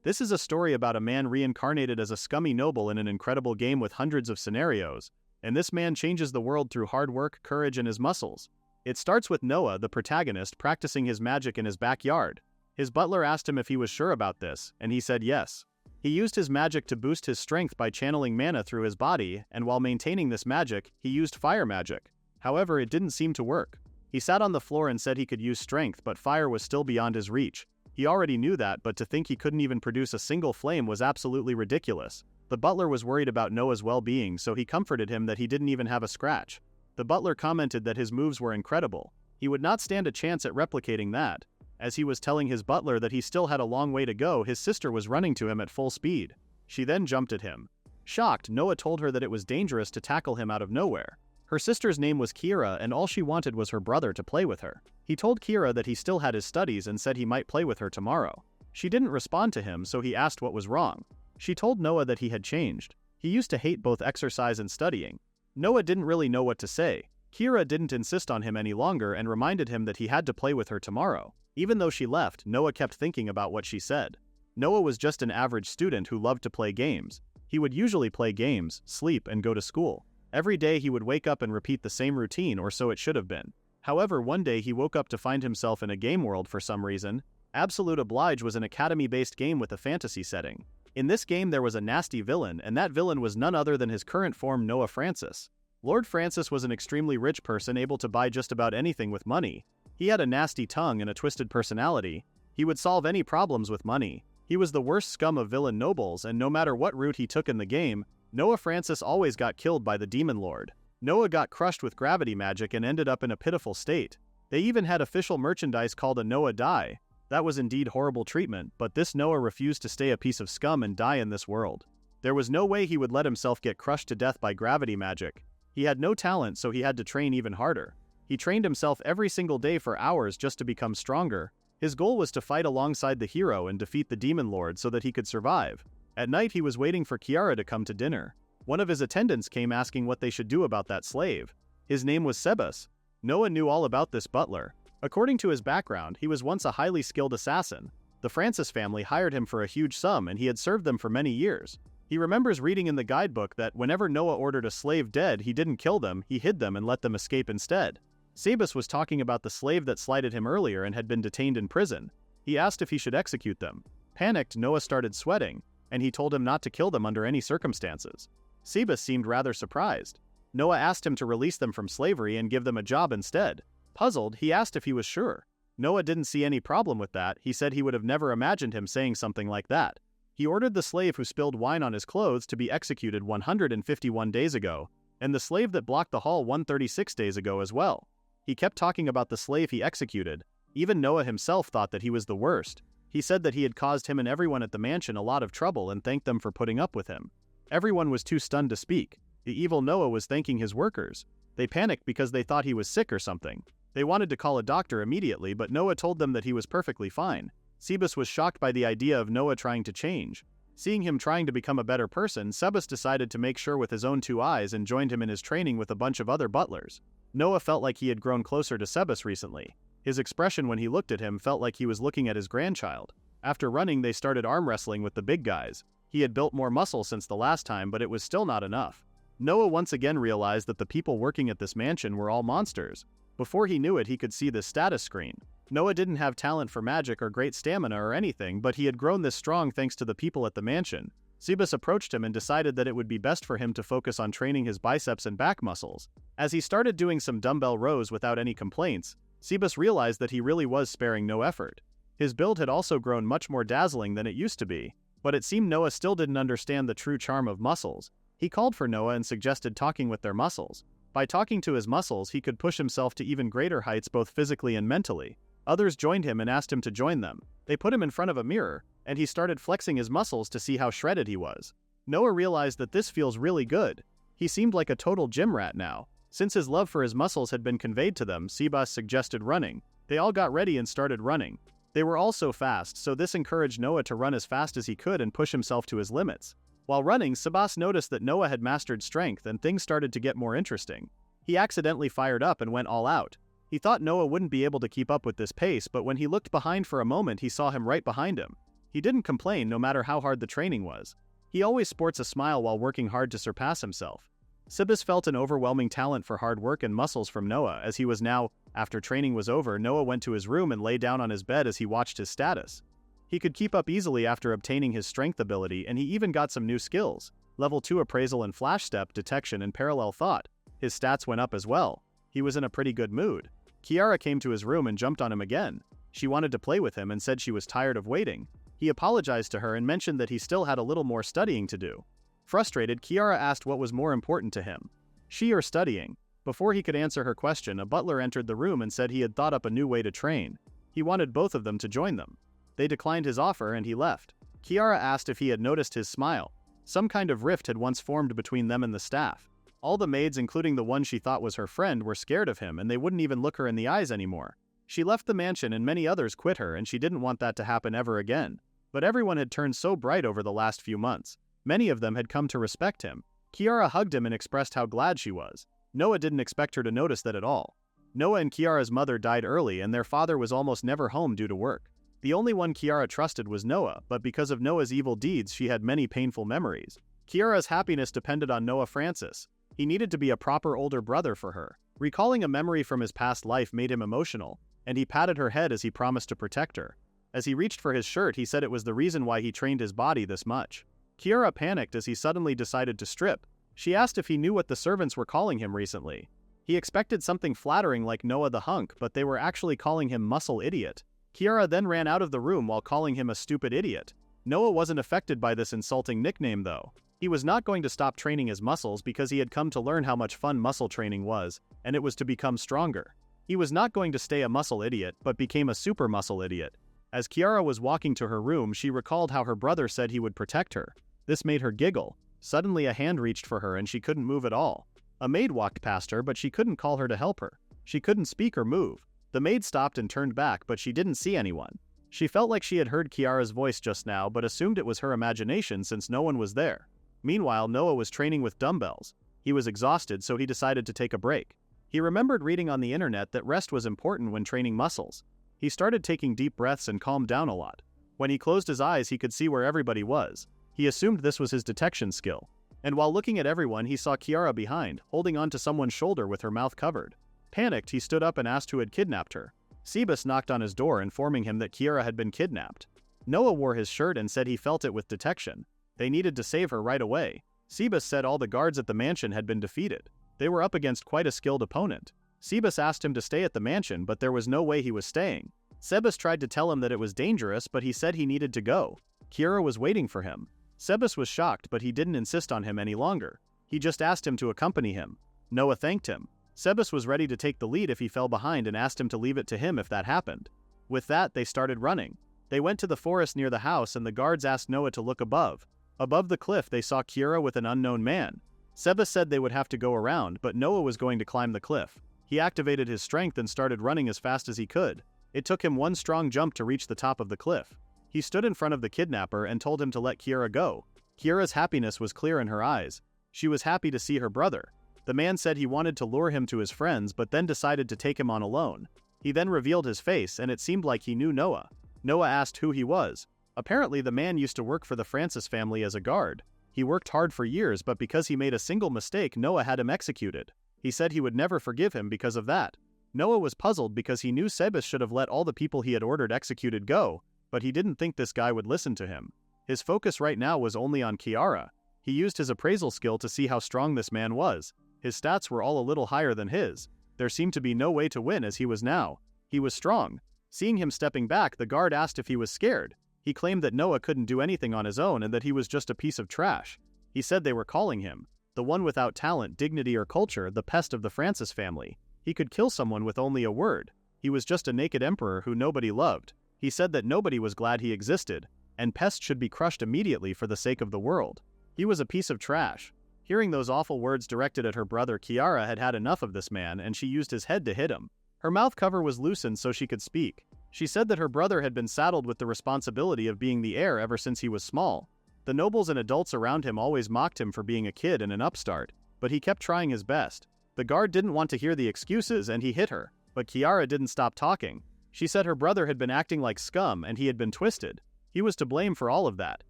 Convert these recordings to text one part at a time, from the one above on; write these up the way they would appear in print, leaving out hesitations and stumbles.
This is a story about a man reincarnated as a scummy noble in an incredible game with hundreds of scenarios, and this man changes the world through hard work, courage, and his muscles. It starts with Noah, the protagonist, practicing his magic in his backyard. His butler asked him if he was sure about this, and he said yes. He used his magic to boost his strength by channeling mana through his body, and while maintaining this magic, he used fire magic. However, it didn't seem to work. He sat on the floor and said he could use strength, but fire was still beyond his reach. He already knew that, but to think he couldn't even produce a single flame was absolutely ridiculous. The butler was worried about Noah's well-being, so he comforted him that he didn't even have a scratch. The butler commented that his moves were incredible. He would not stand a chance at replicating that. As he was telling his butler that he still had a long way to go, his sister was running to him at full speed. She then jumped at him. Shocked, Noah told her that it was dangerous to tackle him out of nowhere. Her sister's name was Kira, and all she wanted was her brother to play with her. He told Kira that he still had his studies and said he might play with her tomorrow. She didn't respond to him, so he asked what was wrong. She told Noah that he had changed. He used to hate both exercise and studying. Noah didn't really know what to say. Kira didn't insist on him any longer and reminded him that he had to play with her tomorrow. Even though she left, Noah kept thinking about what she said. Noah was just an average student who loved to play games. He would usually play games, sleep, and go to school. Every day he would wake up and repeat the same routine, or so it should have been. However, one day he woke up to find himself in a game world for some reason. Absolute Oblige was an academy-based game with a fantasy setting. In this game there was a nasty villain, and that villain was none other than his current form, Noah Francis. Lord Francis was an extremely rich person able to buy just about anything with money. He had a nasty tongue and a twisted personality. He would solve any problems with money. He was the worst scum of villain nobles, and no matter what route he took in the game, Noah Francis always got killed by the Demon Lord. Noah got crushed with gravity magic and ended up in a pitiful state. They even had official merchandise called a Noah die. That was indeed horrible treatment, but this Noah refused to stay a piece of scum and die in this world. There was no way he would let himself get crushed to death by gravity magic. He had no talent, so he had to train even harder. He trained himself every single day for hours just to become stronger. His goal was to fight alongside the hero and defeat the Demon Lord so that he could survive. At night he was waiting for Kiara to come to dinner. One of his attendants came asking what they should do about that slave. His name was Sebas. Noah knew all about this butler. According to his background, he was once a highly skilled assassin. The Francis family hired him for a huge sum and he had served them for many years. He remembers reading in the guidebook that whenever Noah ordered a slave dead, he didn't kill them, he hid them and let them escape instead. Sebas was talking about the slave that slighted him earlier and had been detained in prison. He asked if he should execute them. Panicked, Noah started sweating, and he told him not to kill them under any circumstances. Sebas seemed rather surprised. Noah asked him to release them from slavery and give them a job instead. Puzzled, he asked if he was sure. Noah didn't see any problem with that. He said he would have never imagined him saying something like that. He ordered the slave who spilled wine on his clothes to be executed 151 days ago, and the slave that blocked the hall 136 days ago as well. He kept talking about the slave he executed. Even Noah himself thought that he was the worst. He said that he had caused him and everyone at the mansion a lot of trouble and thanked them for putting up with him. Everyone was too stunned to speak. The evil Noah was thanking his workers. They panicked because they thought he was sick or something. They wanted to call a doctor immediately, but Noah told them that he was perfectly fine. Sebas was shocked by the idea of Noah trying to change. Seeing him trying to become a better person, Sebas decided to make sure with his own 2 eyes and joined him in his training with a bunch of other butlers. Noah felt like he had grown closer to Sebas recently. His expression when he looked at him felt like he was looking at his grandchild. After running, they started arm wrestling with the big guys. He had built more muscle since the last time, but it was still not enough. Noah once again realized that the people working at this mansion were all monsters. Before he knew it, he could see the status screen. Noah didn't have talent for magic or great stamina or anything, but he had grown this strong thanks to the people at the mansion. Sebas approached him and decided that it would be best for him to focus on training his biceps and back muscles. As he started doing some dumbbell rows without any complaints, Sebas realized that he really was sparing no effort. His build had also grown much more dazzling than it used to be, but it seemed Noah still didn't understand the true charm of muscles. He called for Noah and suggested talking with their muscles. By talking to his muscles, he could push himself to even greater heights both physically and mentally. Others joined him and asked him to join them. They put him in front of a mirror, and he started flexing his muscles to see how shredded he was. Noah realized that this feels really good. He seemed like a total gym rat now. Since his love for his muscles had been conveyed to them, Sebas suggested running. They all got ready and started running. They were all so fast, so this encouraged Noah to run as fast as he could and push himself to his limits. While running, Sebas noticed that Noah had mastered strength and things started to get more interesting. He accidentally fired up and went all out. He thought Noah wouldn't be able to keep up with this pace, but when he looked behind for a moment, he saw him right behind him. He didn't complain no matter how hard the training was. He always sports a smile while working hard to surpass himself. SSS felt an overwhelming talent for hard work and muscles from Noah as he was now. After training was over, Noah went to his room and lay down on his bed as he watched his status. He could keep up easily after obtaining his strength ability, and he even got some new skills. Level 2 appraisal and flash step detection and parallel thought. His stats went up as well. He was in a pretty good mood. Kiara came to his room and jumped on him again. She wanted to play with him and said she was tired of waiting. He apologized to her and mentioned that he still had a little more studying to do. Frustrated, Kiara asked what was more important to him, she or studying. Before he could answer her question, a butler entered the room and said he had thought up a new way to train. He wanted both of them to join them. They declined his offer and he left. Kiara asked if he had noticed his smile. Some kind of rift had once formed between them and the staff. All the maids, including the one she thought was her friend, were scared of him and they wouldn't even look her in the eyes anymore. She left the mansion and many others quit her, and she didn't want that to happen ever again. But everyone had turned so bright over the last few months. Many of them had come to respect him. Kiara hugged him and expressed how glad she was. Noah didn't expect her to notice that at all. Noah and Kiara's mother died early and their father was almost never home due to work. The only one Kiara trusted was Noah, but because of Noah's evil deeds she had many painful memories. Kiara's happiness depended on Noah Francis. He needed to be a proper older brother for her. Recalling a memory from his past life made him emotional, and he patted her head as he promised to protect her. As he reached for his shirt, he said it was the reason why he trained his body this much. Kiara panicked as he suddenly decided to strip. She asked if he knew what the servants were calling him recently. He expected something flattering like Noah the hunk, but they were actually calling him muscle idiot. Kiara then ran out of the room while calling him a stupid idiot. Noah wasn't affected by this insulting nickname though. He was not going to stop training his muscles because he had come to learn how much fun muscle training was, and it was to become stronger. He was not going to stay a muscle idiot, but became a super muscle idiot. As Kiara was walking to her room, she recalled how her brother said he would protect her. This made her giggle. Suddenly a hand reached for her and she couldn't move at all. A maid walked past her, but she couldn't call her to help her. She couldn't speak or move. The maid stopped and turned back, but she didn't see anyone. She felt like she had heard Kiara's voice just now, but assumed it was her imagination since no one was there. Meanwhile, Noah was training with dumbbells. He was exhausted, so he decided to take a break. He remembered reading on the internet that rest was important when training muscles. He started taking deep breaths and calmed down a lot. When he closed his eyes, he could see where everybody was. He assumed this was his detection skill. And while looking at everyone, he saw Kiara behind, holding onto someone's shoulder with her mouth covered. Panicked, he stood up and asked who had kidnapped her. SSS knocked on his door, informing him that Kiara had been kidnapped. Noah wore his shirt and said he felt it with detection. They needed to save her right away. SSS said all the guards at the mansion had been defeated. They were up against quite a skilled opponent. SSS asked him to stay at the mansion, but there was no way he was staying. SSS tried to tell him that it was dangerous, but he said he needed to go. Kiara was waiting for him. SSS was shocked, but he didn't insist on him any longer. He just asked him to accompany him. Noah thanked him. SSS was ready to take the lead if he fell behind and asked him to leave it to him if that happened. With that, they started running. They went to the forest near the house and the guards asked Noah to look above. Above the cliff, they saw Kiara with an unknown man. SSS said they would have to go around, but Noah was going to climb the cliff. He activated his strength and started running as fast as he could. It took him one strong jump to reach the top of the cliff. He stood in front of the kidnapper and told him to let Kiara go. Kiara's happiness was clear in her eyes. She was happy to see her brother. The man said he wanted to lure him to his friends but then decided to take him on alone. He then revealed his face and it seemed like he knew Noah. Noah asked who he was. Apparently the man used to work for the Francis family as a guard. He worked hard for years, but because he made a single mistake, Noah had him executed. He said he would never forgive him because of that. Noah was puzzled because he knew SSS should have let all the people he had ordered executed go, but he didn't think this guy would listen to him. His focus right now was only on Kiara. He used his appraisal skill to see how strong this man was. His stats were all a little higher than his. There seemed to be no way to win as he was now. He was strong. Seeing him stepping back, the guard asked if he was scared. He claimed that Noah couldn't do anything on his own and that he was just a piece of trash. He said they were calling him the one without talent, dignity, or culture, the pest of the Francis family. He could kill someone with only a word. He was just a naked emperor who nobody loved. He said that nobody was glad he existed, and pests should be crushed immediately for the sake of the world. He was a piece of trash. Hearing those awful words directed at her brother, Kiara had had enough of this man and she used his head to hit him. Her mouth cover was loosened so she could speak. She said that her brother had been saddled with the responsibility of being the heir ever since he was small. The nobles and adults around him always mocked him for being a kid and an upstart, but he kept trying his best. The guard didn't want to hear the excuses and he hit her, but Kiara didn't stop talking. She said her brother had been acting like scum and he had been twisted. He was to blame for all of that.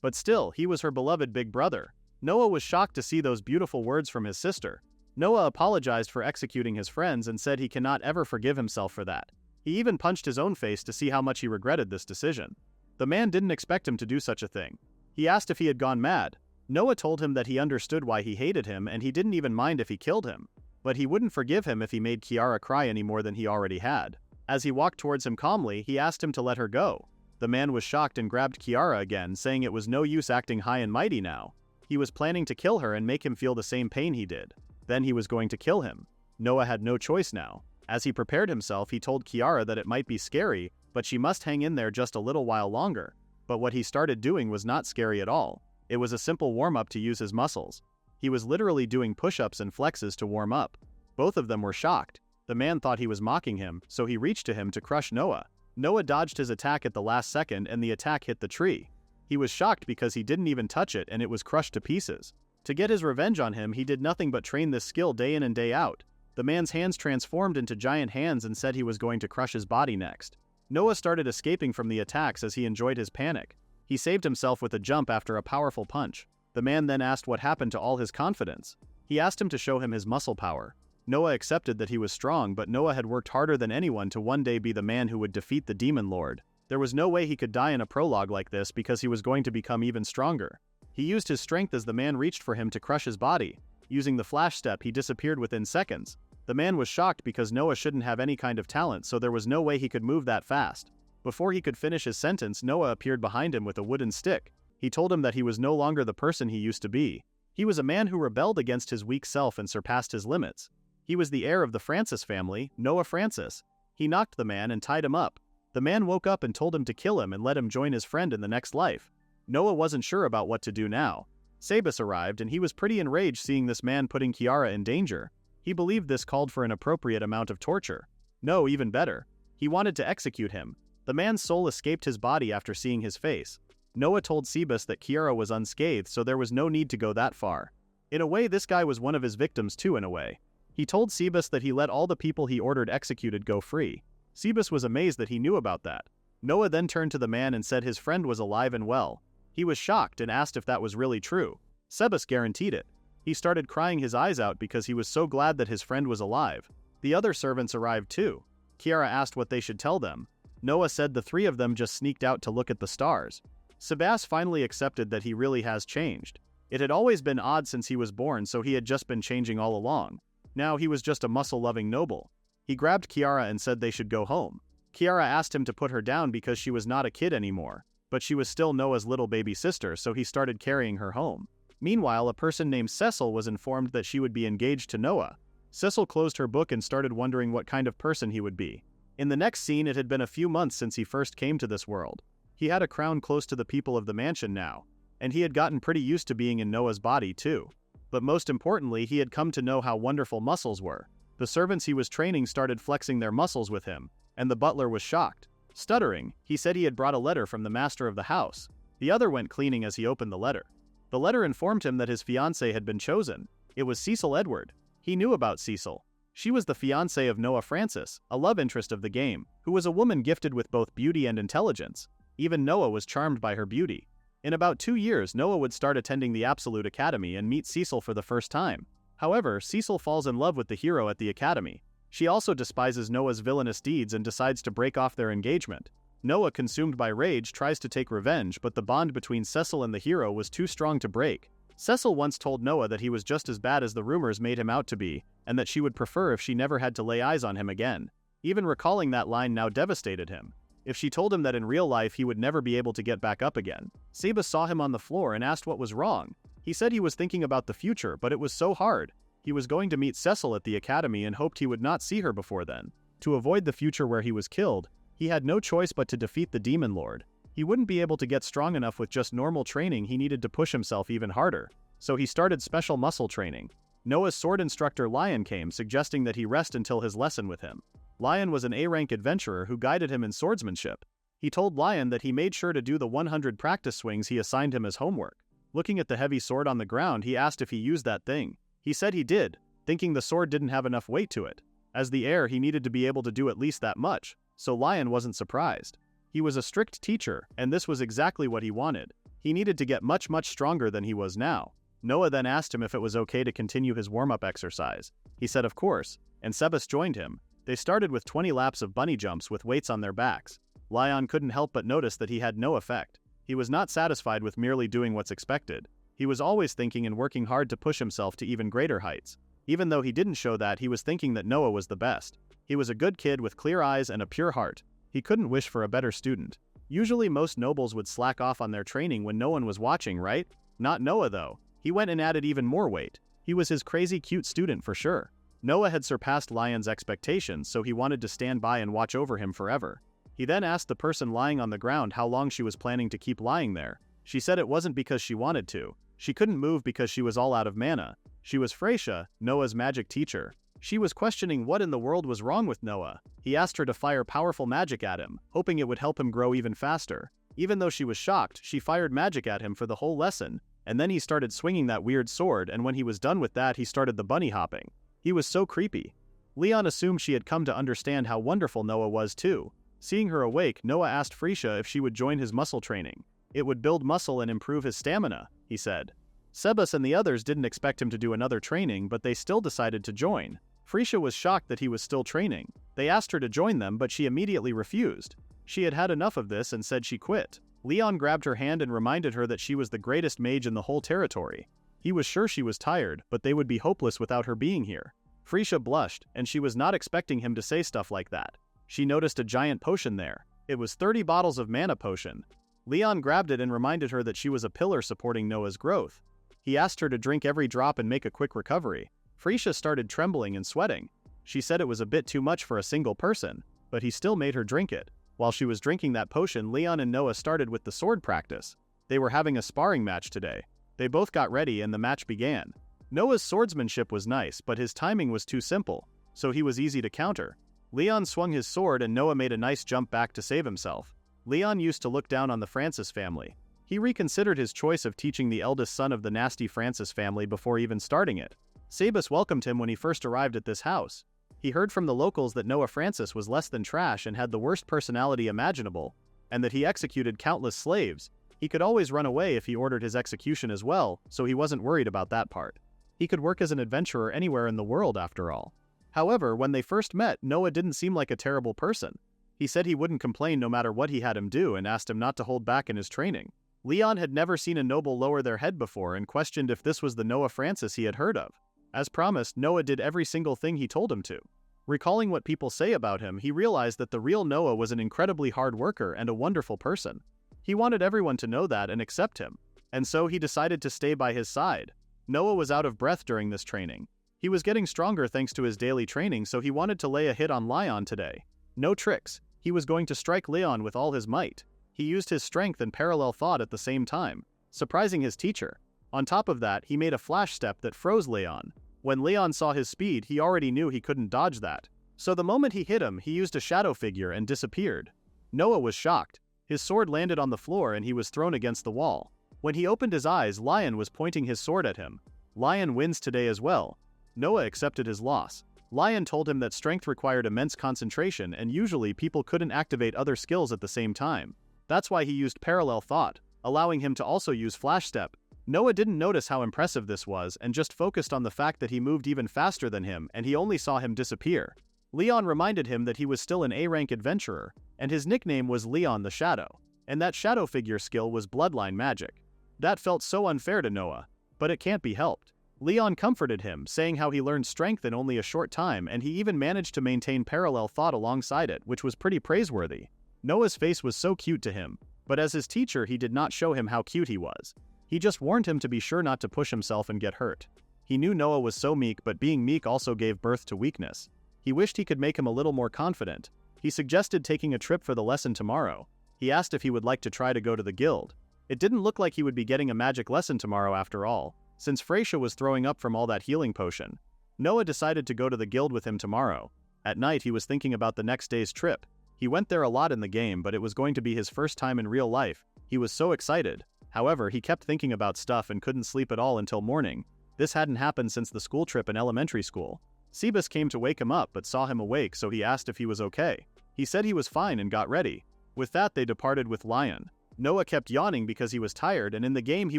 But still, he was her beloved big brother. Noah was shocked to see those beautiful words from his sister. Noah apologized for executing his friends and said he cannot ever forgive himself for that. He even punched his own face to see how much he regretted this decision. The man didn't expect him to do such a thing. He asked if he had gone mad. Noah told him that he understood why he hated him and he didn't even mind if he killed him. But he wouldn't forgive him if he made Kiara cry any more than he already had. As he walked towards him calmly, he asked him to let her go. The man was shocked and grabbed Kiara again, saying it was no use acting high and mighty now. He was planning to kill her and make him feel the same pain he did. Then he was going to kill him. Noah had no choice now. As he prepared himself, he told Kiara that it might be scary, but she must hang in there just a little while longer. But what he started doing was not scary at all. It was a simple warm-up to use his muscles. He was literally doing push-ups and flexes to warm up. Both of them were shocked. The man thought he was mocking him, so he reached to him to crush Noah. Noah dodged his attack at the last second and the attack hit the tree. He was shocked because he didn't even touch it and it was crushed to pieces. To get his revenge on him, he did nothing but train this skill day in and day out. The man's hands transformed into giant hands and said he was going to crush his body next. Noah started escaping from the attacks as he enjoyed his panic. He saved himself with a jump after a powerful punch. The man then asked what happened to all his confidence. He asked him to show him his muscle power. Noah accepted that he was strong, but Noah had worked harder than anyone to one day be the man who would defeat the Demon Lord. There was no way he could die in a prologue like this because he was going to become even stronger. He used his strength as the man reached for him to crush his body. Using the flash step, he disappeared within seconds. The man was shocked because Noah shouldn't have any kind of talent, so there was no way he could move that fast. Before he could finish his sentence, Noah appeared behind him with a wooden stick. He told him that he was no longer the person he used to be. He was a man who rebelled against his weak self and surpassed his limits. He was the heir of the Francis family, Noah Francis. He knocked the man and tied him up. The man woke up and told him to kill him and let him join his friend in the next life. Noah wasn't sure about what to do now. Sabus arrived and he was pretty enraged seeing this man putting Kiara in danger. He believed this called for an appropriate amount of torture. No, even better. He wanted to execute him. The man's soul escaped his body after seeing his face. Noah told Sebus that Kiara was unscathed, so there was no need to go that far. In a way, this guy was one of his victims too in a way. He told Sebus that he let all the people he ordered executed go free. Sebus was amazed that he knew about that. Noah then turned to the man and said his friend was alive and well. He was shocked and asked if that was really true. Sebus guaranteed it. He started crying his eyes out because he was so glad that his friend was alive. The other servants arrived too. Kiara asked what they should tell them. Noah said the three of them just sneaked out to look at the stars. Sebas finally accepted that he really has changed. It had always been odd since he was born, so he had just been changing all along. Now he was just a muscle-loving noble. He grabbed Kiara and said they should go home. Kiara asked him to put her down because she was not a kid anymore, but she was still Noah's little baby sister, so he started carrying her home. Meanwhile, a person named Cecil was informed that she would be engaged to Noah. Cecil closed her book and started wondering what kind of person he would be. In the next scene, it had been a few months since he first came to this world. He had a crown close to the people of the mansion now, and he had gotten pretty used to being in Noah's body too. But most importantly, he had come to know how wonderful muscles were. The servants he was training started flexing their muscles with him, and the butler was shocked. Stuttering, he said he had brought a letter from the master of the house. The other went cleaning as he opened the letter. The letter informed him that his fiancée had been chosen. It was Cecil Edward. He knew about Cecil. She was the fiancée of Noah Francis, a love interest of the game, who was a woman gifted with both beauty and intelligence. Even Noah was charmed by her beauty. In about 2 years, Noah would start attending the Absolute Academy and meet Cecil for the first time. However, Cecil falls in love with the hero at the academy. She also despises Noah's villainous deeds and decides to break off their engagement. Noah, consumed by rage, tries to take revenge, but the bond between Cecil and the hero was too strong to break. Cecil once told Noah that he was just as bad as the rumors made him out to be, and that she would prefer if she never had to lay eyes on him again. Even recalling that line now devastated him. If she told him that in real life he would never be able to get back up again. Sebas saw him on the floor and asked what was wrong. He said he was thinking about the future, but it was so hard. He was going to meet Cecil at the academy and hoped he would not see her before then. To avoid the future where he was killed, he had no choice but to defeat the Demon Lord. He wouldn't be able to get strong enough with just normal training, he needed to push himself even harder. So he started special muscle training. Noah's sword instructor Lion came, suggesting that he rest until his lesson with him. Lion was an A-rank adventurer who guided him in swordsmanship. He told Lion that he made sure to do the 100 practice swings he assigned him as homework. Looking at the heavy sword on the ground, he asked if he used that thing. He said he did, thinking the sword didn't have enough weight to it. As the heir, he needed to be able to do at least that much, so Lion wasn't surprised. He was a strict teacher, and this was exactly what he wanted. He needed to get much stronger than he was now. Noah then asked him if it was okay to continue his warm-up exercise. He said of course, and Sebas joined him. They started with 20 laps of bunny jumps with weights on their backs. Leon couldn't help but notice that he had no effect. He was not satisfied with merely doing what's expected. He was always thinking and working hard to push himself to even greater heights. Even though he didn't show that, he was thinking that Noah was the best. He was a good kid with clear eyes and a pure heart. He couldn't wish for a better student. Usually most nobles would slack off on their training when no one was watching, right? Not Noah though. He went and added even more weight. He was his crazy cute student for sure. Noah had surpassed Lion's expectations, so he wanted to stand by and watch over him forever. He then asked the person lying on the ground how long she was planning to keep lying there. She said it wasn't because she wanted to. She couldn't move because she was all out of mana. She was Freysia, Noah's magic teacher. She was questioning what in the world was wrong with Noah. He asked her to fire powerful magic at him, hoping it would help him grow even faster. Even though she was shocked, she fired magic at him for the whole lesson, and then he started swinging that weird sword, and when he was done with that he started the bunny hopping. He was so creepy. Leon assumed she had come to understand how wonderful Noah was too. Seeing her awake, Noah asked Freysia if she would join his muscle training. It would build muscle and improve his stamina, he said. Sebas and the others didn't expect him to do another training, but they still decided to join. Freysia was shocked that he was still training. They asked her to join them, but she immediately refused. She had had enough of this and said she quit. Leon grabbed her hand and reminded her that she was the greatest mage in the whole territory. He was sure she was tired, but they would be hopeless without her being here. Freysia blushed, and she was not expecting him to say stuff like that. She noticed a giant potion there. It was 30 bottles of mana potion. Leon grabbed it and reminded her that she was a pillar supporting Noah's growth. He asked her to drink every drop and make a quick recovery. Freysia started trembling and sweating. She said it was a bit too much for a single person, but he still made her drink it. While she was drinking that potion, Leon and Noah started with the sword practice. They were having a sparring match today. They both got ready and the match began. Noah's swordsmanship was nice, but his timing was too simple, so he was easy to counter. Leon swung his sword and Noah made a nice jump back to save himself. Leon used to look down on the Francis family. He reconsidered his choice of teaching the eldest son of the nasty Francis family before even starting it. Sebas welcomed him when he first arrived at this house. He heard from the locals that Noah Francis was less than trash and had the worst personality imaginable, and that he executed countless slaves. He could always run away if he ordered his execution as well, so he wasn't worried about that part. He could work as an adventurer anywhere in the world after all. However, when they first met, Noah didn't seem like a terrible person. He said he wouldn't complain no matter what he had him do and asked him not to hold back in his training. Leon had never seen a noble lower their head before and questioned if this was the Noah Francis he had heard of. As promised, Noah did every single thing he told him to. Recalling what people say about him, he realized that the real Noah was an incredibly hard worker and a wonderful person. He wanted everyone to know that and accept him, and so he decided to stay by his side. Noah was out of breath during this training. He was getting stronger thanks to his daily training, so he wanted to lay a hit on Leon today. No tricks. He was going to strike Leon with all his might. He used his strength and parallel thought at the same time, surprising his teacher. On top of that, he made a flash step that froze Leon. When Leon saw his speed, he already knew he couldn't dodge that. So the moment he hit him, he used a shadow figure and disappeared. Noah was shocked. His sword landed on the floor and he was thrown against the wall. When he opened his eyes, Lion was pointing his sword at him. Lion wins today as well. Noah accepted his loss. Lion told him that strength required immense concentration and usually people couldn't activate other skills at the same time. That's why he used parallel thought, allowing him to also use flash step. Noah didn't notice how impressive this was and just focused on the fact that he moved even faster than him and he only saw him disappear. Leon reminded him that he was still an A-rank adventurer, and his nickname was Leon the Shadow, and that shadow figure skill was bloodline magic. That felt so unfair to Noah, but it can't be helped. Leon comforted him, saying how he learned strength in only a short time and he even managed to maintain parallel thought alongside it, which was pretty praiseworthy. Noah's face was so cute to him, but as his teacher he did not show him how cute he was. He just warned him to be sure not to push himself and get hurt. He knew Noah was so meek, but being meek also gave birth to weakness. He wished he could make him a little more confident. He suggested taking a trip for the lesson tomorrow. He asked if he would like to try to go to the guild. It didn't look like he would be getting a magic lesson tomorrow after all, since Freysia was throwing up from all that healing potion. Noah decided to go to the guild with him tomorrow. At night he was thinking about the next day's trip. He went there a lot in the game, but it was going to be his first time in real life. He was so excited. However, he kept thinking about stuff and couldn't sleep at all until morning. This hadn't happened since the school trip in elementary school. Sebas came to wake him up but saw him awake, so he asked if he was okay. He said he was fine and got ready. With that, they departed with Lion. Noah kept yawning because he was tired, and in the game he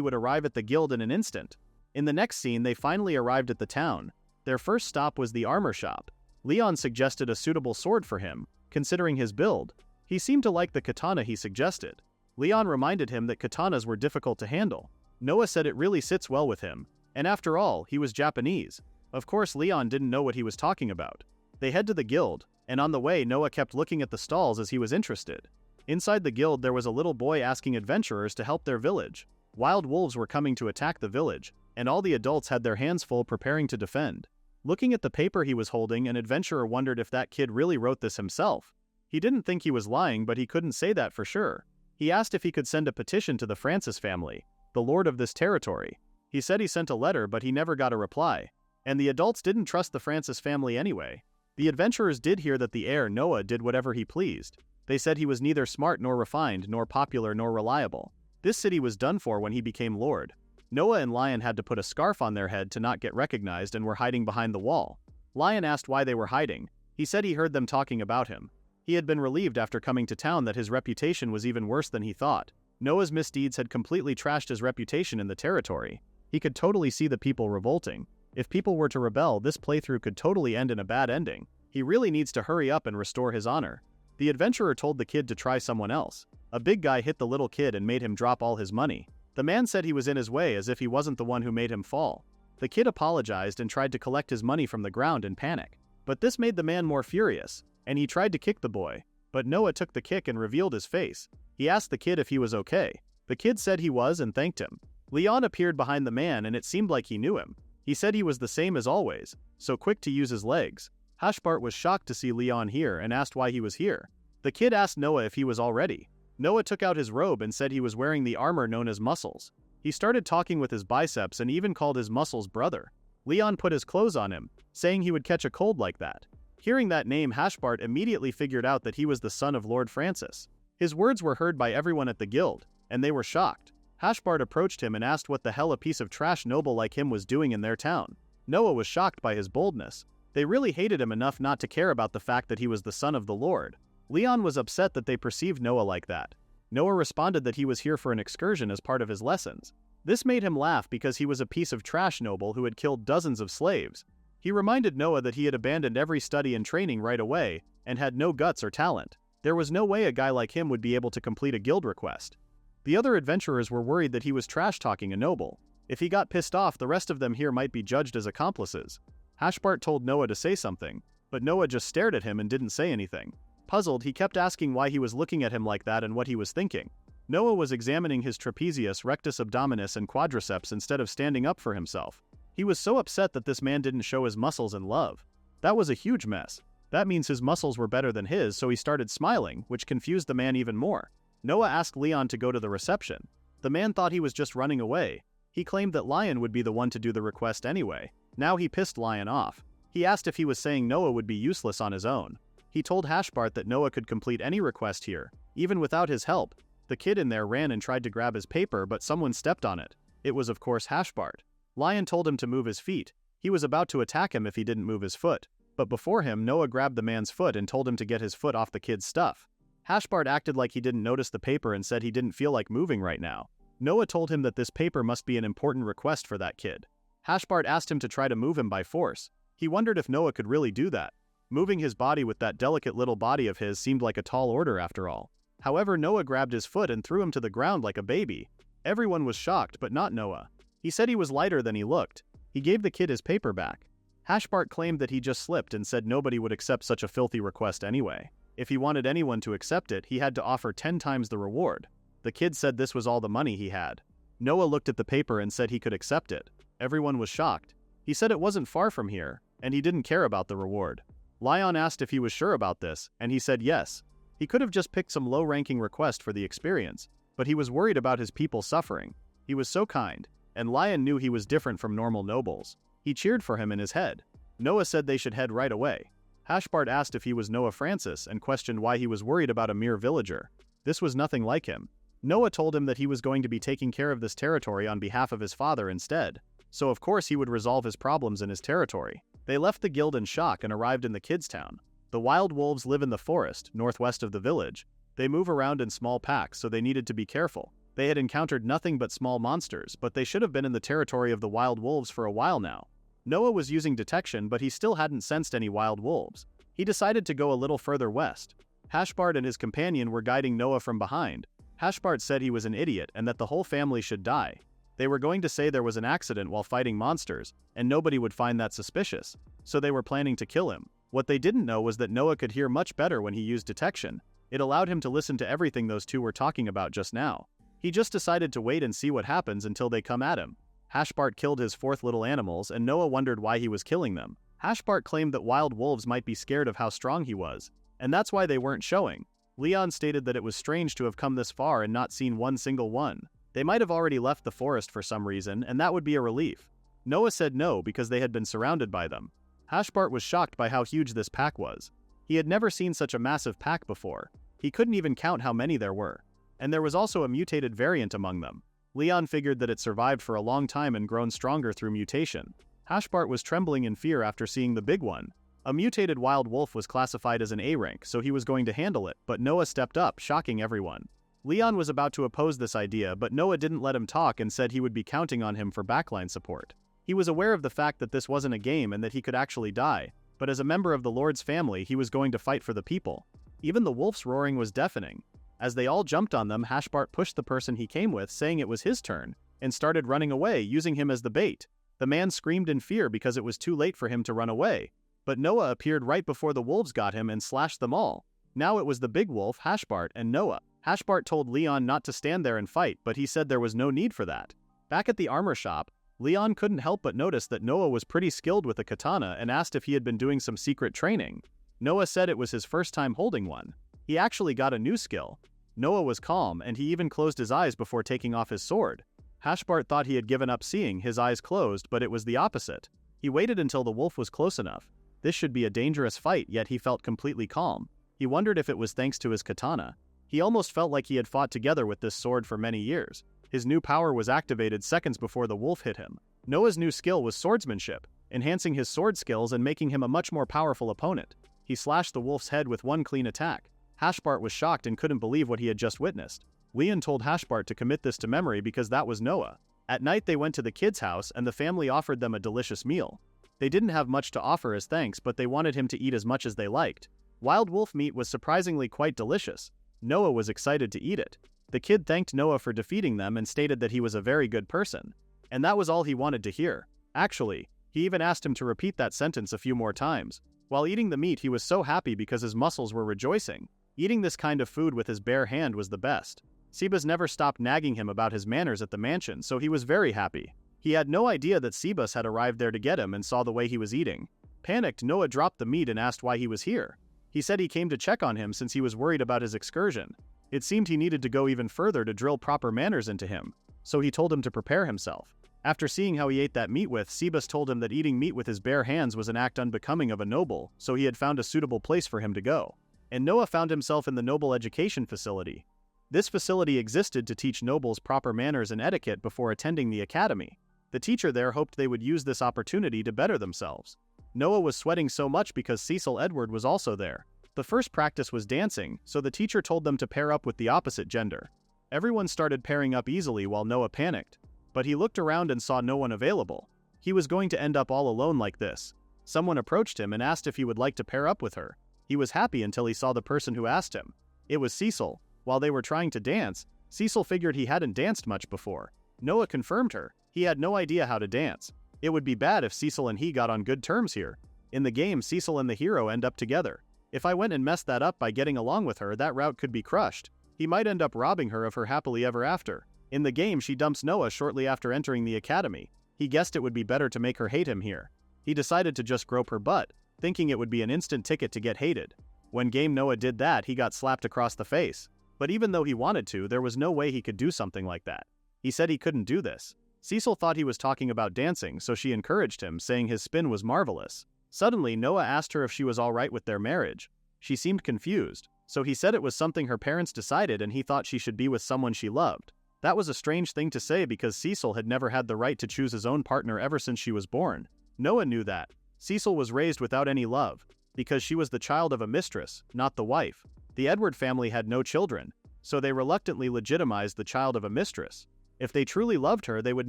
would arrive at the guild in an instant. In the next scene, they finally arrived at the town. Their first stop was the armor shop. Leon suggested a suitable sword for him, considering his build. He seemed to like the katana he suggested. Leon reminded him that katanas were difficult to handle. Noah said it really sits well with him, and after all, he was Japanese. Of course, Leon didn't know what he was talking about. They head to the guild, and on the way Noah kept looking at the stalls as he was interested. Inside the guild there was a little boy asking adventurers to help their village. Wild wolves were coming to attack the village, and all the adults had their hands full preparing to defend. Looking at the paper he was holding, an adventurer wondered if that kid really wrote this himself. He didn't think he was lying, but he couldn't say that for sure. He asked if he could send a petition to the Francis family, the lord of this territory. He said he sent a letter, but he never got a reply. And the adults didn't trust the Francis family anyway. The adventurers did hear that the heir, Noah, did whatever he pleased. They said he was neither smart nor refined, nor popular nor reliable. This city was done for when he became lord. Noah and Lion had to put a scarf on their head to not get recognized and were hiding behind the wall. Lion asked why they were hiding. He said he heard them talking about him. He had been relieved after coming to town that his reputation was even worse than he thought. Noah's misdeeds had completely trashed his reputation in the territory. He could totally see the people revolting. If people were to rebel, this playthrough could totally end in a bad ending. He really needs to hurry up and restore his honor. The adventurer told the kid to try someone else. A big guy hit the little kid and made him drop all his money. The man said he was in his way as if he wasn't the one who made him fall. The kid apologized and tried to collect his money from the ground in panic. But this made the man more furious, and he tried to kick the boy. But Noah took the kick and revealed his face. He asked the kid if he was okay. The kid said he was and thanked him. Leon appeared behind the man and it seemed like he knew him. He said he was the same as always, so quick to use his legs. Hashbart was shocked to see Leon here and asked why he was here. The kid asked Noah if he was all ready. Noah took out his robe and said he was wearing the armor known as muscles. He started talking with his biceps and even called his muscles brother. Leon put his clothes on him, saying he would catch a cold like that. Hearing that name, Hashbart immediately figured out that he was the son of Lord Francis. His words were heard by everyone at the guild, and they were shocked. Hashbart approached him and asked what the hell a piece of trash noble like him was doing in their town. Noah was shocked by his boldness. They really hated him enough not to care about the fact that he was the son of the Lord. Leon was upset that they perceived Noah like that. Noah responded that he was here for an excursion as part of his lessons. This made him laugh because he was a piece of trash noble who had killed dozens of slaves. He reminded Noah that he had abandoned every study and training right away and had no guts or talent. There was no way a guy like him would be able to complete a guild request. The other adventurers were worried that he was trash-talking a noble. If he got pissed off, the rest of them here might be judged as accomplices. Hashbart told Noah to say something, but Noah just stared at him and didn't say anything. Puzzled, he kept asking why he was looking at him like that and what he was thinking. Noah was examining his trapezius, rectus abdominis, and quadriceps instead of standing up for himself. He was so upset that this man didn't show his muscles and love. That was a huge mess. That means his muscles were better than his, so he started smiling, which confused the man even more. Noah asked Leon to go to the reception. The man thought he was just running away. He claimed that Lion would be the one to do the request anyway. Now he pissed Lion off. He asked if he was saying Noah would be useless on his own. He told Hashbart that Noah could complete any request here, even without his help. The kid in there ran and tried to grab his paper, but someone stepped on it. It was of course Hashbart. Lion told him to move his feet. He was about to attack him if he didn't move his foot. But before him, Noah grabbed the man's foot and told him to get his foot off the kid's stuff. Hashbart acted like he didn't notice the paper and said he didn't feel like moving right now. Noah told him that this paper must be an important request for that kid. Hashbart asked him to try to move him by force. He wondered if Noah could really do that. Moving his body with that delicate little body of his seemed like a tall order after all. However, Noah grabbed his foot and threw him to the ground like a baby. Everyone was shocked, but not Noah. He said he was lighter than he looked. He gave the kid his paper back. Hashbart claimed that he just slipped and said nobody would accept such a filthy request anyway. If he wanted anyone to accept it, he had to offer 10 times the reward. The kid said this was all the money he had. Noah looked at the paper and said he could accept it. Everyone was shocked. He said it wasn't far from here, and he didn't care about the reward. Lion asked if he was sure about this, and he said yes. He could have just picked some low-ranking request for the experience, but he was worried about his people suffering. He was so kind, and Lion knew he was different from normal nobles. He cheered for him in his head. Noah said they should head right away. Hashbart asked if he was Noah Francis and questioned why he was worried about a mere villager. This was nothing like him. Noah told him that he was going to be taking care of this territory on behalf of his father instead, so of course he would resolve his problems in his territory. They left the guild in shock and arrived in the kids' town. The wild wolves live in the forest, northwest of the village. They move around in small packs, so they needed to be careful. They had encountered nothing but small monsters, but they should have been in the territory of the wild wolves for a while now. Noah was using detection, but he still hadn't sensed any wild wolves. He decided to go a little further west. Hashbart and his companion were guiding Noah from behind. Hashbart said he was an idiot and that the whole family should die. They were going to say there was an accident while fighting monsters, and nobody would find that suspicious, so they were planning to kill him. What they didn't know was that Noah could hear much better when he used detection. It allowed him to listen to everything those two were talking about just now. He just decided to wait and see what happens until they come at him. Hashbart killed his fourth little animals, and Noah wondered why he was killing them. Hashbart claimed that wild wolves might be scared of how strong he was, and that's why they weren't showing. Leon stated that it was strange to have come this far and not seen one single one. They might have already left the forest for some reason, and that would be a relief. Noah said no because they had been surrounded by them. Hashbart was shocked by how huge this pack was. He had never seen such a massive pack before. He couldn't even count how many there were. And there was also a mutated variant among them. Leon figured that it survived for a long time and grown stronger through mutation. Hashbart was trembling in fear after seeing the big one. A mutated wild wolf was classified as an A rank, so he was going to handle it, but Noah stepped up, shocking everyone. Leon was about to oppose this idea, but Noah didn't let him talk and said he would be counting on him for backline support. He was aware of the fact that this wasn't a game and that he could actually die, but as a member of the Lord's family he was going to fight for the people. Even the wolf's roaring was deafening. As they all jumped on them, Hashbart pushed the person he came with, saying it was his turn, and started running away, using him as the bait. The man screamed in fear because it was too late for him to run away. But Noah appeared right before the wolves got him and slashed them all. Now it was the big wolf, Hashbart, and Noah. Hashbart told Leon not to stand there and fight, but he said there was no need for that. Back at the armor shop, Leon couldn't help but notice that Noah was pretty skilled with a katana and asked if he had been doing some secret training. Noah said it was his first time holding one. He actually got a new skill. Noah was calm, and he even closed his eyes before taking off his sword. Hashbart thought he had given up seeing, his eyes closed, but it was the opposite. He waited until the wolf was close enough. This should be a dangerous fight, yet he felt completely calm. He wondered if it was thanks to his katana. He almost felt like he had fought together with this sword for many years. His new power was activated seconds before the wolf hit him. Noah's new skill was swordsmanship, enhancing his sword skills and making him a much more powerful opponent. He slashed the wolf's head with one clean attack. Hashbart was shocked and couldn't believe what he had just witnessed. Leon told Hashbart to commit this to memory because that was Noah. At night they went to the kids' house and the family offered them a delicious meal. They didn't have much to offer as thanks, but they wanted him to eat as much as they liked. Wild wolf meat was surprisingly quite delicious. Noah was excited to eat it. The kid thanked Noah for defeating them and stated that he was a very good person. And that was all he wanted to hear. Actually, he even asked him to repeat that sentence a few more times. While eating the meat, he was so happy because his muscles were rejoicing. Eating this kind of food with his bare hand was the best. Sebas never stopped nagging him about his manners at the mansion, so he was very happy. He had no idea that Sebas had arrived there to get him and saw the way he was eating. Panicked, Noah dropped the meat and asked why he was here. He said he came to check on him since he was worried about his excursion. It seemed he needed to go even further to drill proper manners into him, so he told him to prepare himself. After seeing how he ate that meat with, Sebas told him that eating meat with his bare hands was an act unbecoming of a noble, so he had found a suitable place for him to go. And Noah found himself in the Noble Education Facility. This facility existed to teach nobles proper manners and etiquette before attending the academy. The teacher there hoped they would use this opportunity to better themselves. Noah was sweating so much because Cecil Edward was also there. The first practice was dancing, so the teacher told them to pair up with the opposite gender. Everyone started pairing up easily while Noah panicked. But he looked around and saw no one available. He was going to end up all alone like this. Someone approached him and asked if he would like to pair up with her. He was happy until he saw the person who asked him. It was Cecil. While they were trying to dance, Cecil figured he hadn't danced much before. Noah confirmed her. He had no idea how to dance. It would be bad if Cecil and he got on good terms here. In the game, Cecil and the hero end up together. If I went and messed that up by getting along with her, that route could be crushed. He might end up robbing her of her happily ever after. In the game, she dumps Noah shortly after entering the academy. He guessed it would be better to make her hate him here. He decided to just grope her butt, thinking it would be an instant ticket to get hated. When game Noah did that, he got slapped across the face. But even though he wanted to, there was no way he could do something like that. He said he couldn't do this. Cecil thought he was talking about dancing, so she encouraged him, saying his spin was marvelous. Suddenly, Noah asked her if she was alright with their marriage. She seemed confused, so he said it was something her parents decided and he thought she should be with someone she loved. That was a strange thing to say because Cecil had never had the right to choose his own partner ever since she was born. Noah knew that. Cecil was raised without any love, because she was the child of a mistress, not the wife. The Edward family had no children, so they reluctantly legitimized the child of a mistress. If they truly loved her, they would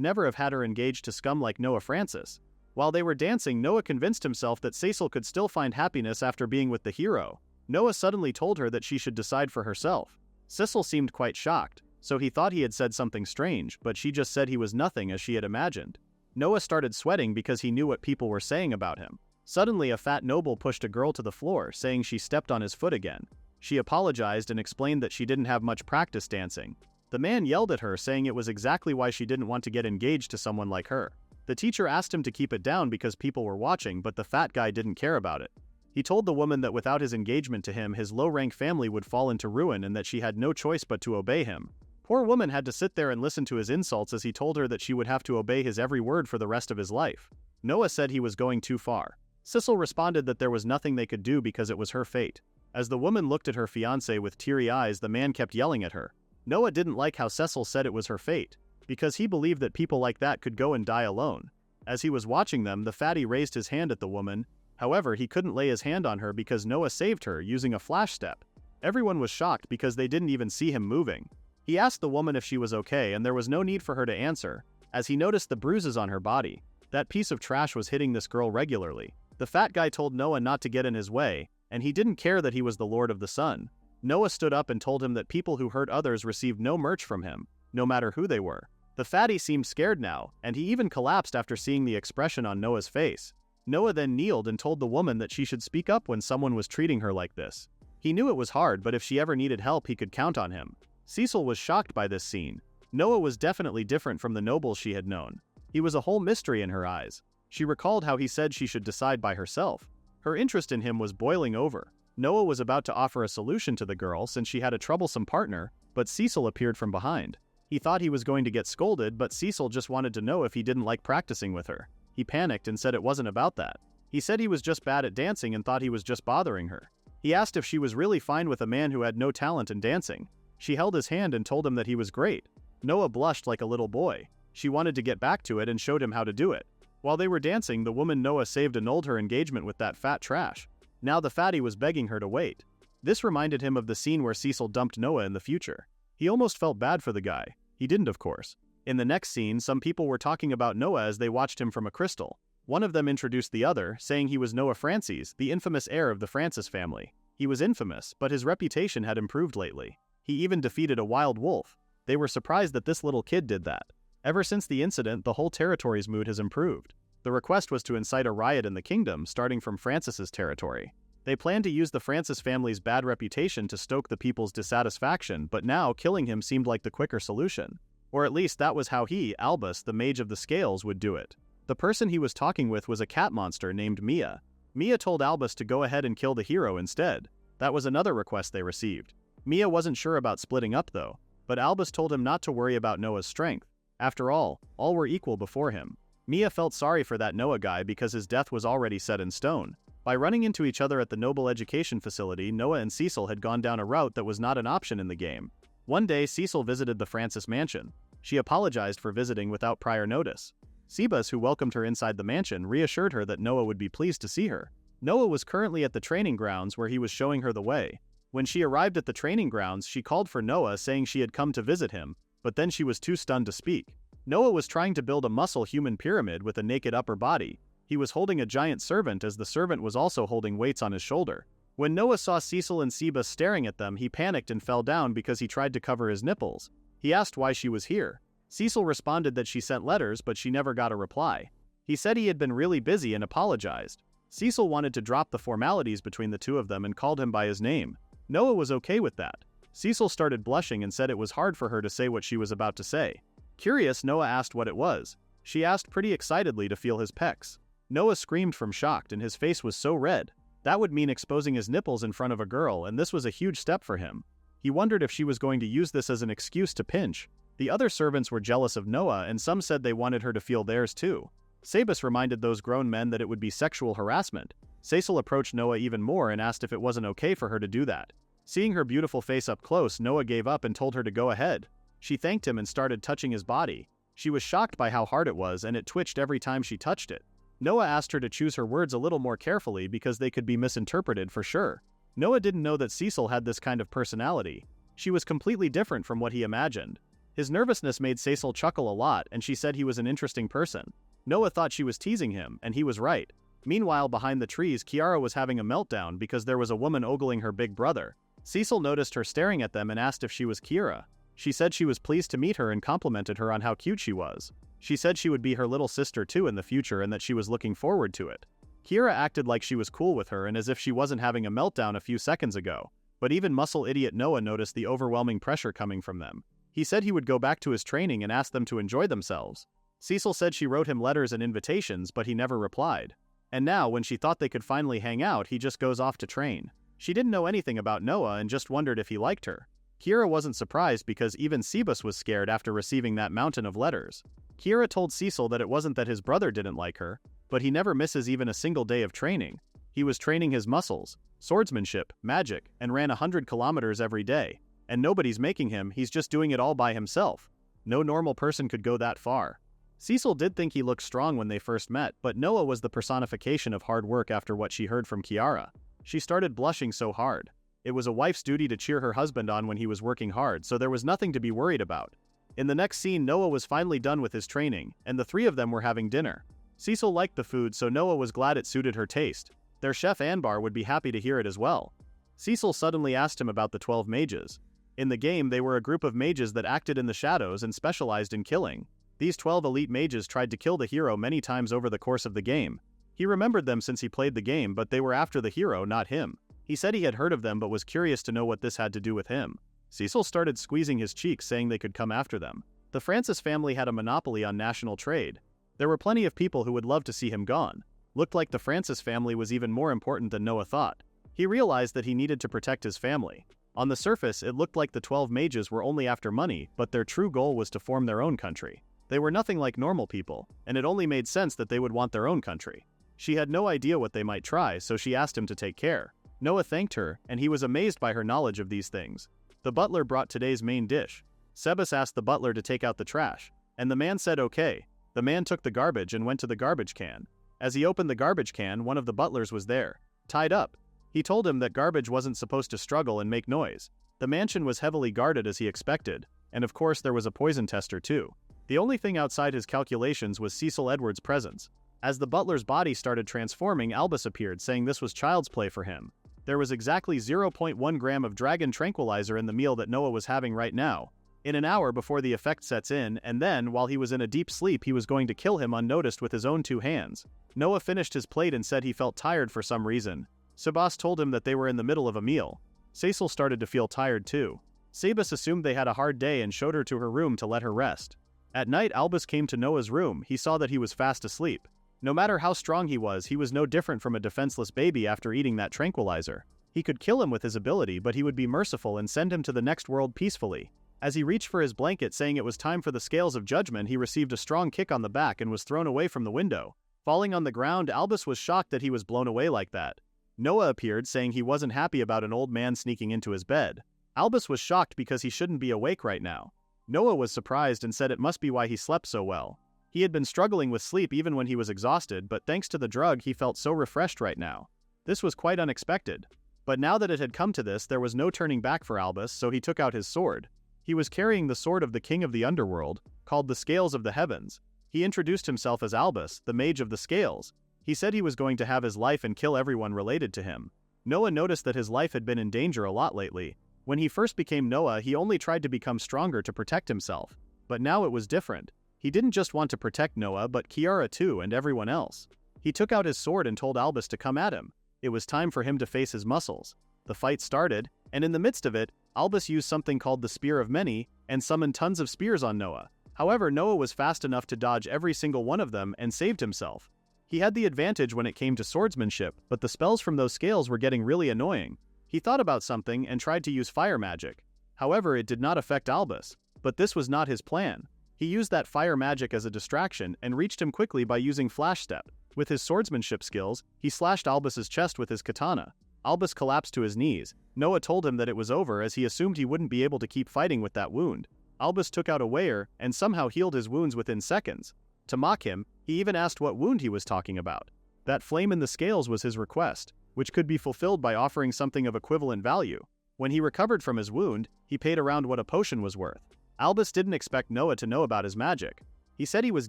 never have had her engaged to scum like Noah Francis. While they were dancing, Noah convinced himself that Cecil could still find happiness after being with the hero. Noah suddenly told her that she should decide for herself. Cecil seemed quite shocked, so he thought he had said something strange, but she just said he was nothing as she had imagined. Noah started sweating because he knew what people were saying about him. Suddenly, a fat noble pushed a girl to the floor, saying she stepped on his foot again. She apologized and explained that she didn't have much practice dancing. The man yelled at her, saying it was exactly why she didn't want to get engaged to someone like her. The teacher asked him to keep it down because people were watching, but the fat guy didn't care about it. He told the woman that without his engagement to him, his low-rank family would fall into ruin and that she had no choice but to obey him. Poor woman had to sit there and listen to his insults as he told her that she would have to obey his every word for the rest of his life. Noah said he was going too far. Cecil responded that there was nothing they could do because it was her fate. As the woman looked at her fiancé with teary eyes, the man kept yelling at her. Noah didn't like how Cecil said it was her fate, because he believed that people like that could go and die alone. As he was watching them, the fatty raised his hand at the woman. However, he couldn't lay his hand on her because Noah saved her using a flash step. Everyone was shocked because they didn't even see him moving. He asked the woman if she was okay, and there was no need for her to answer, as he noticed the bruises on her body. That piece of trash was hitting this girl regularly. The fat guy told Noah not to get in his way, and he didn't care that he was the Lord of the Sun. Noah stood up and told him that people who hurt others received no merch from him, no matter who they were. The fatty seemed scared now, and he even collapsed after seeing the expression on Noah's face. Noah then kneeled and told the woman that she should speak up when someone was treating her like this. He knew it was hard, but if she ever needed help, he could count on him. Cecil was shocked by this scene. Noah was definitely different from the nobles she had known. He was a whole mystery in her eyes. She recalled how he said she should decide by herself. Her interest in him was boiling over. Noah was about to offer a solution to the girl since she had a troublesome partner, but Cecil appeared from behind. He thought he was going to get scolded, but Cecil just wanted to know if he didn't like practicing with her. He panicked and said it wasn't about that. He said he was just bad at dancing and thought he was just bothering her. He asked if she was really fine with a man who had no talent in dancing. She held his hand and told him that he was great. Noah blushed like a little boy. She wanted to get back to it and showed him how to do it. While they were dancing, the woman Noah saved annulled her engagement with that fat trash. Now the fatty was begging her to wait. This reminded him of the scene where Cecil dumped Noah in the future. He almost felt bad for the guy. He didn't, of course. In the next scene, some people were talking about Noah as they watched him from a crystal. One of them introduced the other, saying he was Noah Francis, the infamous heir of the Francis family. He was infamous, but his reputation had improved lately. He even defeated a wild wolf. They were surprised that this little kid did that. Ever since the incident, the whole territory's mood has improved. The request was to incite a riot in the kingdom, starting from Francis's territory. They planned to use the Francis family's bad reputation to stoke the people's dissatisfaction, but now killing him seemed like the quicker solution. Or at least that was how he, Albus, the mage of the scales, would do it. The person he was talking with was a cat monster named Mia. Mia told Albus to go ahead and kill the hero instead. That was another request they received. Mia wasn't sure about splitting up though, but Albus told him not to worry about Noah's strength. After all were equal before him. Mia felt sorry for that Noah guy because his death was already set in stone. By running into each other at the Noble Education Facility, Noah and Cecil had gone down a route that was not an option in the game. One day, Cecil visited the Francis mansion. She apologized for visiting without prior notice. Sebas, who welcomed her inside the mansion, reassured her that Noah would be pleased to see her. Noah was currently at the training grounds where he was showing her the way. When she arrived at the training grounds, she called for Noah, saying she had come to visit him, but then she was too stunned to speak. Noah was trying to build a muscle human pyramid with a naked upper body. He was holding a giant servant as the servant was also holding weights on his shoulder. When Noah saw Cecil and Sebas staring at them, he panicked and fell down because he tried to cover his nipples. He asked why she was here. Cecil responded that she sent letters, but she never got a reply. He said he had been really busy and apologized. Cecil wanted to drop the formalities between the two of them and called him by his name. Noah was okay with that. Cecil started blushing and said it was hard for her to say what she was about to say. Curious, Noah asked what it was. She asked pretty excitedly to feel his pecs. Noah screamed from shock and his face was so red. That would mean exposing his nipples in front of a girl, and this was a huge step for him. He wondered if she was going to use this as an excuse to pinch. The other servants were jealous of Noah, and some said they wanted her to feel theirs too. Sebas reminded those grown men that it would be sexual harassment. Cecil approached Noah even more and asked if it wasn't okay for her to do that. Seeing her beautiful face up close, Noah gave up and told her to go ahead. She thanked him and started touching his body. She was shocked by how hard it was, and it twitched every time she touched it. Noah asked her to choose her words a little more carefully because they could be misinterpreted for sure. Noah didn't know that Cecil had this kind of personality. She was completely different from what he imagined. His nervousness made Cecil chuckle a lot, and she said he was an interesting person. Noah thought she was teasing him, and he was right. Meanwhile, behind the trees, Kiara was having a meltdown because there was a woman ogling her big brother. Cecil noticed her staring at them and asked if she was Kiara. She said she was pleased to meet her and complimented her on how cute she was. She said she would be her little sister too in the future and that she was looking forward to it. Kiara acted like she was cool with her and as if she wasn't having a meltdown a few seconds ago. But even muscle idiot Noah noticed the overwhelming pressure coming from them. He said he would go back to his training and ask them to enjoy themselves. Cecil said she wrote him letters and invitations, but he never replied. And now, when she thought they could finally hang out, he just goes off to train. She didn't know anything about Noah and just wondered if he liked her. Kiara wasn't surprised because even Cebus was scared after receiving that mountain of letters. Kiara told Cecil that it wasn't that his brother didn't like her, but he never misses even a single day of training. He was training his muscles, swordsmanship, magic, and ran 100 kilometers every day. And nobody's making him, he's just doing it all by himself. No normal person could go that far. Cecil did think he looked strong when they first met, but Noah was the personification of hard work after what she heard from Kiara. She started blushing so hard. It was a wife's duty to cheer her husband on when he was working hard, so there was nothing to be worried about. In the next scene, Noah was finally done with his training, and the three of them were having dinner. Cecil liked the food, so Noah was glad it suited her taste. Their chef Anbar would be happy to hear it as well. Cecil suddenly asked him about the 12 mages. In the game, they were a group of mages that acted in the shadows and specialized in killing. These 12 elite mages tried to kill the hero many times over the course of the game. He remembered them since he played the game, but they were after the hero, not him. He said he had heard of them but was curious to know what this had to do with him. Cecil started squeezing his cheeks, saying they could come after them. The Francis family had a monopoly on national trade. There were plenty of people who would love to see him gone. Looked like the Francis family was even more important than Noah thought. He realized that he needed to protect his family. On the surface, it looked like the 12 mages were only after money, but their true goal was to form their own country. They were nothing like normal people, and it only made sense that they would want their own country. She had no idea what they might try, so she asked him to take care. Noah thanked her, and he was amazed by her knowledge of these things. The butler brought today's main dish. Cebus asked the butler to take out the trash, and the man said okay. The man took the garbage and went to the garbage can. As he opened the garbage can, one of the butlers was there, tied up. He told him that garbage wasn't supposed to struggle and make noise. The mansion was heavily guarded as he expected, and of course there was a poison tester too. The only thing outside his calculations was Cecil Edwards' presence. As the butler's body started transforming, Albus appeared, saying this was child's play for him. There was exactly 0.1 gram of dragon tranquilizer in the meal that Noah was having right now. In an hour before the effect sets in, and then, while he was in a deep sleep, he was going to kill him unnoticed with his own 2 hands. Noah finished his plate and said he felt tired for some reason. Sebas told him that they were in the middle of a meal. Cecil started to feel tired too. Sebas assumed they had a hard day and showed her to her room to let her rest. At night, Albus came to Noah's room. He saw that he was fast asleep. No matter how strong he was no different from a defenseless baby after eating that tranquilizer. He could kill him with his ability, but he would be merciful and send him to the next world peacefully. As he reached for his blanket saying it was time for the scales of judgment, he received a strong kick on the back and was thrown away from the window. Falling on the ground, Albus was shocked that he was blown away like that. Noah appeared, saying he wasn't happy about an old man sneaking into his bed. Albus was shocked because he shouldn't be awake right now. Noah was surprised and said it must be why he slept so well. He had been struggling with sleep even when he was exhausted, but thanks to the drug he felt so refreshed right now. This was quite unexpected. But now that it had come to this, there was no turning back for Albus, so he took out his sword. He was carrying the sword of the king of the underworld, called the Scales of the Heavens. He introduced himself as Albus, the mage of the scales. He said he was going to have his life and kill everyone related to him. Noah noticed that his life had been in danger a lot lately. When he first became Noah, he only tried to become stronger to protect himself. But now it was different. He didn't just want to protect Noah, but Kiara too and everyone else. He took out his sword and told Albus to come at him. It was time for him to face his muscles. The fight started, and in the midst of it, Albus used something called the Spear of Many, and summoned tons of spears on Noah. However, Noah was fast enough to dodge every single one of them and saved himself. He had the advantage when it came to swordsmanship, but the spells from those scales were getting really annoying. He thought about something and tried to use fire magic. However, it did not affect Albus. But this was not his plan. He used that fire magic as a distraction and reached him quickly by using Flash Step. With his swordsmanship skills, he slashed Albus's chest with his katana. Albus collapsed to his knees. Noah told him that it was over as he assumed he wouldn't be able to keep fighting with that wound. Albus took out a weigher and somehow healed his wounds within seconds. To mock him, he even asked what wound he was talking about. That flame in the scales was his request. which could be fulfilled by offering something of equivalent value. When he recovered from his wound, he paid around what a potion was worth. Albus didn't expect Noah to know about his magic. He said he was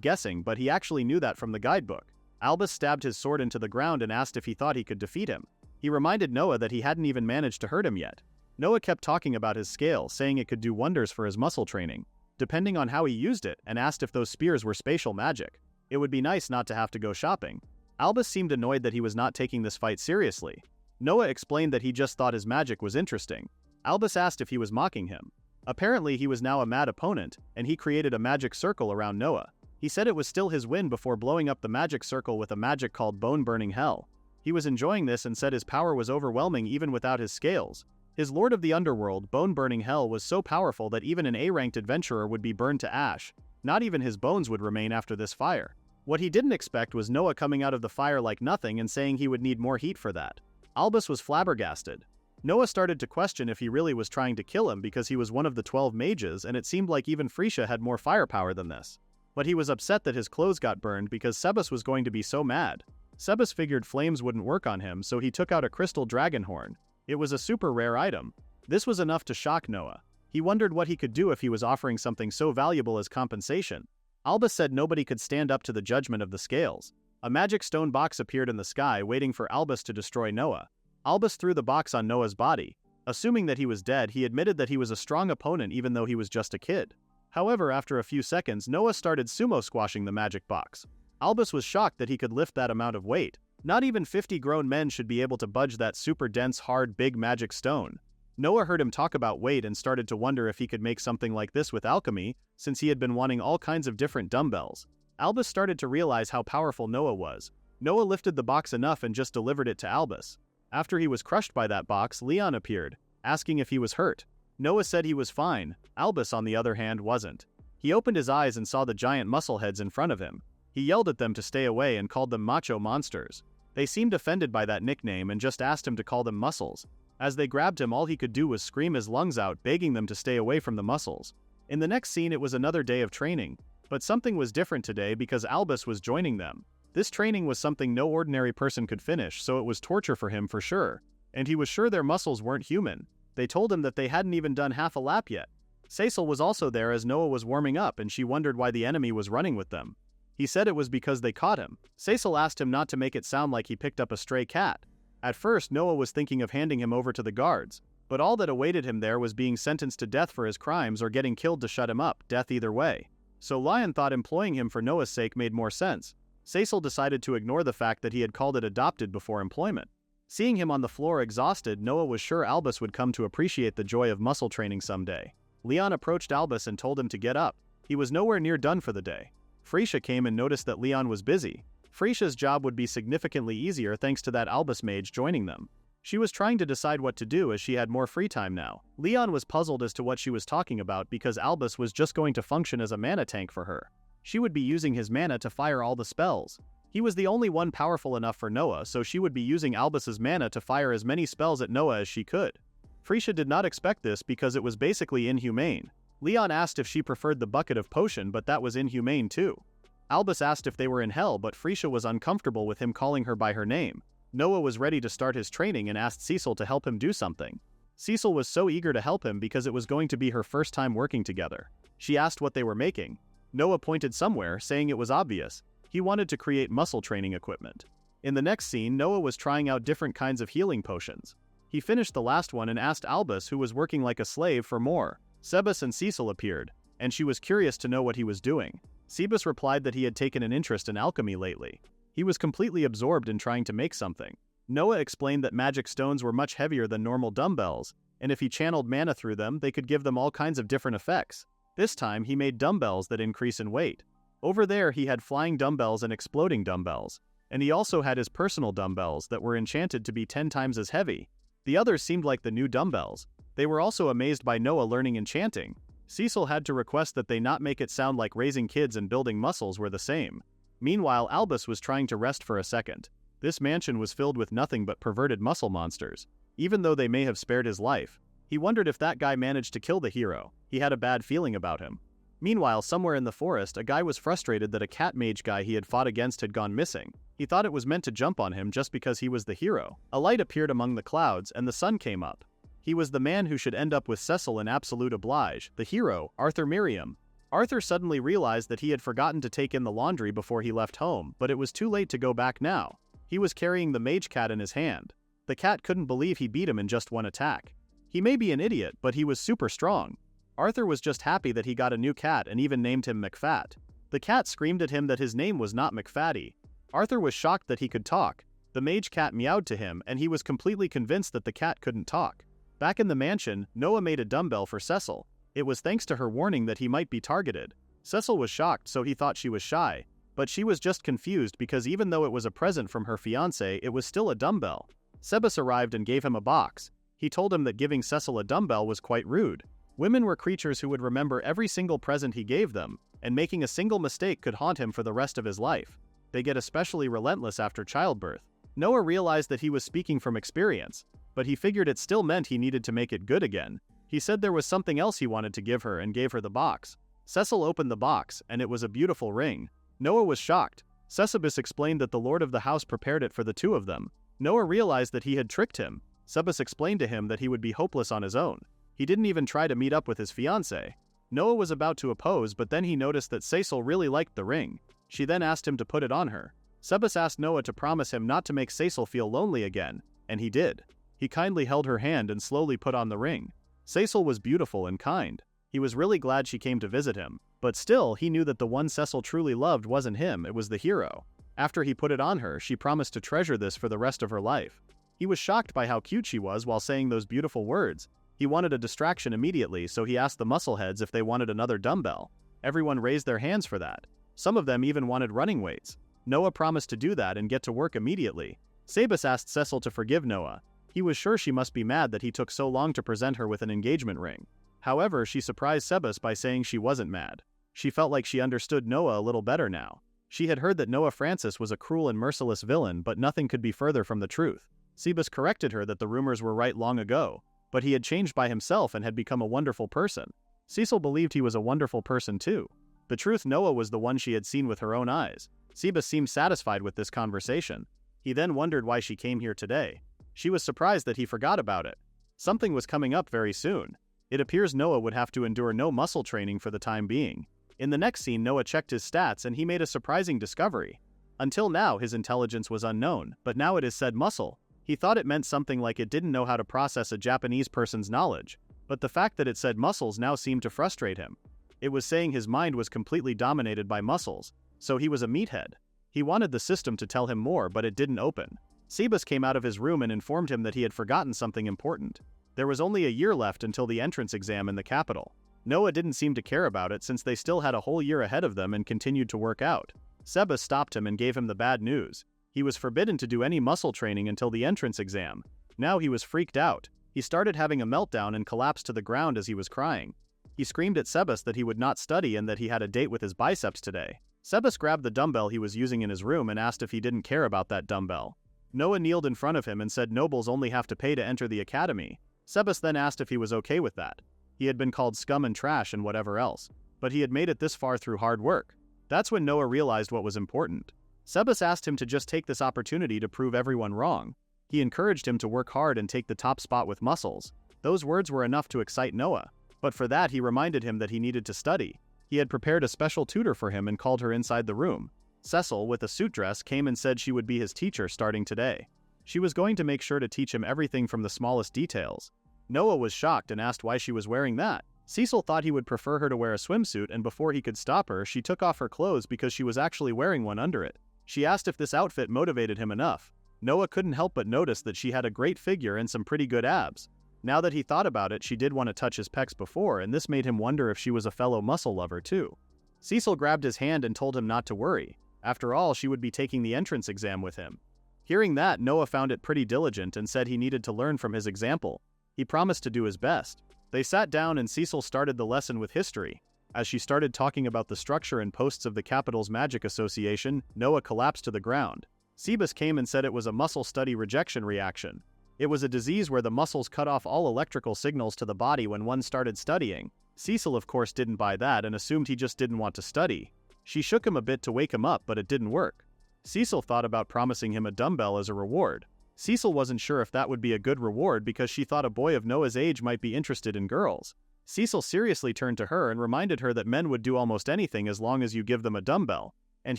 guessing, but he actually knew that from the guidebook. Albus stabbed his sword into the ground and asked if he thought he could defeat him. He reminded Noah that he hadn't even managed to hurt him yet. Noah kept talking about his scale, saying it could do wonders for his muscle training, depending on how he used it, and asked if those spears were spatial magic. It would be nice not to have to go shopping. Albus seemed annoyed that he was not taking this fight seriously. Noah explained that he just thought his magic was interesting. Albus asked if he was mocking him. Apparently he was now a mad opponent, and he created a magic circle around Noah. He said it was still his win before blowing up the magic circle with a magic called Bone-Burning Hell. He was enjoying this and said his power was overwhelming even without his scales. His Lord of the Underworld, Bone-Burning Hell, was so powerful that even an A-ranked adventurer would be burned to ash. Not even his bones would remain after this fire. What he didn't expect was Noah coming out of the fire like nothing and saying he would need more heat for that. Albus was flabbergasted. Noah started to question if he really was trying to kill him because he was one of the 12 mages, and it seemed like even Phrygia had more firepower than this. But he was upset that his clothes got burned because Sebas was going to be so mad. Sebas figured flames wouldn't work on him, so he took out a crystal dragon horn. It was a super rare item. This was enough to shock Noah. He wondered what he could do if he was offering something so valuable as compensation. Albus said nobody could stand up to the judgment of the scales. A magic stone box appeared in the sky waiting for Albus to destroy Noah. Albus threw the box on Noah's body. Assuming that he was dead, he admitted that he was a strong opponent even though he was just a kid. However, after a few seconds, Noah started sumo squashing the magic box. Albus was shocked that he could lift that amount of weight. Not even 50 grown men should be able to budge that super dense, hard, big magic stone. Noah heard him talk about weight and started to wonder if he could make something like this with alchemy, since he had been wanting all kinds of different dumbbells. Albus started to realize how powerful Noah was. Noah lifted the box enough and just delivered it to Albus. After he was crushed by that box, Leon appeared, asking if he was hurt. Noah said he was fine. Albus, on the other hand, wasn't. He opened his eyes and saw the giant muscle heads in front of him. He yelled at them to stay away and called them macho monsters. They seemed offended by that nickname and just asked him to call them muscles. As they grabbed him, all he could do was scream his lungs out, begging them to stay away from the muscles. In the next scene, it was another day of training. But something was different today because Albus was joining them. This training was something no ordinary person could finish, so it was torture for him for sure. And he was sure their muscles weren't human. They told him that they hadn't even done half a lap yet. Cecil was also there as Noah was warming up, and she wondered why the enemy was running with them. He said it was because they caught him. Cecil asked him not to make it sound like he picked up a stray cat. At first, Noah was thinking of handing him over to the guards, but all that awaited him there was being sentenced to death for his crimes or getting killed to shut him up, death either way. So Lion thought employing him for Noah's sake made more sense. Cecil decided to ignore the fact that he had called it adopted before employment. Seeing him on the floor exhausted, Noah was sure Albus would come to appreciate the joy of muscle training someday. Leon approached Albus and told him to get up. He was nowhere near done for the day. Phrygia came and noticed that Leon was busy. Phrygia's job would be significantly easier thanks to that Albus mage joining them. She was trying to decide what to do as she had more free time now. Leon was puzzled as to what she was talking about because Albus was just going to function as a mana tank for her. She would be using his mana to fire all the spells. He was the only one powerful enough for Noah, so she would be using Albus's mana to fire as many spells at Noah as she could. Phrygia did not expect this because it was basically inhumane. Leon asked if she preferred the bucket of potion, but that was inhumane too. Albus asked if they were in hell, but Phrygia was uncomfortable with him calling her by her name. Noah was ready to start his training and asked Cecil to help him do something. Cecil was so eager to help him because it was going to be her first time working together. She asked what they were making. Noah pointed somewhere, saying it was obvious. He wanted to create muscle training equipment. In the next scene, Noah was trying out different kinds of healing potions. He finished the last one and asked Albus, who was working like a slave, for more. Sebas and Cecil appeared, and she was curious to know what he was doing. Sebas replied that he had taken an interest in alchemy lately. He was completely absorbed in trying to make something. Noah explained that magic stones were much heavier than normal dumbbells, and if he channeled mana through them, they could give them all kinds of different effects. This time, he made dumbbells that increase in weight. Over there, he had flying dumbbells and exploding dumbbells. And he also had his personal dumbbells that were enchanted to be 10 times as heavy. The others seemed like the new dumbbells. They were also amazed by Noah learning enchanting. Cecil had to request that they not make it sound like raising kids and building muscles were the same. Meanwhile, Albus was trying to rest for a second. This mansion was filled with nothing but perverted muscle monsters. Even though they may have spared his life, he wondered if that guy managed to kill the hero. He had a bad feeling about him. Meanwhile, somewhere in the forest, a guy was frustrated that a cat mage guy he had fought against had gone missing. He thought it was meant to jump on him just because he was the hero. A light appeared among the clouds and the sun came up. He was the man who should end up with Cecil in absolute Oblige, the hero, Arthur Miriam. Arthur suddenly realized that he had forgotten to take in the laundry before he left home, but it was too late to go back now. He was carrying the mage cat in his hand. The cat couldn't believe he beat him in just one attack. He may be an idiot, but he was super strong. Arthur was just happy that he got a new cat and even named him McFat. The cat screamed at him that his name was not McFatty. Arthur was shocked that he could talk. The mage cat meowed to him and he was completely convinced that the cat couldn't talk. Back in the mansion, Noah made a dumbbell for Cecil. It was thanks to her warning that he might be targeted. Cecil was shocked, so he thought she was shy. But she was just confused because even though it was a present from her fiancé, it was still a dumbbell. Sebas arrived and gave him a box. He told him that giving Cecil a dumbbell was quite rude. Women were creatures who would remember every single present he gave them, and making a single mistake could haunt him for the rest of his life. They get especially relentless after childbirth. Noah realized that he was speaking from experience, but he figured it still meant he needed to make it good again. He said there was something else he wanted to give her and gave her the box. Cecil opened the box, and it was a beautiful ring. Noah was shocked. Cecibus explained that the lord of the house prepared it for the two of them. Noah realized that he had tricked him. Sebas explained to him that he would be hopeless on his own. He didn't even try to meet up with his fiancée. Noah was about to oppose, but then he noticed that Cecil really liked the ring. She then asked him to put it on her. Sebas asked Noah to promise him not to make Cecil feel lonely again, and he did. He kindly held her hand and slowly put on the ring. Cecil was beautiful and kind. He was really glad she came to visit him, but still, he knew that the one Cecil truly loved wasn't him, it was the hero. After he put it on her, she promised to treasure this for the rest of her life. He was shocked by how cute she was while saying those beautiful words. He wanted a distraction immediately, so he asked the muscleheads if they wanted another dumbbell. Everyone raised their hands for that. Some of them even wanted running weights. Noah promised to do that and get to work immediately. Sebas asked Cecil to forgive Noah. He was sure she must be mad that he took so long to present her with an engagement ring. However, she surprised Sebas by saying she wasn't mad. She felt like she understood Noah a little better now. She had heard that Noah Francis was a cruel and merciless villain, but nothing could be further from the truth. Sebas corrected her that the rumors were right long ago, but he had changed by himself and had become a wonderful person. Cecil believed he was a wonderful person too. The truth, Noah was the one she had seen with her own eyes. Sebas seemed satisfied with this conversation. He then wondered why she came here today. She was surprised that he forgot about it. Something was coming up very soon. It appears Noah would have to endure no muscle training for the time being. In the next scene, Noah checked his stats and he made a surprising discovery. Until now, his intelligence was unknown, but now it is said muscle. He thought it meant something like it didn't know how to process a Japanese person's knowledge, but the fact that it said muscles now seemed to frustrate him. It was saying his mind was completely dominated by muscles, so he was a meathead. He wanted the system to tell him more, but it didn't open. Sebas came out of his room and informed him that he had forgotten something important. There was only a year left until the entrance exam in the capital. Noah didn't seem to care about it since they still had a whole year ahead of them and continued to work out. Sebas stopped him and gave him the bad news. He was forbidden to do any muscle training until the entrance exam. Now he was freaked out. He started having a meltdown and collapsed to the ground as he was crying. He screamed at Sebas that he would not study and that he had a date with his biceps today. Sebas grabbed the dumbbell he was using in his room and asked if he didn't care about that dumbbell. Noah kneeled in front of him and said nobles only have to pay to enter the academy. Sebas then asked if he was okay with that. He had been called scum and trash and whatever else, but he had made it this far through hard work. That's when Noah realized what was important. Sebas asked him to just take this opportunity to prove everyone wrong. He encouraged him to work hard and take the top spot with muscles. Those words were enough to excite Noah, but for that he reminded him that he needed to study. He had prepared a special tutor for him and called her inside the room. Cecil, with a suit dress, came and said she would be his teacher starting today. She was going to make sure to teach him everything from the smallest details. Noah was shocked and asked why she was wearing that. Cecil thought he would prefer her to wear a swimsuit, and before he could stop her, she took off her clothes because she was actually wearing one under it. She asked if this outfit motivated him enough. Noah couldn't help but notice that she had a great figure and some pretty good abs. Now that he thought about it, she did want to touch his pecs before, and this made him wonder if she was a fellow muscle lover too. Cecil grabbed his hand and told him not to worry. After all, she would be taking the entrance exam with him. Hearing that, Noah found it pretty diligent and said he needed to learn from his example. He promised to do his best. They sat down and Cecil started the lesson with history. As she started talking about the structure and posts of the capital's magic association, Noah collapsed to the ground. Sebas came and said it was a muscle study rejection reaction. It was a disease where the muscles cut off all electrical signals to the body when one started studying. Cecil of course didn't buy that and assumed he just didn't want to study. She shook him a bit to wake him up, but it didn't work. Cecil thought about promising him a dumbbell as a reward. Cecil wasn't sure if that would be a good reward because she thought a boy of Noah's age might be interested in girls. Cecil seriously turned to her and reminded her that men would do almost anything as long as you give them a dumbbell. And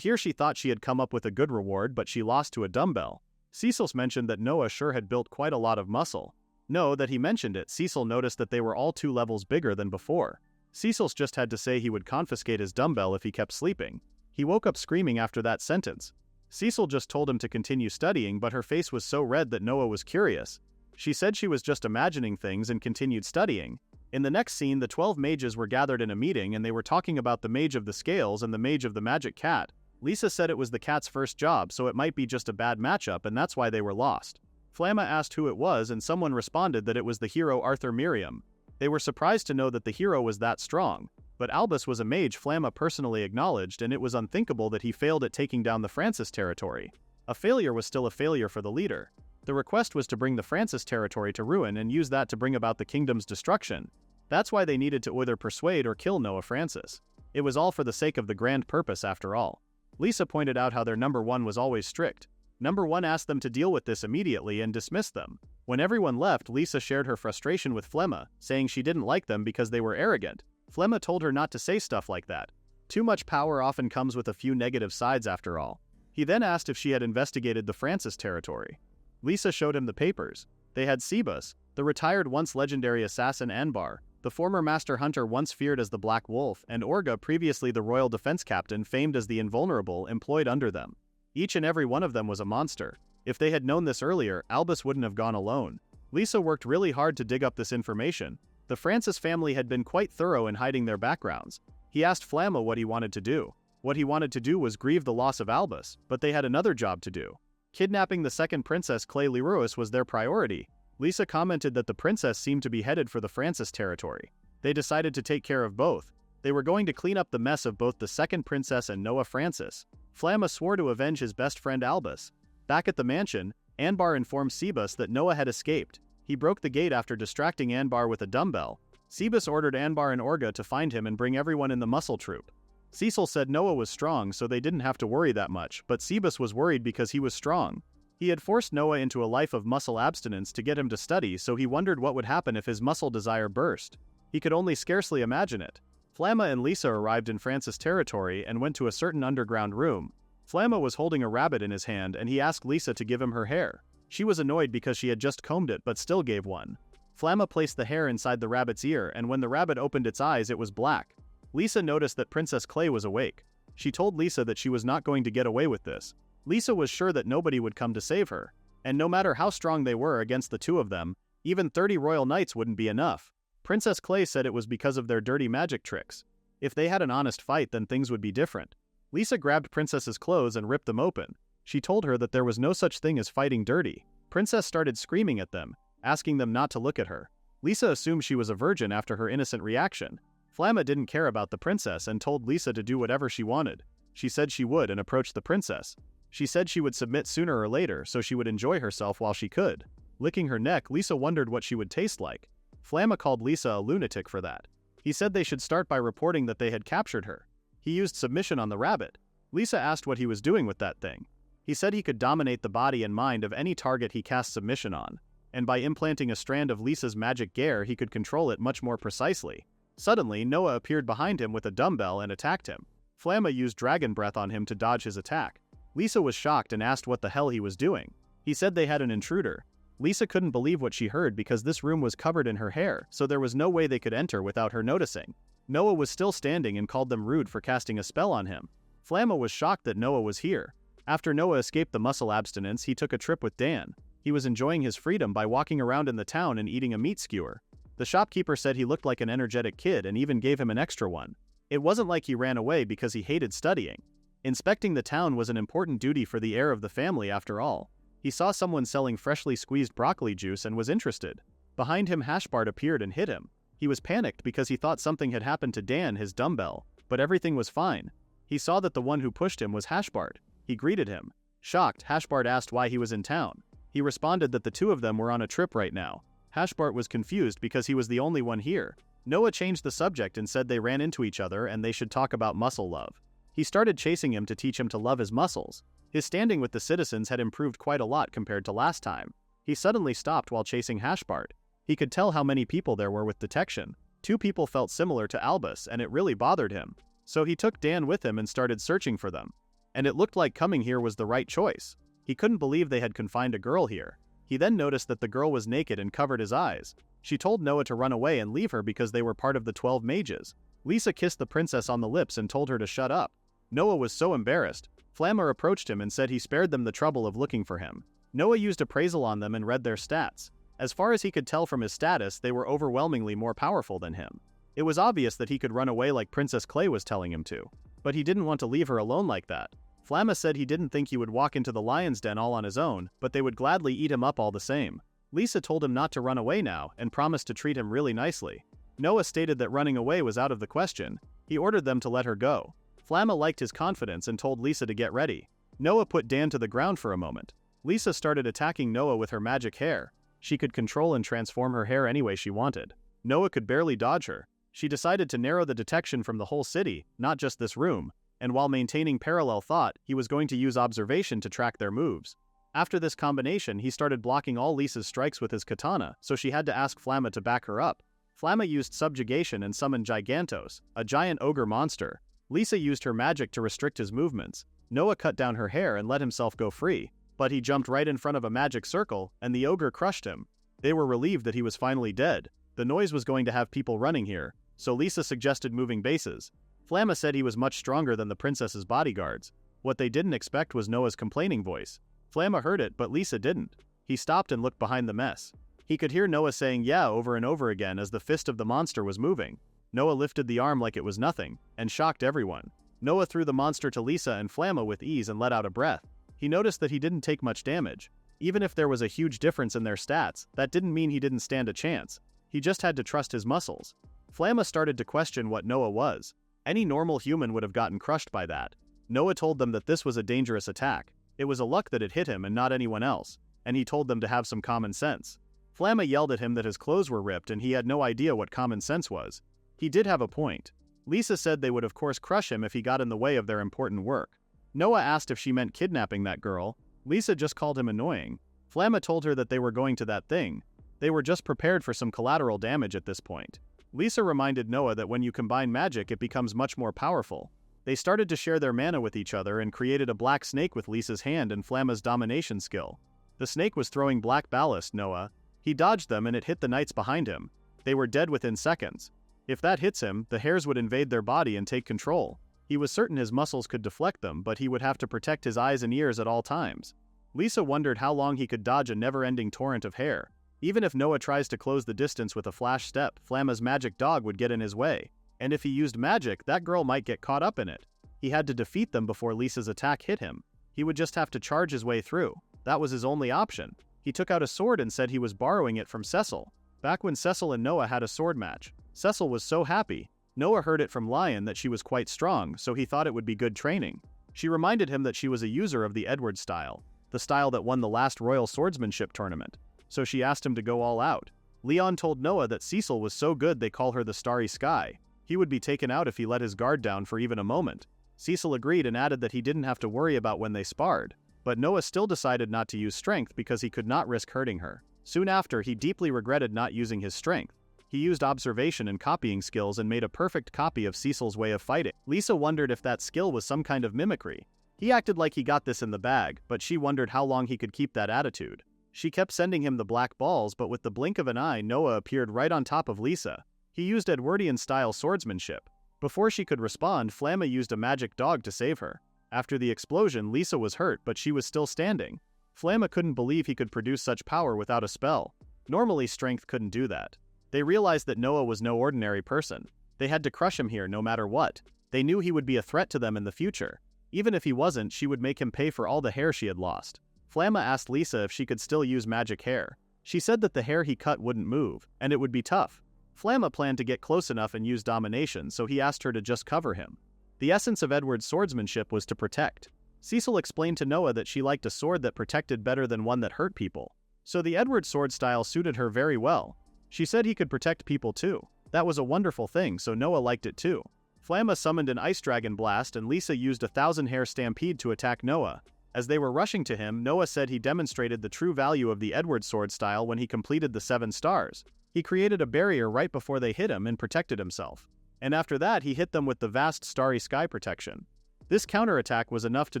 here she thought she had come up with a good reward, but she lost to a dumbbell. Cecil's mentioned that Noah sure had built quite a lot of muscle. No, that he mentioned it, Cecil noticed that they were all 2 levels bigger than before. Cecil's just had to say he would confiscate his dumbbell if he kept sleeping. He woke up screaming after that sentence. Cecil just told him to continue studying, but her face was so red that Noah was curious. She said she was just imagining things and continued studying. In the next scene, the 12 mages were gathered in a meeting and they were talking about the mage of the scales and the mage of the magic cat. Lisa said it was the cat's first job, so it might be just a bad matchup and that's why they were lost. Flamma asked who it was and someone responded that it was the hero Arthur Miriam. They were surprised to know that the hero was that strong. But Albus was a mage Flamma personally acknowledged, and it was unthinkable that he failed at taking down the Francis territory. A failure was still a failure for the leader. The request was to bring the Francis territory to ruin and use that to bring about the kingdom's destruction. That's why they needed to either persuade or kill Noah Francis. It was all for the sake of the grand purpose after all. Lisa pointed out how their number 1 was always strict. Number 1 asked them to deal with this immediately and dismissed them. When everyone left, Lisa shared her frustration with Flemma, saying she didn't like them because they were arrogant. Flemma told her not to say stuff like that. Too much power often comes with a few negative sides after all. He then asked if she had investigated the Francis territory. Lisa showed him the papers. They had Sebus, the retired once legendary assassin Anbar, the former master hunter once feared as the Black Wolf, and Orga, previously the royal defense captain famed as the Invulnerable, employed under them. Each and every one of them was a monster. If they had known this earlier, Albus wouldn't have gone alone. Lisa worked really hard to dig up this information. The Francis family had been quite thorough in hiding their backgrounds. He asked Flamma what he wanted to do. What he wanted to do was grieve the loss of Albus, but they had another job to do. Kidnapping the second princess Clay Leruis was their priority. Lisa commented that the princess seemed to be headed for the Francis territory. They decided to take care of both. They were going to clean up the mess of both the second princess and Noah Francis. Flamma swore to avenge his best friend Albus. Back at the mansion, Anbar informed Sebus that Noah had escaped. He broke the gate after distracting Anbar with a dumbbell. Sebus ordered Anbar and Orga to find him and bring everyone in the muscle troop. Cecil said Noah was strong, so they didn't have to worry that much, but Sebus was worried because he was strong. He had forced Noah into a life of muscle abstinence to get him to study, so he wondered what would happen if his muscle desire burst. He could only scarcely imagine it. Flamma and Lisa arrived in Francis territory and went to a certain underground room. Flamma was holding a rabbit in his hand and he asked Lisa to give him her hair. She was annoyed because she had just combed it but still gave one. Flamma placed the hair inside the rabbit's ear, and when the rabbit opened its eyes it was black. Lisa noticed that Princess Clay was awake. She told Lisa that she was not going to get away with this. Lisa was sure that nobody would come to save her. And no matter how strong they were against the 2 of them, even 30 royal knights wouldn't be enough. Princess Clay said it was because of their dirty magic tricks. If they had an honest fight, then things would be different. Lisa grabbed Princess's clothes and ripped them open. She told her that there was no such thing as fighting dirty. Princess started screaming at them, asking them not to look at her. Lisa assumed she was a virgin after her innocent reaction. Flamma didn't care about the princess and told Lisa to do whatever she wanted. She said she would and approached the princess. She said she would submit sooner or later, so she would enjoy herself while she could. Licking her neck, Lisa wondered what she would taste like. Flamma called Lisa a lunatic for that. He said they should start by reporting that they had captured her. He used submission on the rabbit. Lisa asked what he was doing with that thing. He said he could dominate the body and mind of any target he cast submission on, and by implanting a strand of Lisa's magic gear he could control it much more precisely. Suddenly, Noah appeared behind him with a dumbbell and attacked him. Flamma used dragon breath on him to dodge his attack. Lisa was shocked and asked what the hell he was doing. He said they had an intruder. Lisa couldn't believe what she heard because this room was covered in her hair, so there was no way they could enter without her noticing. Noah was still standing and called them rude for casting a spell on him. Flamma was shocked that Noah was here. After Noah escaped the muscle abstinence, he took a trip with Dan. He was enjoying his freedom by walking around in the town and eating a meat skewer. The shopkeeper said he looked like an energetic kid and even gave him an extra one. It wasn't like he ran away because he hated studying. Inspecting the town was an important duty for the heir of the family after all. He saw someone selling freshly squeezed broccoli juice and was interested. Behind him, Hashbart appeared and hit him. He was panicked because he thought something had happened to Dan, his dumbbell, but everything was fine. He saw that the one who pushed him was Hashbart. He greeted him. Shocked, Hashbart asked why he was in town. He responded that the 2 of them were on a trip right now. Hashbart was confused because he was the only one here. Noah changed the subject and said they ran into each other and they should talk about muscle love. He started chasing him to teach him to love his muscles. His standing with the citizens had improved quite a lot compared to last time. He suddenly stopped while chasing Hashbart. He could tell how many people there were with detection. 2 people felt similar to Albus and it really bothered him. So he took Dan with him and started searching for them. And it looked like coming here was the right choice. He couldn't believe they had confined a girl here. He then noticed that the girl was naked and covered his eyes. She told Noah to run away and leave her because they were part of the 12 mages. Lisa kissed the princess on the lips and told her to shut up. Noah was so embarrassed. Flamma approached him and said he spared them the trouble of looking for him. Noah used appraisal on them and read their stats. As far as he could tell from his status, they were overwhelmingly more powerful than him. It was obvious that he could run away like Princess Clay was telling him to. But he didn't want to leave her alone like that. Flamma said he didn't think he would walk into the lion's den all on his own, but they would gladly eat him up all the same. Lisa told him not to run away now and promised to treat him really nicely. Noah stated that running away was out of the question. He ordered them to let her go. Flamma liked his confidence and told Lisa to get ready. Noah put Dan to the ground for a moment. Lisa started attacking Noah with her magic hair. She could control and transform her hair any way she wanted. Noah could barely dodge her. She decided to narrow the detection from the whole city, not just this room, and while maintaining parallel thought, he was going to use observation to track their moves. After this combination, he started blocking all Lisa's strikes with his katana, so she had to ask Flamma to back her up. Flamma used subjugation and summoned Gigantos, a giant ogre monster. Lisa used her magic to restrict his movements. Noah cut down her hair and let himself go free, but he jumped right in front of a magic circle, and the ogre crushed him. They were relieved that he was finally dead. The noise was going to have people running here, so Lisa suggested moving bases. Flamma said he was much stronger than the princess's bodyguards. What they didn't expect was Noah's complaining voice. Flamma heard it, but Lisa didn't. He stopped and looked behind the mess. He could hear Noah saying yeah over and over again as the fist of the monster was moving. Noah lifted the arm like it was nothing, and shocked everyone. Noah threw the monster to Lisa and Flamma with ease and let out a breath. He noticed that he didn't take much damage. Even if there was a huge difference in their stats, that didn't mean he didn't stand a chance. He just had to trust his muscles. Flamma started to question what Noah was. Any normal human would have gotten crushed by that. Noah told them that this was a dangerous attack. It was a luck that it hit him and not anyone else, and he told them to have some common sense. Flamma yelled at him that his clothes were ripped and he had no idea what common sense was. He did have a point. Lisa said they would of course crush him if he got in the way of their important work. Noah asked if she meant kidnapping that girl. Lisa just called him annoying. Flamma told her that they were going to that thing. They were just prepared for some collateral damage at this point. Lisa reminded Noah that when you combine magic it becomes much more powerful. They started to share their mana with each other and created a black snake with Lisa's hand and Flamma's domination skill. The snake was throwing black ballast, Noah. He dodged them and it hit the knights behind him. They were dead within seconds. If that hits him, the hairs would invade their body and take control. He was certain his muscles could deflect them, but he would have to protect his eyes and ears at all times. Lisa wondered how long he could dodge a never-ending torrent of hair. Even if Noah tries to close the distance with a flash step, Flamma's magic dog would get in his way. And if he used magic, that girl might get caught up in it. He had to defeat them before Lisa's attack hit him. He would just have to charge his way through. That was his only option. He took out a sword and said he was borrowing it from Cecil. Back when Cecil and Noah had a sword match, Cecil was so happy. Noah heard it from Lion that she was quite strong, so he thought it would be good training. She reminded him that she was a user of the Edward style, the style that won the last Royal Swordsmanship tournament. So she asked him to go all out. Leon told Noah that Cecil was so good they call her the Starry Sky. He would be taken out if he let his guard down for even a moment. Cecil agreed and added that he didn't have to worry about when they sparred. But Noah still decided not to use strength because he could not risk hurting her. Soon after, he deeply regretted not using his strength. He used observation and copying skills and made a perfect copy of Cecil's way of fighting. Lisa wondered if that skill was some kind of mimicry. He acted like he got this in the bag, but she wondered how long he could keep that attitude. She kept sending him the black balls, but with the blink of an eye, Noah appeared right on top of Lisa. He used Edwardian-style swordsmanship. Before she could respond, Flamma used a magic dog to save her. After the explosion, Lisa was hurt, but she was still standing. Flamma couldn't believe he could produce such power without a spell. Normally, strength couldn't do that. They realized that Noah was no ordinary person. They had to crush him here no matter what. They knew he would be a threat to them in the future. Even if he wasn't, she would make him pay for all the hair she had lost. Flamma asked Lisa if she could still use magic hair. She said that the hair he cut wouldn't move, and it would be tough. Flamma planned to get close enough and use domination, so he asked her to just cover him. The essence of Edward's swordsmanship was to protect. Cecil explained to Noah that she liked a sword that protected better than one that hurt people. So the Edward sword style suited her very well. She said he could protect people too. That was a wonderful thing, so Noah liked it too. Flamma summoned an ice dragon blast and Lisa used a 1,000-hair stampede to attack Noah. As they were rushing to him, Noah said he demonstrated the true value of the Edward sword style when he completed the 7 stars. He created a barrier right before they hit him and protected himself. And after that he hit them with the vast starry sky protection. This counterattack was enough to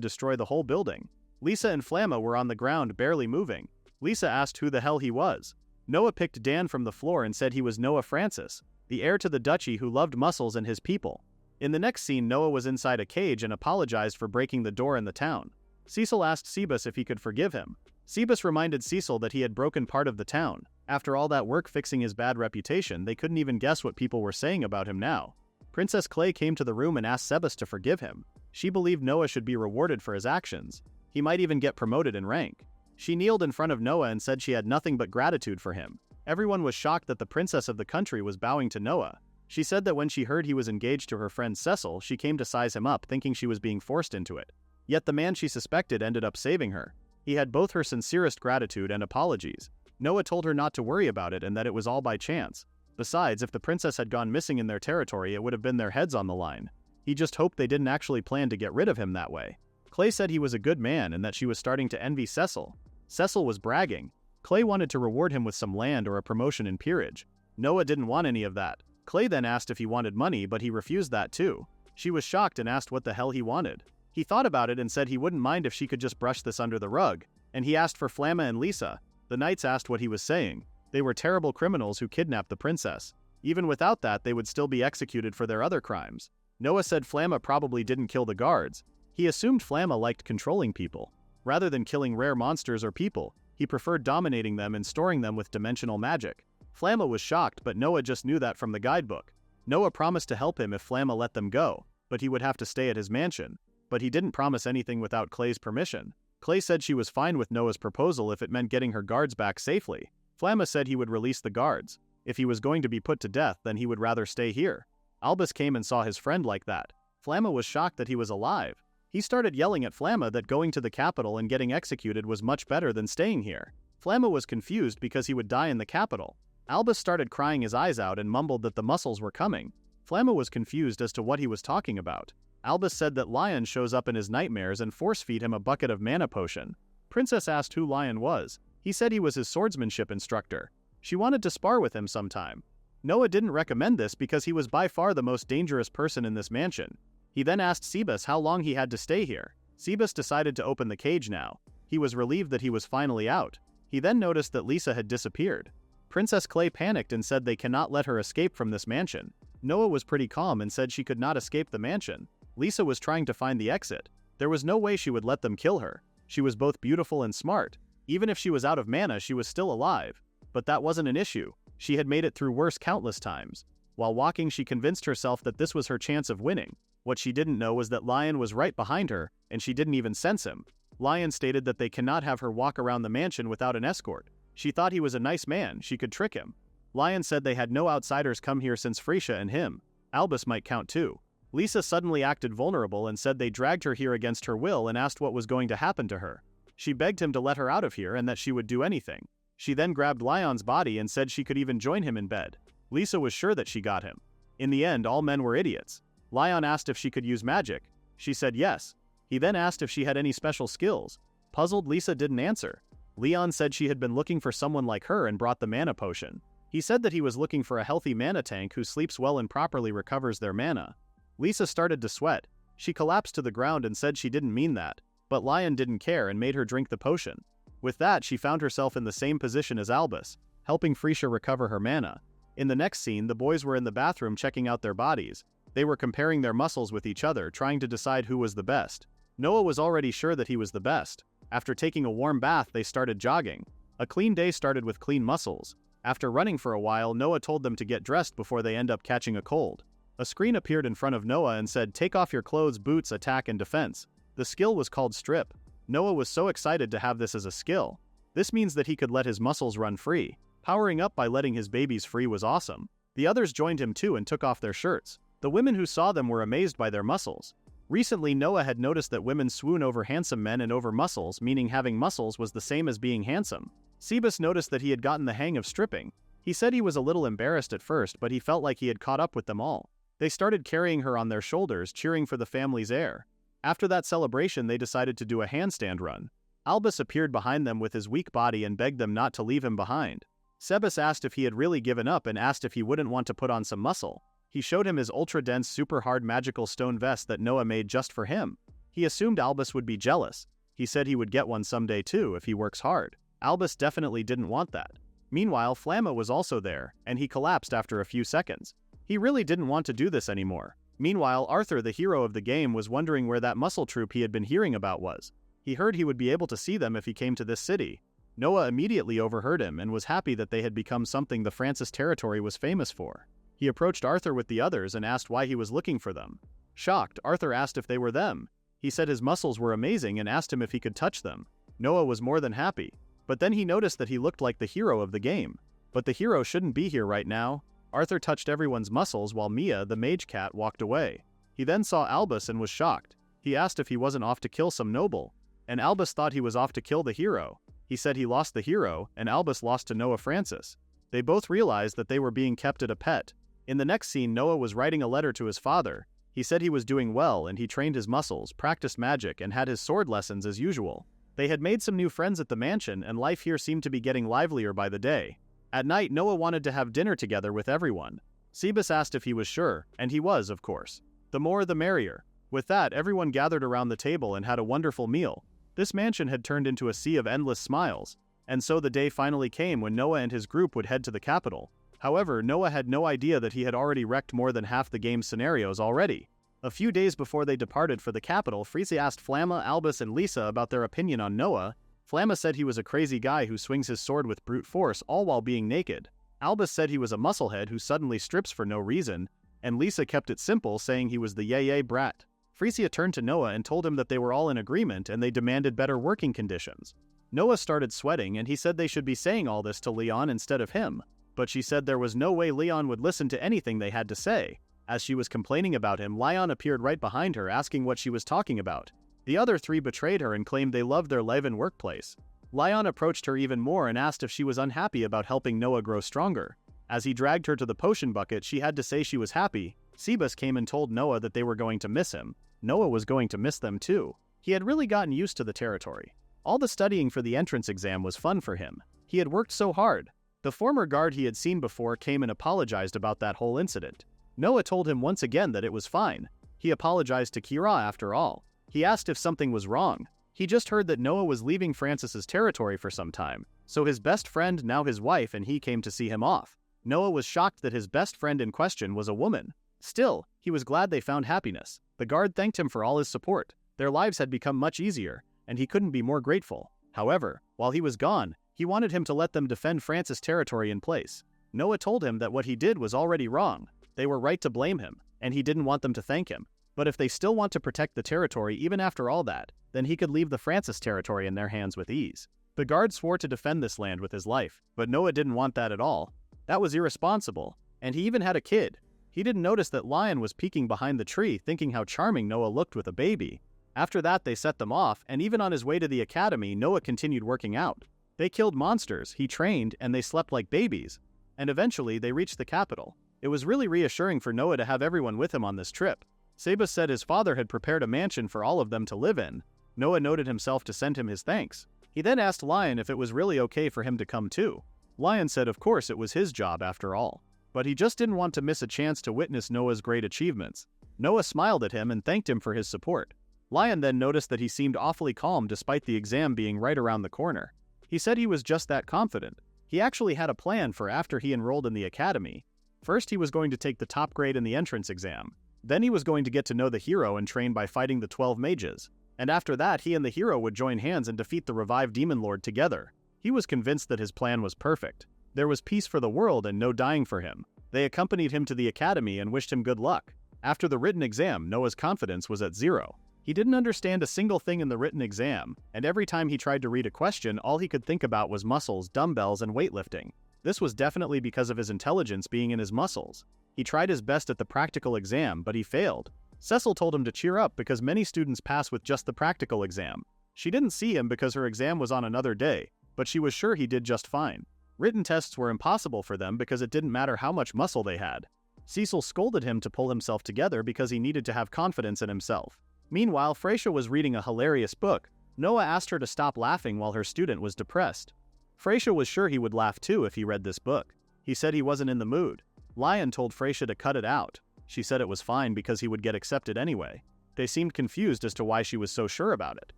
destroy the whole building. Lisa and Flamma were on the ground barely moving. Lisa asked who the hell he was. Noah picked Dan from the floor and said he was Noah Francis, the heir to the duchy who loved muscles and his people. In the next scene, Noah was inside a cage and apologized for breaking the door in the town. Cecil asked Sebus if he could forgive him. Sebus reminded Cecil that he had broken part of the town. After all that work fixing his bad reputation, they couldn't even guess what people were saying about him now. Princess Clay came to the room and asked Sebus to forgive him. She believed Noah should be rewarded for his actions. He might even get promoted in rank. She kneeled in front of Noah and said she had nothing but gratitude for him. Everyone was shocked that the princess of the country was bowing to Noah. She said that when she heard he was engaged to her friend Cecil, she came to size him up thinking she was being forced into it. Yet the man she suspected ended up saving her. He had both her sincerest gratitude and apologies. Noah told her not to worry about it and that it was all by chance. Besides, if the princess had gone missing in their territory, it would have been their heads on the line. He just hoped they didn't actually plan to get rid of him that way. Clay said he was a good man and that she was starting to envy Cecil. Cecil was bragging. Clay wanted to reward him with some land or a promotion in peerage. Noah didn't want any of that. Clay then asked if he wanted money, but he refused that too. She was shocked and asked what the hell he wanted. He thought about it and said he wouldn't mind if she could just brush this under the rug, and he asked for Flamma and Lisa. The knights asked what he was saying. They were terrible criminals who kidnapped the princess. Even without that, they would still be executed for their other crimes. Noah said Flamma probably didn't kill the guards. He assumed Flamma liked controlling people. Rather than killing rare monsters or people, he preferred dominating them and storing them with dimensional magic. Flamma was shocked, but Noah just knew that from the guidebook. Noah promised to help him if Flamma let them go, but he would have to stay at his mansion. But he didn't promise anything without Clay's permission. Clay said she was fine with Noah's proposal if it meant getting her guards back safely. Flamma said he would release the guards. If he was going to be put to death, then he would rather stay here. Albus came and saw his friend like that. Flamma was shocked that he was alive. He started yelling at Flamma that going to the capital and getting executed was much better than staying here. Flamma was confused because he would die in the capital. Albus started crying his eyes out and mumbled that the muscles were coming. Flamma was confused as to what he was talking about. Albus said that Lion shows up in his nightmares and force-feed him a bucket of mana potion. Princess asked who Lion was. He said he was his swordsmanship instructor. She wanted to spar with him sometime. Noah didn't recommend this because he was by far the most dangerous person in this mansion. He then asked Sebus how long he had to stay here. Sebus decided to open the cage now. He was relieved that he was finally out. He then noticed that Lisa had disappeared. Princess Clay panicked and said they cannot let her escape from this mansion. Noah was pretty calm and said she could not escape the mansion. Lisa was trying to find the exit. There was no way she would let them kill her. She was both beautiful and smart. Even if she was out of mana, she was still alive. But that wasn't an issue. She had made it through worse countless times. While walking, she convinced herself that this was her chance of winning. What she didn't know was that Lion was right behind her, and she didn't even sense him. Lion stated that they cannot have her walk around the mansion without an escort. She thought he was a nice man, she could trick him. Lion said they had no outsiders come here since Freesia and him. Albus might count too. Lisa suddenly acted vulnerable and said they dragged her here against her will and asked what was going to happen to her. She begged him to let her out of here and that she would do anything. She then grabbed Lion's body and said she could even join him in bed. Lisa was sure that she got him. In the end, all men were idiots. Lion asked if she could use magic. She said yes. He then asked if she had any special skills. Puzzled, Lisa didn't answer. Leon said she had been looking for someone like her and brought the mana potion. He said that he was looking for a healthy mana tank who sleeps well and properly recovers their mana. Lisa started to sweat. She collapsed to the ground and said she didn't mean that, but Lion didn't care and made her drink the potion. With that, she found herself in the same position as Albus, helping Freesia recover her mana. In the next scene, the boys were in the bathroom checking out their bodies. They were comparing their muscles with each other, trying to decide who was the best. Noah was already sure that he was the best. After taking a warm bath, they started jogging. A clean day started with clean muscles. After running for a while, Noah told them to get dressed before they end up catching a cold. A screen appeared in front of Noah and said, "Take off your clothes, boots, attack, and defense." The skill was called Strip. Noah was so excited to have this as a skill. This means that he could let his muscles run free. Powering up by letting his babies free was awesome. The others joined him too and took off their shirts. The women who saw them were amazed by their muscles. Recently, Noah had noticed that women swoon over handsome men and over muscles, meaning having muscles was the same as being handsome. Sebus noticed that he had gotten the hang of stripping. He said he was a little embarrassed at first, but he felt like he had caught up with them all. They started carrying her on their shoulders, cheering for the family's heir. After that celebration, they decided to do a handstand run. Albus appeared behind them with his weak body and begged them not to leave him behind. Sebas asked if he had really given up and asked if he wouldn't want to put on some muscle. He showed him his ultra-dense, super-hard magical stone vest that Noah made just for him. He assumed Albus would be jealous. He said he would get one someday too if he works hard. Albus definitely didn't want that. Meanwhile, Flamma was also there, and he collapsed after a few seconds. He really didn't want to do this anymore. Meanwhile, Arthur, the hero of the game, was wondering where that muscle troupe he had been hearing about was. He heard he would be able to see them if he came to this city. Noah immediately overheard him and was happy that they had become something the Francis territory was famous for. He approached Arthur with the others and asked why he was looking for them. Shocked, Arthur asked if they were them. He said his muscles were amazing and asked him if he could touch them. Noah was more than happy. But then he noticed that he looked like the hero of the game. But the hero shouldn't be here right now. Arthur touched everyone's muscles while Mia, the mage cat, walked away. He then saw Albus and was shocked. He asked if he wasn't off to kill some noble. And Albus thought he was off to kill the hero. He said he lost the hero, and Albus lost to Noah Francis. They both realized that they were being kept at a pet. In the next scene, Noah was writing a letter to his father. He said he was doing well and he trained his muscles, practiced magic, and had his sword lessons as usual. They had made some new friends at the mansion, and life here seemed to be getting livelier by the day. At night, Noah wanted to have dinner together with everyone. Sebas asked if he was sure, and he was, of course. The more the merrier. With that, everyone gathered around the table and had a wonderful meal. This mansion had turned into a sea of endless smiles, and so the day finally came when Noah and his group would head to the capital. However, Noah had no idea that he had already wrecked more than half the game's scenarios already. A few days before they departed for the capital, Friese asked Flamma, Albus, and Lisa about their opinion on Noah. Flamma said he was a crazy guy who swings his sword with brute force, all while being naked. Albus said he was a musclehead who suddenly strips for no reason, and Lisa kept it simple, saying he was the yay brat. Frisia turned to Noah and told him that they were all in agreement and they demanded better working conditions. Noah started sweating and he said they should be saying all this to Leon instead of him, but she said there was no way Leon would listen to anything they had to say. As she was complaining about him, Leon appeared right behind her asking what she was talking about. The other three betrayed her and claimed they loved their live-in workplace. Leon approached her even more and asked if she was unhappy about helping Noah grow stronger. As he dragged her to the potion bucket, she had to say she was happy. Sebas came and told Noah that they were going to miss him. Noah was going to miss them too. He had really gotten used to the territory. All the studying for the entrance exam was fun for him. He had worked so hard. The former guard he had seen before came and apologized about that whole incident. Noah told him once again that it was fine. He apologized to Kira after all. He asked if something was wrong. He just heard that Noah was leaving Francis's territory for some time, so his best friend, now his wife, and he came to see him off. Noah was shocked that his best friend in question was a woman. Still, he was glad they found happiness. The guard thanked him for all his support. Their lives had become much easier, and he couldn't be more grateful. However, while he was gone, he wanted him to let them defend Francis' territory in place. Noah told him that what he did was already wrong. They were right to blame him, and he didn't want them to thank him. But if they still want to protect the territory even after all that, then he could leave the Francis territory in their hands with ease. The guard swore to defend this land with his life, but Noah didn't want that at all. That was irresponsible, and he even had a kid. He didn't notice that Lion was peeking behind the tree, thinking how charming Noah looked with a baby. After that, they set them off, and even on his way to the academy, Noah continued working out. They killed monsters, he trained, and they slept like babies. And eventually, they reached the capital. It was really reassuring for Noah to have everyone with him on this trip. Sebas said his father had prepared a mansion for all of them to live in. Noah noted himself to send him his thanks. He then asked Lion if it was really okay for him to come too. Lion said of course it was his job after all. But he just didn't want to miss a chance to witness Noah's great achievements. Noah smiled at him and thanked him for his support. Lion then noticed that he seemed awfully calm despite the exam being right around the corner. He said he was just that confident. He actually had a plan for after he enrolled in the academy. First, he was going to take the top grade in the entrance exam. Then he was going to get to know the hero and train by fighting the 12 mages. And after that, he and the hero would join hands and defeat the revived demon lord together. He was convinced that his plan was perfect. There was peace for the world and no dying for him. They accompanied him to the academy and wished him good luck. After the written exam, Noah's confidence was at 0. He didn't understand a single thing in the written exam, and every time he tried to read a question, all he could think about was muscles, dumbbells, and weightlifting. This was definitely because of his intelligence being in his muscles. He tried his best at the practical exam, but he failed. Cecil told him to cheer up because many students pass with just the practical exam. She didn't see him because her exam was on another day, but she was sure he did just fine. Written tests were impossible for them because it didn't matter how much muscle they had. Cecil scolded him to pull himself together because he needed to have confidence in himself. Meanwhile, Freysia was reading a hilarious book. Noah asked her to stop laughing while her student was depressed. Freysia was sure he would laugh too if he read this book. He said he wasn't in the mood. Lion told Freysia to cut it out. She said it was fine because he would get accepted anyway. They seemed confused as to why she was so sure about it.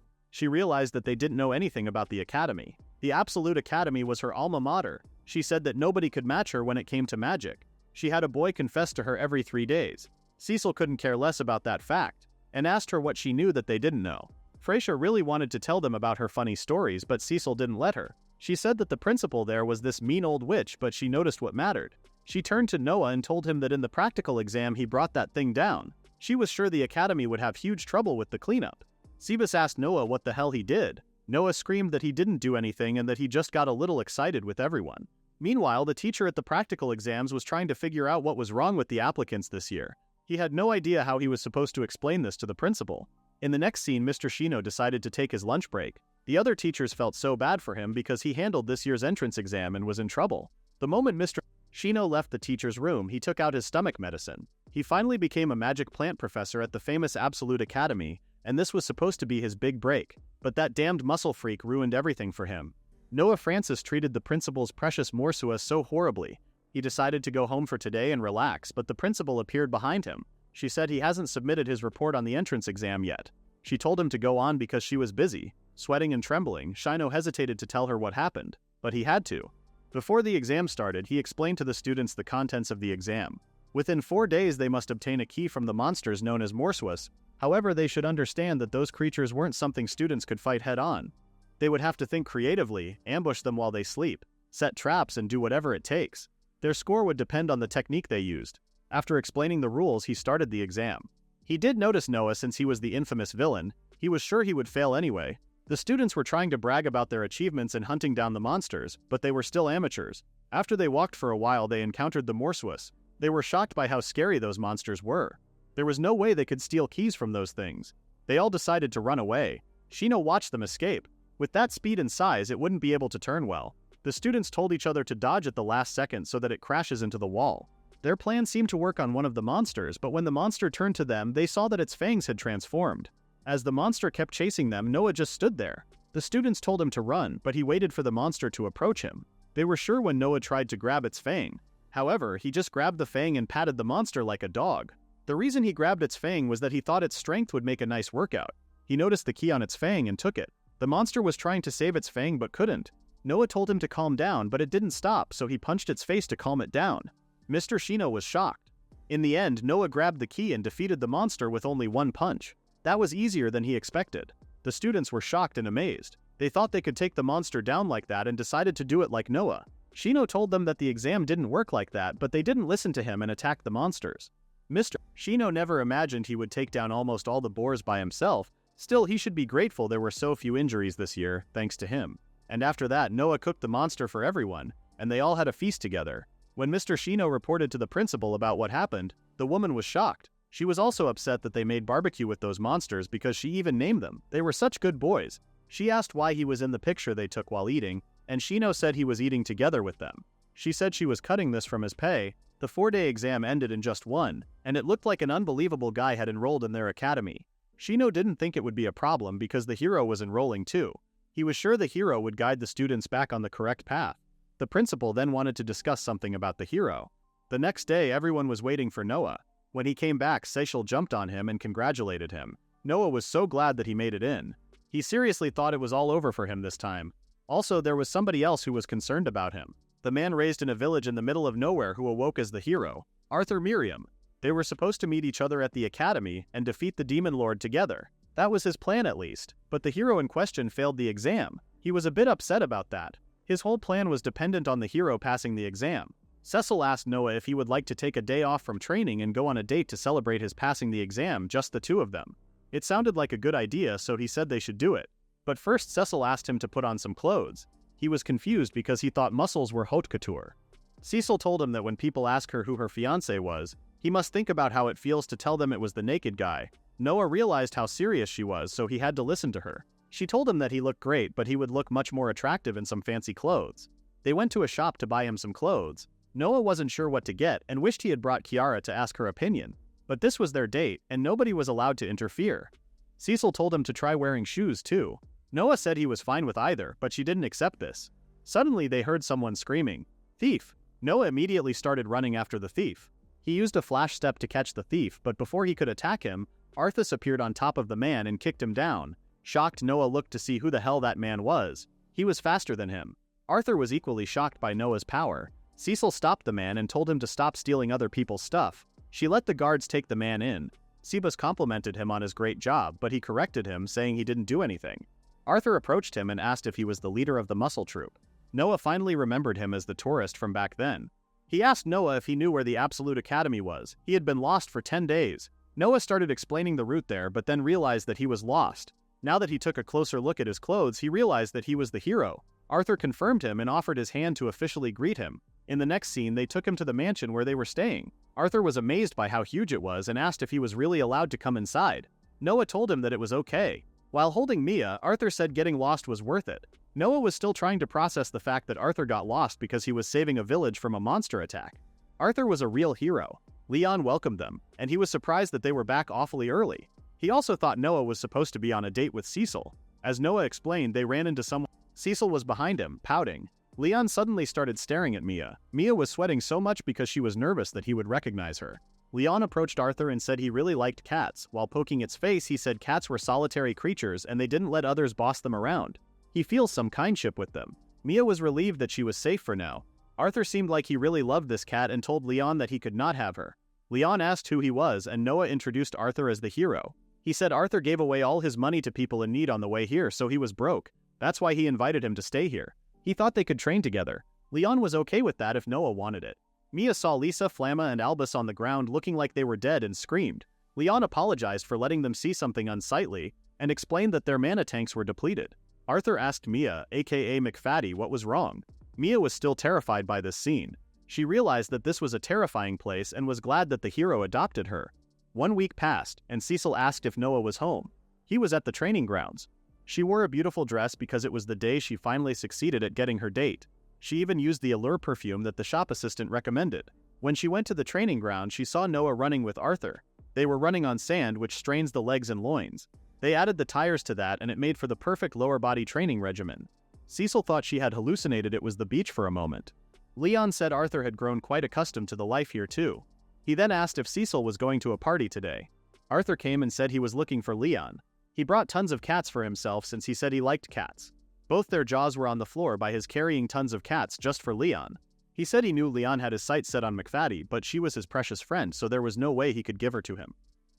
She realized that they didn't know anything about the academy. The Absolute Academy was her alma mater. She said that nobody could match her when it came to magic. She had a boy confess to her every 3 days. Cecil couldn't care less about that fact, and asked her what she knew that they didn't know. Freysia really wanted to tell them about her funny stories, but Cecil didn't let her. She said that the principal there was this mean old witch, but she noticed what mattered. She turned to Noah and told him that in the practical exam he brought that thing down. She was sure the academy would have huge trouble with the cleanup. Sebas asked Noah what the hell he did. Noah screamed that he didn't do anything and that he just got a little excited with everyone. Meanwhile, the teacher at the practical exams was trying to figure out what was wrong with the applicants this year. He had no idea how he was supposed to explain this to the principal. In the next scene, Mr. Shino decided to take his lunch break. The other teachers felt so bad for him because he handled this year's entrance exam and was in trouble. The moment Mr. Shino left the teacher's room, he took out his stomach medicine. He finally became a magic plant professor at the famous Absolute Academy, and this was supposed to be his big break. But that damned muscle freak ruined everything for him. Noah Francis treated the principal's precious Morsua so horribly. He decided to go home for today and relax, but the principal appeared behind him. She said he hasn't submitted his report on the entrance exam yet. She told him to go on because she was busy. Sweating and trembling, Shino hesitated to tell her what happened, but he had to. Before the exam started, he explained to the students the contents of the exam. Within 4 days they must obtain a key from the monsters known as Morsuas. However, they should understand that those creatures weren't something students could fight head-on. They would have to think creatively, ambush them while they sleep, set traps, and do whatever it takes. Their score would depend on the technique they used. After explaining the rules, he started the exam. He did notice Noah since he was the infamous villain. He was sure he would fail anyway. The students were trying to brag about their achievements in hunting down the monsters, but they were still amateurs. After they walked for a while, they encountered the Morsuas. They were shocked by how scary those monsters were. There was no way they could steal keys from those things. They all decided to run away. Shino watched them escape. With that speed and size, it wouldn't be able to turn well. The students told each other to dodge at the last second so that it crashes into the wall. Their plan seemed to work on one of the monsters, but when the monster turned to them, they saw that its fangs had transformed. As the monster kept chasing them, Noah just stood there. The students told him to run, but he waited for the monster to approach him. They were sure when Noah tried to grab its fang. However, he just grabbed the fang and patted the monster like a dog. The reason he grabbed its fang was that he thought its strength would make a nice workout. He noticed the key on its fang and took it. The monster was trying to save its fang but couldn't. Noah told him to calm down, but it didn't stop, so he punched its face to calm it down. Mr. Shino was shocked. In the end, Noah grabbed the key and defeated the monster with only one punch. That was easier than he expected. The students were shocked and amazed. They thought they could take the monster down like that and decided to do it like Noah. Shino told them that the exam didn't work like that, but they didn't listen to him and attacked the monsters. Mr. Shino never imagined he would take down almost all the boars by himself. Still, he should be grateful there were so few injuries this year, thanks to him. And after that, Noah cooked the monster for everyone, and they all had a feast together. When Mr. Shino reported to the principal about what happened, the woman was shocked. She was also upset that they made barbecue with those monsters because she even named them. They were such good boys. She asked why he was in the picture they took while eating, and Shino said he was eating together with them. She said she was cutting this from his pay. The 4-day exam ended in just one, and it looked like an unbelievable guy had enrolled in their academy. Shino didn't think it would be a problem because the hero was enrolling too. He was sure the hero would guide the students back on the correct path. The principal then wanted to discuss something about the hero. The next day, everyone was waiting for Noah. When he came back, Seychelle jumped on him and congratulated him. Noah was so glad that he made it in. He seriously thought it was all over for him this time. Also, there was somebody else who was concerned about him. The man raised in a village in the middle of nowhere who awoke as the hero, Arthur Miriam. They were supposed to meet each other at the academy and defeat the demon lord together. That was his plan at least, but the hero in question failed the exam. He was a bit upset about that. His whole plan was dependent on the hero passing the exam. Cecil asked Noah if he would like to take a day off from training and go on a date to celebrate his passing the exam, just the two of them. It sounded like a good idea, so he said they should do it. But first Cecil asked him to put on some clothes. He was confused because he thought muscles were haute couture. Cecil told him that when people ask her who her fiancé was, he must think about how it feels to tell them it was the naked guy. Noah realized how serious she was, so he had to listen to her. She told him that he looked great, but he would look much more attractive in some fancy clothes. They went to a shop to buy him some clothes. Noah wasn't sure what to get and wished he had brought Kiara to ask her opinion. But this was their date, and nobody was allowed to interfere. Cecil told him to try wearing shoes too. Noah said he was fine with either, but she didn't accept this. Suddenly they heard someone screaming, "Thief!" Noah immediately started running after the thief. He used a flash step to catch the thief, but before he could attack him, Arthas appeared on top of the man and kicked him down. Shocked, Noah looked to see who the hell that man was. He was faster than him. Arthur was equally shocked by Noah's power. Cecil stopped the man and told him to stop stealing other people's stuff. She let the guards take the man in. Sebas complimented him on his great job, but he corrected him, saying he didn't do anything. Arthur approached him and asked if he was the leader of the muscle troop. Noah finally remembered him as the tourist from back then. He asked Noah if he knew where the Absolute Academy was. He had been lost for 10 days. Noah started explaining the route there, but then realized that he was lost. Now that he took a closer look at his clothes, he realized that he was the hero. Arthur confirmed him and offered his hand to officially greet him. In the next scene, they took him to the mansion where they were staying. Arthur was amazed by how huge it was and asked if he was really allowed to come inside. Noah told him that it was okay. While holding Mia, Arthur said getting lost was worth it. Noah was still trying to process the fact that Arthur got lost because he was saving a village from a monster attack. Arthur was a real hero. Leon welcomed them, and he was surprised that they were back awfully early. He also thought Noah was supposed to be on a date with Cecil. As Noah explained, they ran into someone. Cecil was behind him, pouting. Leon suddenly started staring at Mia. Mia was sweating so much because she was nervous that he would recognize her. Leon approached Arthur and said he really liked cats. While poking its face, he said cats were solitary creatures and they didn't let others boss them around. He feels some kindship with them. Mia was relieved that she was safe for now. Arthur seemed like he really loved this cat and told Leon that he could not have her. Leon asked who he was, and Noah introduced Arthur as the hero. He said Arthur gave away all his money to people in need on the way here, so he was broke. That's why he invited him to stay here. He thought they could train together. Leon was okay with that if Noah wanted it. Mia saw Lisa, Flamma, and Albus on the ground looking like they were dead and screamed. Leon apologized for letting them see something unsightly and explained that their mana tanks were depleted. Arthur asked Mia, aka McFaddy, what was wrong. Mia was still terrified by this scene. She realized that this was a terrifying place and was glad that the hero adopted her. 1 week passed, and Cecil asked if Noah was home. He was at the training grounds. She wore a beautiful dress because it was the day she finally succeeded at getting her date. She even used the Allure perfume that the shop assistant recommended. When she went to the training ground, she saw Noah running with Arthur. They were running on sand, which strains the legs and loins. They added the tires to that, and it made for the perfect lower body training regimen. Cecil thought she had hallucinated it was the beach for a moment. Leon said Arthur had grown quite accustomed to the life here too. He then asked if Cecil was going to a party today. Arthur came and said he was looking for Leon. He brought tons of cats for himself since he said he liked cats. Both their jaws were on the floor by his carrying tons of cats just for Leon. He said he knew Leon had his sights set on McFaddy, but she was his precious friend, so there was no way he could give her to him.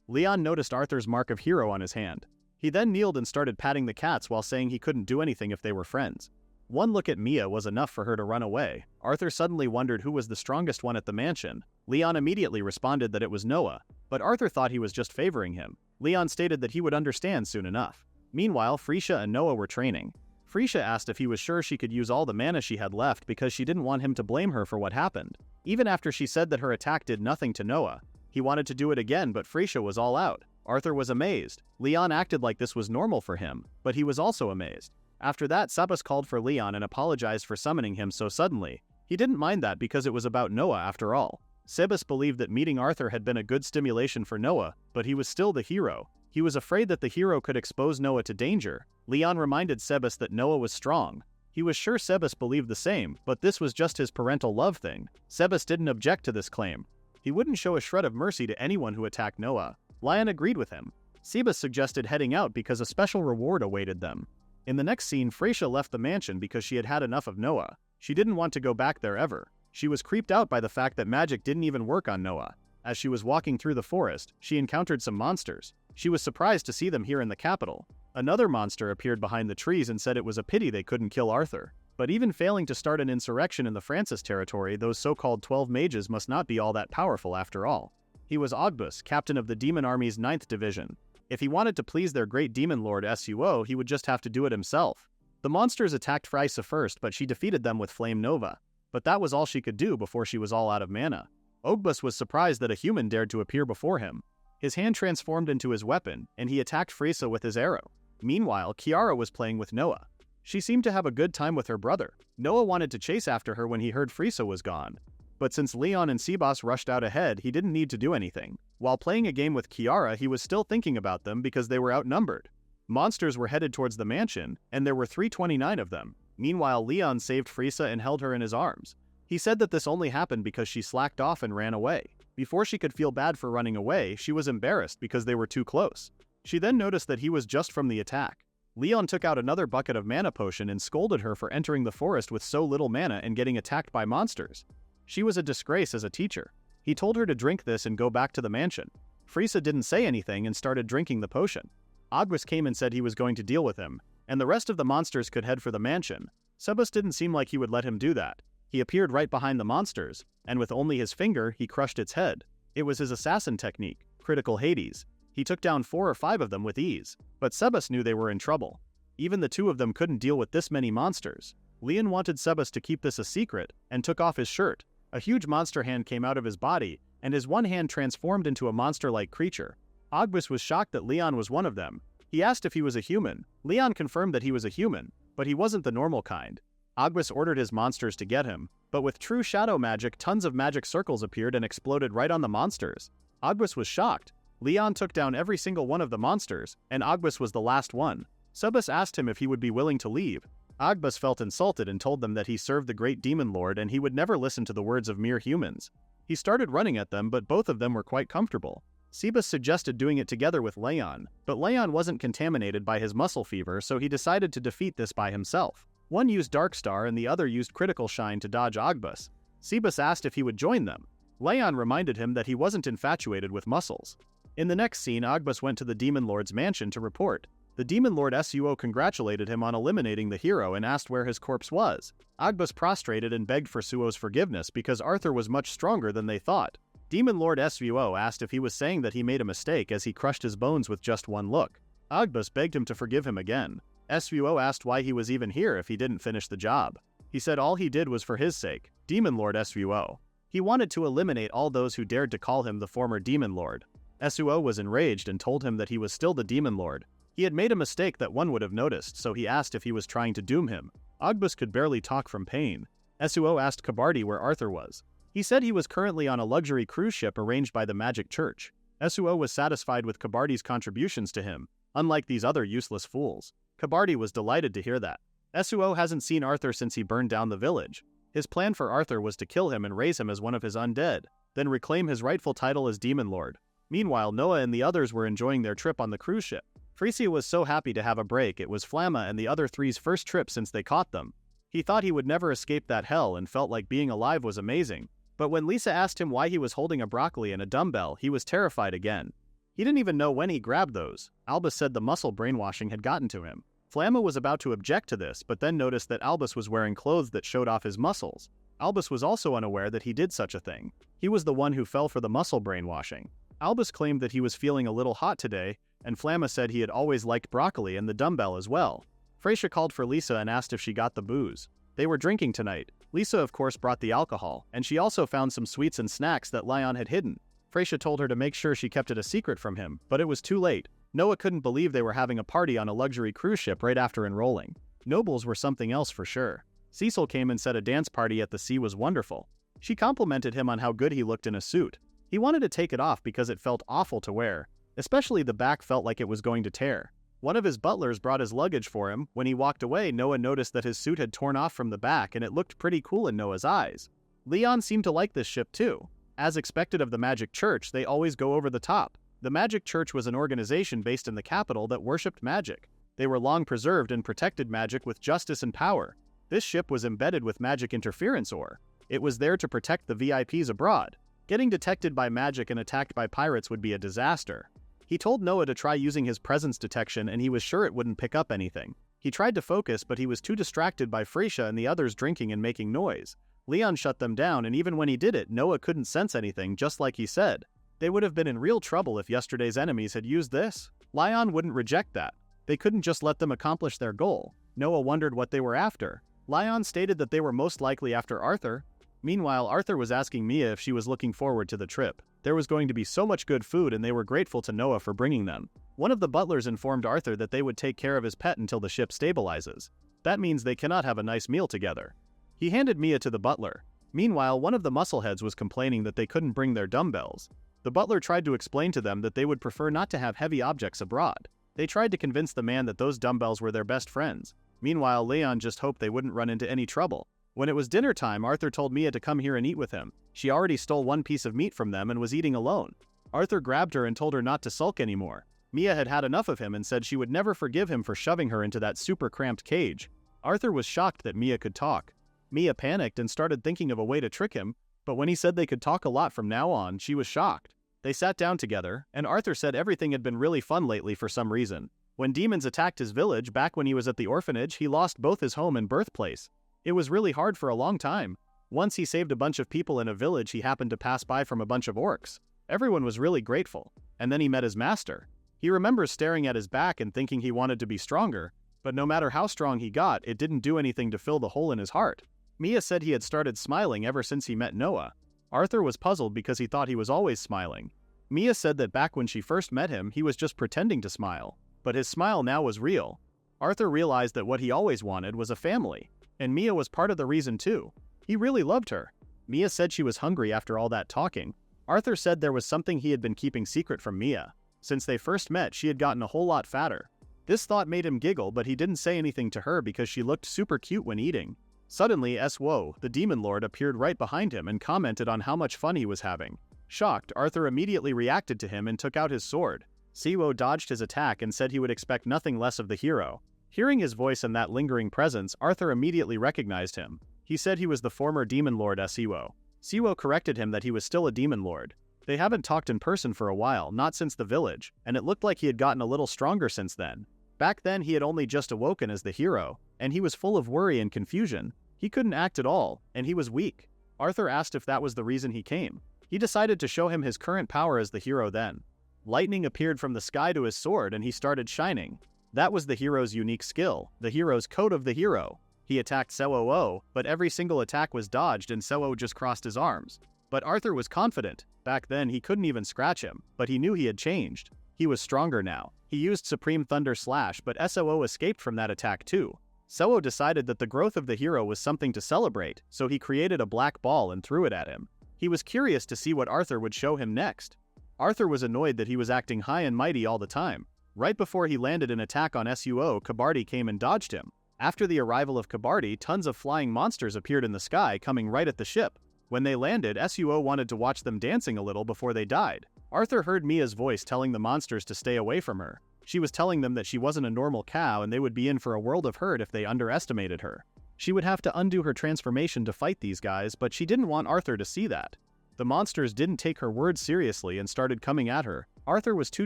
Leon noticed Arthur's mark of hero on his hand. He then kneeled and started patting the cats while saying he couldn't do anything if they were friends. One look at Mia was enough for her to run away. Arthur suddenly wondered who was the strongest one at the mansion. Leon immediately responded that it was Noah, but Arthur thought he was just favoring him. Leon stated that he would understand soon enough. Meanwhile, Freesia and Noah were training. Freesia asked if he was sure she could use all the mana she had left because she didn't want him to blame her for what happened. Even after she said that her attack did nothing to Noah, he wanted to do it again, but Freesia was all out. Arthur was amazed. Leon acted like this was normal for him, but he was also amazed. After that, Sebas called for Leon and apologized for summoning him so suddenly. He didn't mind that because it was about Noah after all. Sebas believed that meeting Arthur had been a good stimulation for Noah, but he was still the hero. He was afraid that the hero could expose Noah to danger. Leon reminded Sebas that Noah was strong. He was sure Sebas believed the same, but this was just his parental love thing. Sebas didn't object to this claim. He wouldn't show a shred of mercy to anyone who attacked Noah. Lion agreed with him. Sebas suggested heading out because a special reward awaited them. In the next scene, Freesia left the mansion because she had had enough of Noah. She didn't want to go back there ever. She was creeped out by the fact that magic didn't even work on Noah. As she was walking through the forest, she encountered some monsters. She was surprised to see them here in the capital. Another monster appeared behind the trees and said it was a pity they couldn't kill Arthur. But even failing to start an insurrection in the Francis territory, those so-called 12 mages must not be all that powerful after all. He was Oblige, captain of the Demon Army's 9th Division. If he wanted to please their great demon lord Suo, he would just have to do it himself. The monsters attacked Freesia first, but she defeated them with Flame Nova. But that was all she could do before she was all out of mana. Oblige was surprised that a human dared to appear before him. His hand transformed into his weapon, and he attacked Freesia with his arrow. Meanwhile, Kiara was playing with Noah. She seemed to have a good time with her brother. Noah wanted to chase after her when he heard Frieza was gone. But since Leon and Sebas rushed out ahead, he didn't need to do anything. While playing a game with Kiara, he was still thinking about them because they were outnumbered. Monsters were headed towards the mansion, and there were 329 of them. Meanwhile, Leon saved Frieza and held her in his arms. He said that this only happened because she slacked off and ran away. Before she could feel bad for running away, she was embarrassed because they were too close. She then noticed that he was just from the attack. Leon took out another bucket of mana potion and scolded her for entering the forest with so little mana and getting attacked by monsters. She was a disgrace as a teacher. He told her to drink this and go back to the mansion. Frieza didn't say anything and started drinking the potion. Oblige came and said he was going to deal with him, and the rest of the monsters could head for the mansion. Sebas didn't seem like he would let him do that. He appeared right behind the monsters, and with only his finger, he crushed its head. It was his assassin technique, critical Hades. He took down 4 or 5 of them with ease, but Sebas knew they were in trouble. Even the 2 of them couldn't deal with this many monsters. Leon wanted Sebas to keep this a secret, and took off his shirt. A huge monster hand came out of his body, and his one hand transformed into a monster-like creature. Oblige was shocked that Leon was one of them. He asked if he was a human. Leon confirmed that he was a human, but he wasn't the normal kind. Oblige ordered his monsters to get him, but with true shadow magic, tons of magic circles appeared and exploded right on the monsters. Oblige was shocked. Leon took down every single one of the monsters, and Oblige was the last one. Sebas asked him if he would be willing to leave. Oblige felt insulted and told them that he served the great demon lord and he would never listen to the words of mere humans. He started running at them, but both of them were quite comfortable. Sebas suggested doing it together with Leon, but Leon wasn't contaminated by his muscle fever, so he decided to defeat this by himself. One used Dark Star and the other used Critical Shine to dodge Oblige. Sebas asked if he would join them. Leon reminded him that he wasn't infatuated with muscles. In the next scene, Oblige went to the Demon Lord's mansion to report. The Demon Lord Suo congratulated him on eliminating the hero and asked where his corpse was. Oblige prostrated and begged for Suo's forgiveness because Arthur was much stronger than they thought. Demon Lord Suo asked if he was saying that he made a mistake as he crushed his bones with just one look. Oblige begged him to forgive him again. Suo asked why he was even here if he didn't finish the job. He said all he did was for his sake, Demon Lord Suo. He wanted to eliminate all those who dared to call him the former Demon Lord. Suo was enraged and told him that he was still the Demon Lord. He had made a mistake that one would have noticed, so he asked if he was trying to doom him. Oblige could barely talk from pain. Suo asked Kabardi where Arthur was. He said he was currently on a luxury cruise ship arranged by the Magic Church. Suo was satisfied with Kabardi's contributions to him, unlike these other useless fools. Kabardi was delighted to hear that. Suo hasn't seen Arthur since he burned down the village. His plan for Arthur was to kill him and raise him as one of his undead, then reclaim his rightful title as Demon Lord. Meanwhile, Noah and the others were enjoying their trip on the cruise ship. Frieza was so happy to have a break. It was Flamma and the other three's first trip since they caught them. He thought he would never escape that hell and felt like being alive was amazing. But when Lisa asked him why he was holding a broccoli and a dumbbell, he was terrified again. He didn't even know when he grabbed those. Albus said the muscle brainwashing had gotten to him. Flamma was about to object to this, but then noticed that Albus was wearing clothes that showed off his muscles. Albus was also unaware that he did such a thing. He was the one who fell for the muscle brainwashing. Albus claimed that he was feeling a little hot today, and Flamma said he had always liked broccoli and the dumbbell as well. Freysia called for Lisa and asked if she got the booze. They were drinking tonight. Lisa of course brought the alcohol, and she also found some sweets and snacks that Lion had hidden. Freysia told her to make sure she kept it a secret from him, but it was too late. Noah couldn't believe they were having a party on a luxury cruise ship right after enrolling. Nobles were something else for sure. Cecil came and said a dance party at the sea was wonderful. She complimented him on how good he looked in a suit. He wanted to take it off because it felt awful to wear. Especially the back felt like it was going to tear. One of his butlers brought his luggage for him. When he walked away, Noah noticed that his suit had torn off from the back and it looked pretty cool in Noah's eyes. Leon seemed to like this ship too. As expected of the Magic Church, they always go over the top. The Magic Church was an organization based in the capital that worshipped magic. They were long preserved and protected magic with justice and power. This ship was embedded with magic interference ore. It was there to protect the VIPs abroad. Getting detected by magic and attacked by pirates would be a disaster. He told Noah to try using his presence detection and he was sure it wouldn't pick up anything. He tried to focus but he was too distracted by Freysia and the others drinking and making noise. Leon shut them down and even when he did it, Noah couldn't sense anything just like he said. They would have been in real trouble if yesterday's enemies had used this. Lion wouldn't reject that. They couldn't just let them accomplish their goal. Noah wondered what they were after. Lion stated that they were most likely after Arthur. Meanwhile, Arthur was asking Mia if she was looking forward to the trip. There was going to be so much good food and they were grateful to Noah for bringing them. One of the butlers informed Arthur that they would take care of his pet until the ship stabilizes. That means they cannot have a nice meal together. He handed Mia to the butler. Meanwhile, one of the muscleheads was complaining that they couldn't bring their dumbbells. The butler tried to explain to them that they would prefer not to have heavy objects abroad. They tried to convince the man that those dumbbells were their best friends. Meanwhile, Leon just hoped they wouldn't run into any trouble. When it was dinner time, Arthur told Mia to come here and eat with him. She already stole one piece of meat from them and was eating alone. Arthur grabbed her and told her not to sulk anymore. Mia had had enough of him and said she would never forgive him for shoving her into that super cramped cage. Arthur was shocked that Mia could talk. Mia panicked and started thinking of a way to trick him, but when he said they could talk a lot from now on, she was shocked. They sat down together, and Arthur said everything had been really fun lately for some reason. When demons attacked his village back when he was at the orphanage, he lost both his home and birthplace. It was really hard for a long time. Once he saved a bunch of people in a village he happened to pass by from a bunch of orcs. Everyone was really grateful. And then he met his master. He remembers staring at his back and thinking he wanted to be stronger, but no matter how strong he got, it didn't do anything to fill the hole in his heart. Mia said he had started smiling ever since he met Noah. Arthur was puzzled because he thought he was always smiling. Mia said that back when she first met him, he was just pretending to smile. But his smile now was real. Arthur realized that what he always wanted was a family. And Mia was part of the reason too. He really loved her. Mia said she was hungry after all that talking. Arthur said there was something he had been keeping secret from Mia. Since they first met, she had gotten a whole lot fatter. This thought made him giggle, but he didn't say anything to her because she looked super cute when eating. Suddenly, Swo, the demon lord, appeared right behind him and commented on how much fun he was having. Shocked, Arthur immediately reacted to him and took out his sword. Swo dodged his attack and said he would expect nothing less of the hero. Hearing his voice and that lingering presence, Arthur immediately recognized him. He said he was the former demon lord Swo. Swo corrected him that he was still a demon lord. They haven't talked in person for a while, not since the village, and it looked like he had gotten a little stronger since then. Back then he had only just awoken as the hero, and he was full of worry and confusion. He couldn't act at all, and he was weak. Arthur asked if that was the reason he came. He decided to show him his current power as the hero then. Lightning appeared from the sky to his sword and he started shining. That was the hero's unique skill, the hero's code of the hero. He attacked Swo, but every single attack was dodged and Swo just crossed his arms. But Arthur was confident. Back then he couldn't even scratch him, but he knew he had changed. He was stronger now. He used Supreme Thunder Slash, but Swo escaped from that attack too. Swo decided that the growth of the hero was something to celebrate, so he created a black ball and threw it at him. He was curious to see what Arthur would show him next. Arthur was annoyed that he was acting high and mighty all the time. Right before he landed an attack on Suo, Kabardi came and dodged him. After the arrival of Kabardi, tons of flying monsters appeared in the sky, coming right at the ship. When they landed, Suo wanted to watch them dancing a little before they died. Arthur heard Mia's voice telling the monsters to stay away from her. She was telling them that she wasn't a normal cow and they would be in for a world of hurt if they underestimated her. She would have to undo her transformation to fight these guys, but she didn't want Arthur to see that. The monsters didn't take her words seriously and started coming at her. Arthur was too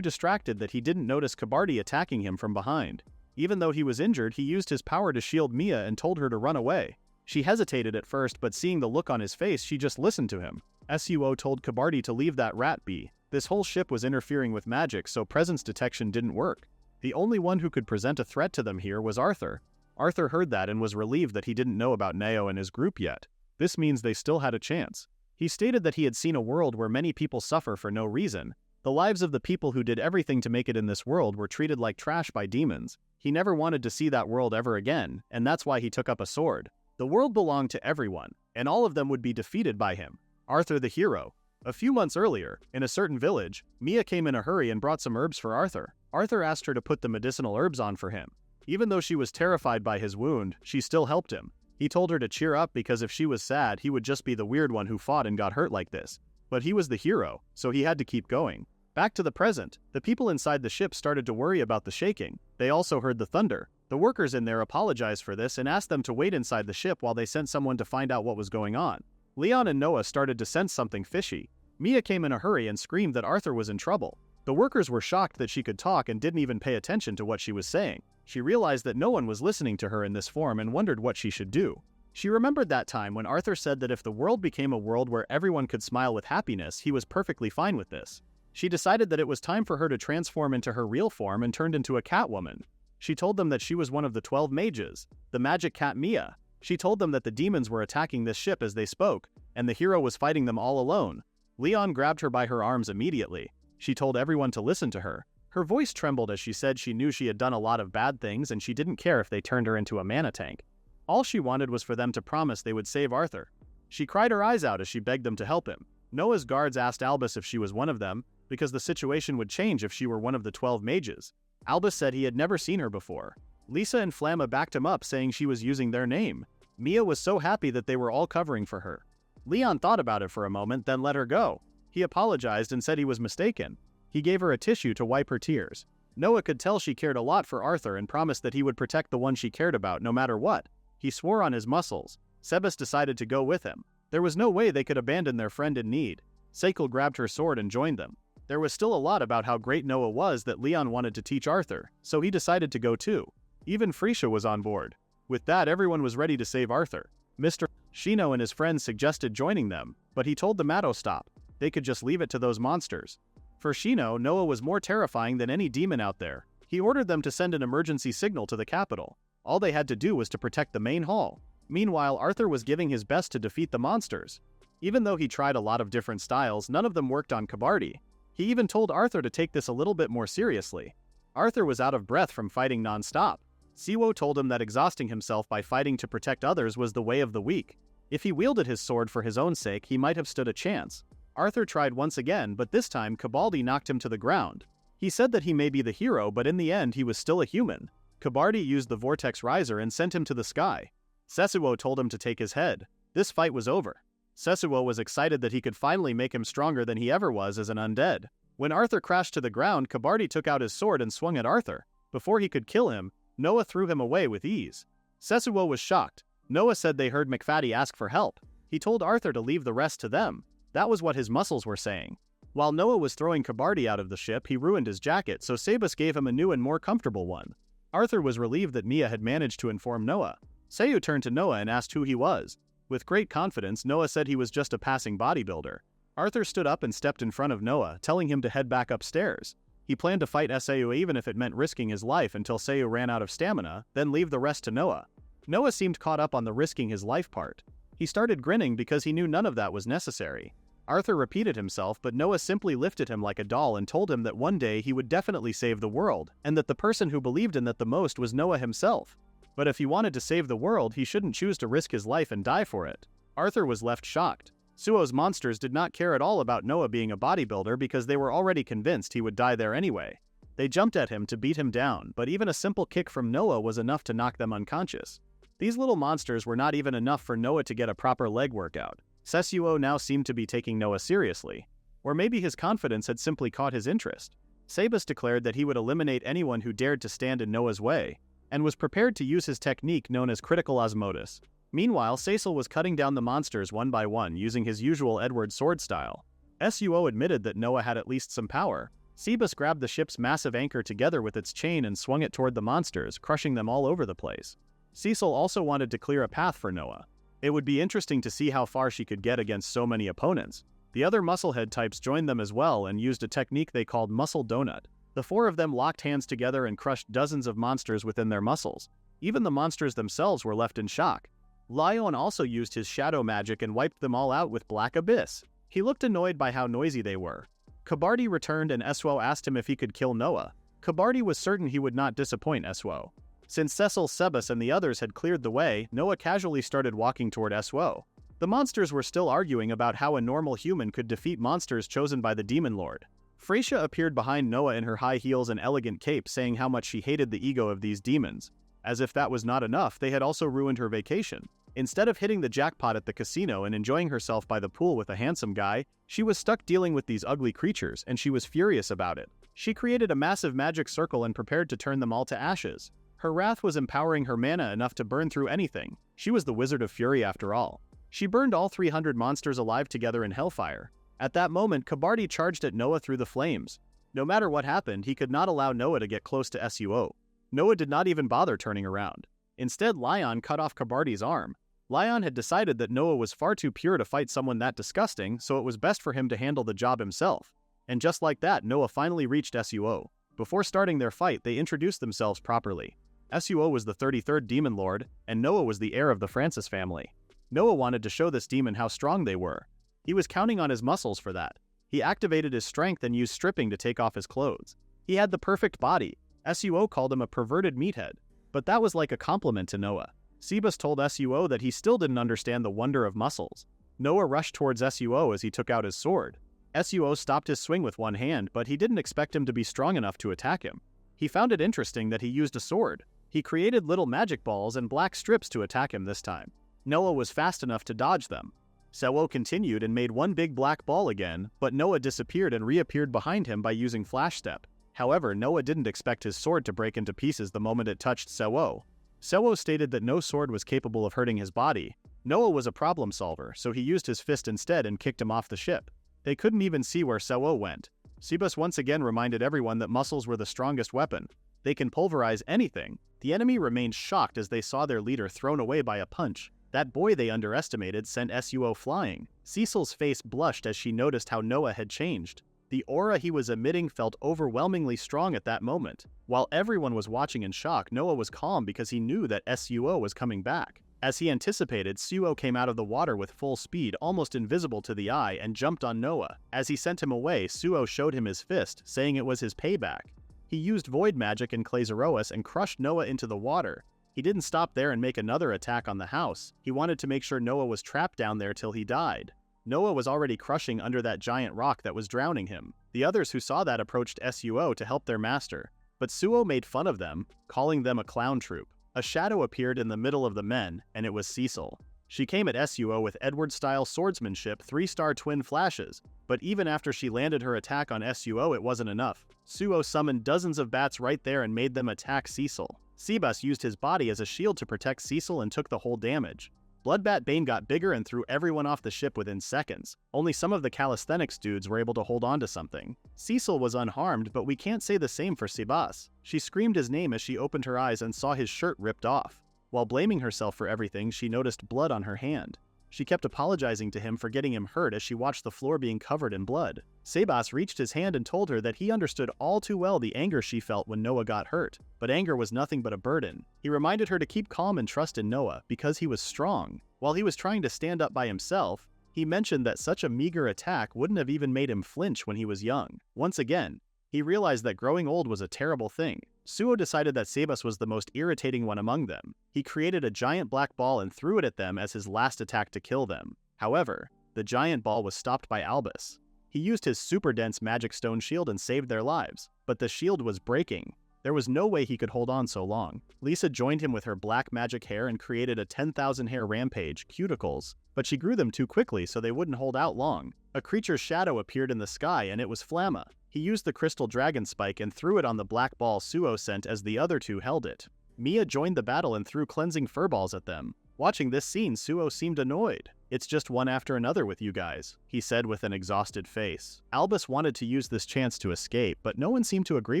distracted that he didn't notice Kabardi attacking him from behind. Even though he was injured, he used his power to shield Mia and told her to run away. She hesitated at first, but seeing the look on his face, she just listened to him. Suo told Kabardi to leave that rat be. This whole ship was interfering with magic, so presence detection didn't work. The only one who could present a threat to them here was Arthur. Arthur heard that and was relieved that he didn't know about Neo and his group yet. This means they still had a chance. He stated that he had seen a world where many people suffer for no reason. The lives of the people who did everything to make it in this world were treated like trash by demons. He never wanted to see that world ever again, and that's why he took up a sword. The world belonged to everyone, and all of them would be defeated by him. Arthur the hero. A few months earlier, in a certain village, Mia came in a hurry and brought some herbs for Arthur. Arthur asked her to put the medicinal herbs on for him. Even though she was terrified by his wound, she still helped him. He told her to cheer up because if she was sad, he would just be the weird one who fought and got hurt like this. But he was the hero, so he had to keep going. Back to the present, the people inside the ship started to worry about the shaking. They also heard the thunder. The workers in there apologized for this and asked them to wait inside the ship while they sent someone to find out what was going on. Leon and Noah started to sense something fishy. Mia came in a hurry and screamed that Arthur was in trouble. The workers were shocked that she could talk and didn't even pay attention to what she was saying. She realized that no one was listening to her in this form and wondered what she should do. She remembered that time when Arthur said that if the world became a world where everyone could smile with happiness, he was perfectly fine with this. She decided that it was time for her to transform into her real form and turned into a cat woman. She told them that she was one of the 12 mages, the magic cat Mia. She told them that the demons were attacking this ship as they spoke, and the hero was fighting them all alone. Leon grabbed her by her arms immediately. She told everyone to listen to her. Her voice trembled as she said she knew she had done a lot of bad things and she didn't care if they turned her into a mana tank. All she wanted was for them to promise they would save Arthur. She cried her eyes out as she begged them to help him. Noah's guards asked Albus if she was one of them, because the situation would change if she were one of the 12 mages. Albus said he had never seen her before. Lisa and Flamma backed him up, saying she was using their name. Mia was so happy that they were all covering for her. Leon thought about it for a moment, then let her go. He apologized and said he was mistaken. He gave her a tissue to wipe her tears. Noah could tell she cared a lot for Arthur and promised that he would protect the one she cared about no matter what. He swore on his muscles. Sebas decided to go with him. There was no way they could abandon their friend in need. Seikl grabbed her sword and joined them. There was still a lot about how great Noah was that Leon wanted to teach Arthur, so he decided to go too. Even Frisha was on board. With that, everyone was ready to save Arthur. Mr. Shino and his friends suggested joining them, but he told them to stop. They could just leave it to those monsters. For Shino, Noah was more terrifying than any demon out there. He ordered them to send an emergency signal to the capital. All they had to do was to protect the main hall. Meanwhile, Arthur was giving his best to defeat the monsters. Even though he tried a lot of different styles, none of them worked on Kabardi. He even told Arthur to take this a little bit more seriously. Arthur was out of breath from fighting non-stop. Siwo told him that exhausting himself by fighting to protect others was the way of the weak. If he wielded his sword for his own sake, he might have stood a chance. Arthur tried once again, but this time Kabaldi knocked him to the ground. He said that he may be the hero, but in the end he was still a human. Kabardi used the Vortex Riser and sent him to the sky. Setsuo told him to take his head. This fight was over. Setsuo was excited that he could finally make him stronger than he ever was as an undead. When Arthur crashed to the ground, Kabardi took out his sword and swung at Arthur. Before he could kill him, Noah threw him away with ease. Setsuo was shocked. Noah said they heard McFaddy ask for help. He told Arthur to leave the rest to them. That was what his muscles were saying. While Noah was throwing Kabardi out of the ship, he ruined his jacket, so Sebas gave him a new and more comfortable one. Arthur was relieved that Mia had managed to inform Noah. Seiyu turned to Noah and asked who he was. With great confidence, Noah said he was just a passing bodybuilder. Arthur stood up and stepped in front of Noah, telling him to head back upstairs. He planned to fight Seiyu even if it meant risking his life until Seiyu ran out of stamina, then leave the rest to Noah. Noah seemed caught up on the risking his life part. He started grinning because he knew none of that was necessary. Arthur repeated himself, but Noah simply lifted him like a doll and told him that one day he would definitely save the world, and that the person who believed in that the most was Noah himself. But if he wanted to save the world, he shouldn't choose to risk his life and die for it. Arthur was left shocked. Suo's monsters did not care at all about Noah being a bodybuilder because they were already convinced he would die there anyway. They jumped at him to beat him down, but even a simple kick from Noah was enough to knock them unconscious. These little monsters were not even enough for Noah to get a proper leg workout. Setsuo now seemed to be taking Noah seriously. Or maybe his confidence had simply caught his interest. Sebas declared that he would eliminate anyone who dared to stand in Noah's way, and was prepared to use his technique known as critical osmosis. Meanwhile, Seisel was cutting down the monsters one by one using his usual Edward sword style. Suo admitted that Noah had at least some power. Sebas grabbed the ship's massive anchor together with its chain and swung it toward the monsters, crushing them all over the place. Cecil also wanted to clear a path for Noah. It would be interesting to see how far she could get against so many opponents. The other musclehead types joined them as well and used a technique they called muscle donut. The four of them locked hands together and crushed dozens of monsters within their muscles. Even the monsters themselves were left in shock. Lion also used his shadow magic and wiped them all out with Black Abyss. He looked annoyed by how noisy they were. Kabardi returned and Eswo asked him if he could kill Noah. Kabardi was certain he would not disappoint Eswo. Since Cecil, Sebas, and the others had cleared the way, Noah casually started walking toward Eswo. The monsters were still arguing about how a normal human could defeat monsters chosen by the Demon Lord. Freysia appeared behind Noah in her high heels and elegant cape, saying how much she hated the ego of these demons. As if that was not enough, they had also ruined her vacation. Instead of hitting the jackpot at the casino and enjoying herself by the pool with a handsome guy, she was stuck dealing with these ugly creatures, and she was furious about it. She created a massive magic circle and prepared to turn them all to ashes. Her wrath was empowering her mana enough to burn through anything. She was the Wizard of Fury after all. She burned all 300 monsters alive together in hellfire. At that moment, Kabardi charged at Noah through the flames. No matter what happened, he could not allow Noah to get close to Suo. Noah did not even bother turning around. Instead, Lion cut off Kabardi's arm. Lion had decided that Noah was far too pure to fight someone that disgusting, so it was best for him to handle the job himself. And just like that, Noah finally reached Suo. Before starting their fight, they introduced themselves properly. Suo was the 33rd Demon Lord, and Noah was the heir of the Francis family. Noah wanted to show this demon how strong they were. He was counting on his muscles for that. He activated his strength and used stripping to take off his clothes. He had the perfect body. Suo called him a perverted meathead, but that was like a compliment to Noah. Sebas told Suo that he still didn't understand the wonder of muscles. Noah rushed towards Suo as he took out his sword. Suo stopped his swing with one hand, but he didn't expect him to be strong enough to attack him. He found it interesting that he used a sword. He created little magic balls and black strips to attack him this time. Noah was fast enough to dodge them. Suo continued and made one big black ball again, but Noah disappeared and reappeared behind him by using Flash Step. However, Noah didn't expect his sword to break into pieces the moment it touched Suo. Suo stated that no sword was capable of hurting his body. Noah was a problem solver, so he used his fist instead and kicked him off the ship. They couldn't even see where Suo went. Sebas once again reminded everyone that muscles were the strongest weapon. They can pulverize anything. The enemy remained shocked as they saw their leader thrown away by a punch. That boy they underestimated sent Suo flying. Cecil's face blushed as she noticed how Noah had changed. The aura he was emitting felt overwhelmingly strong at that moment. While everyone was watching in shock, Noah was calm because he knew that Suo was coming back. As he anticipated, Suo came out of the water with full speed, almost invisible to the eye, and jumped on Noah. As he sent him away, Suo showed him his fist, saying it was his payback. He used void magic and Clazeroas and crushed Noah into the water. He didn't stop there and make another attack on the house. He wanted to make sure Noah was trapped down there till he died. Noah was already crushing under that giant rock that was drowning him. The others who saw that approached Suo to help their master, but Suo made fun of them, calling them a clown troupe. A shadow appeared in the middle of the men, and it was Cecil. She came at Suo with Edward-style swordsmanship 3-star twin flashes, but even after she landed her attack on Suo, it wasn't enough. Suo summoned dozens of bats right there and made them attack Cecil. Sebas used his body as a shield to protect Cecil and took the whole damage. Bloodbat Bane got bigger and threw everyone off the ship within seconds. Only some of the calisthenics dudes were able to hold on to something. Cecil was unharmed, but we can't say the same for Sebas. She screamed his name as she opened her eyes and saw his shirt ripped off. While blaming herself for everything, she noticed blood on her hand. She kept apologizing to him for getting him hurt as she watched the floor being covered in blood. Sebas reached his hand and told her that he understood all too well the anger she felt when Noah got hurt, but anger was nothing but a burden. He reminded her to keep calm and trust in Noah because he was strong. While he was trying to stand up by himself, he mentioned that such a meager attack wouldn't have even made him flinch when he was young. Once again, he realized that growing old was a terrible thing. Suo decided that Sebas was the most irritating one among them. He created a giant black ball and threw it at them as his last attack to kill them. However, the giant ball was stopped by Albus. He used his super dense magic stone shield and saved their lives, but the shield was breaking. There was no way he could hold on so long. Lisa joined him with her black magic hair and created a 10,000 hair rampage, cuticles, but she grew them too quickly so they wouldn't hold out long. A creature's shadow appeared in the sky and it was Flamma. He used the crystal dragon spike and threw it on the black ball Suo sent as the other two held it. Mia joined the battle and threw cleansing furballs at them. Watching this scene, Suo seemed annoyed. "It's just one after another with you guys," he said with an exhausted face. Albus wanted to use this chance to escape, but no one seemed to agree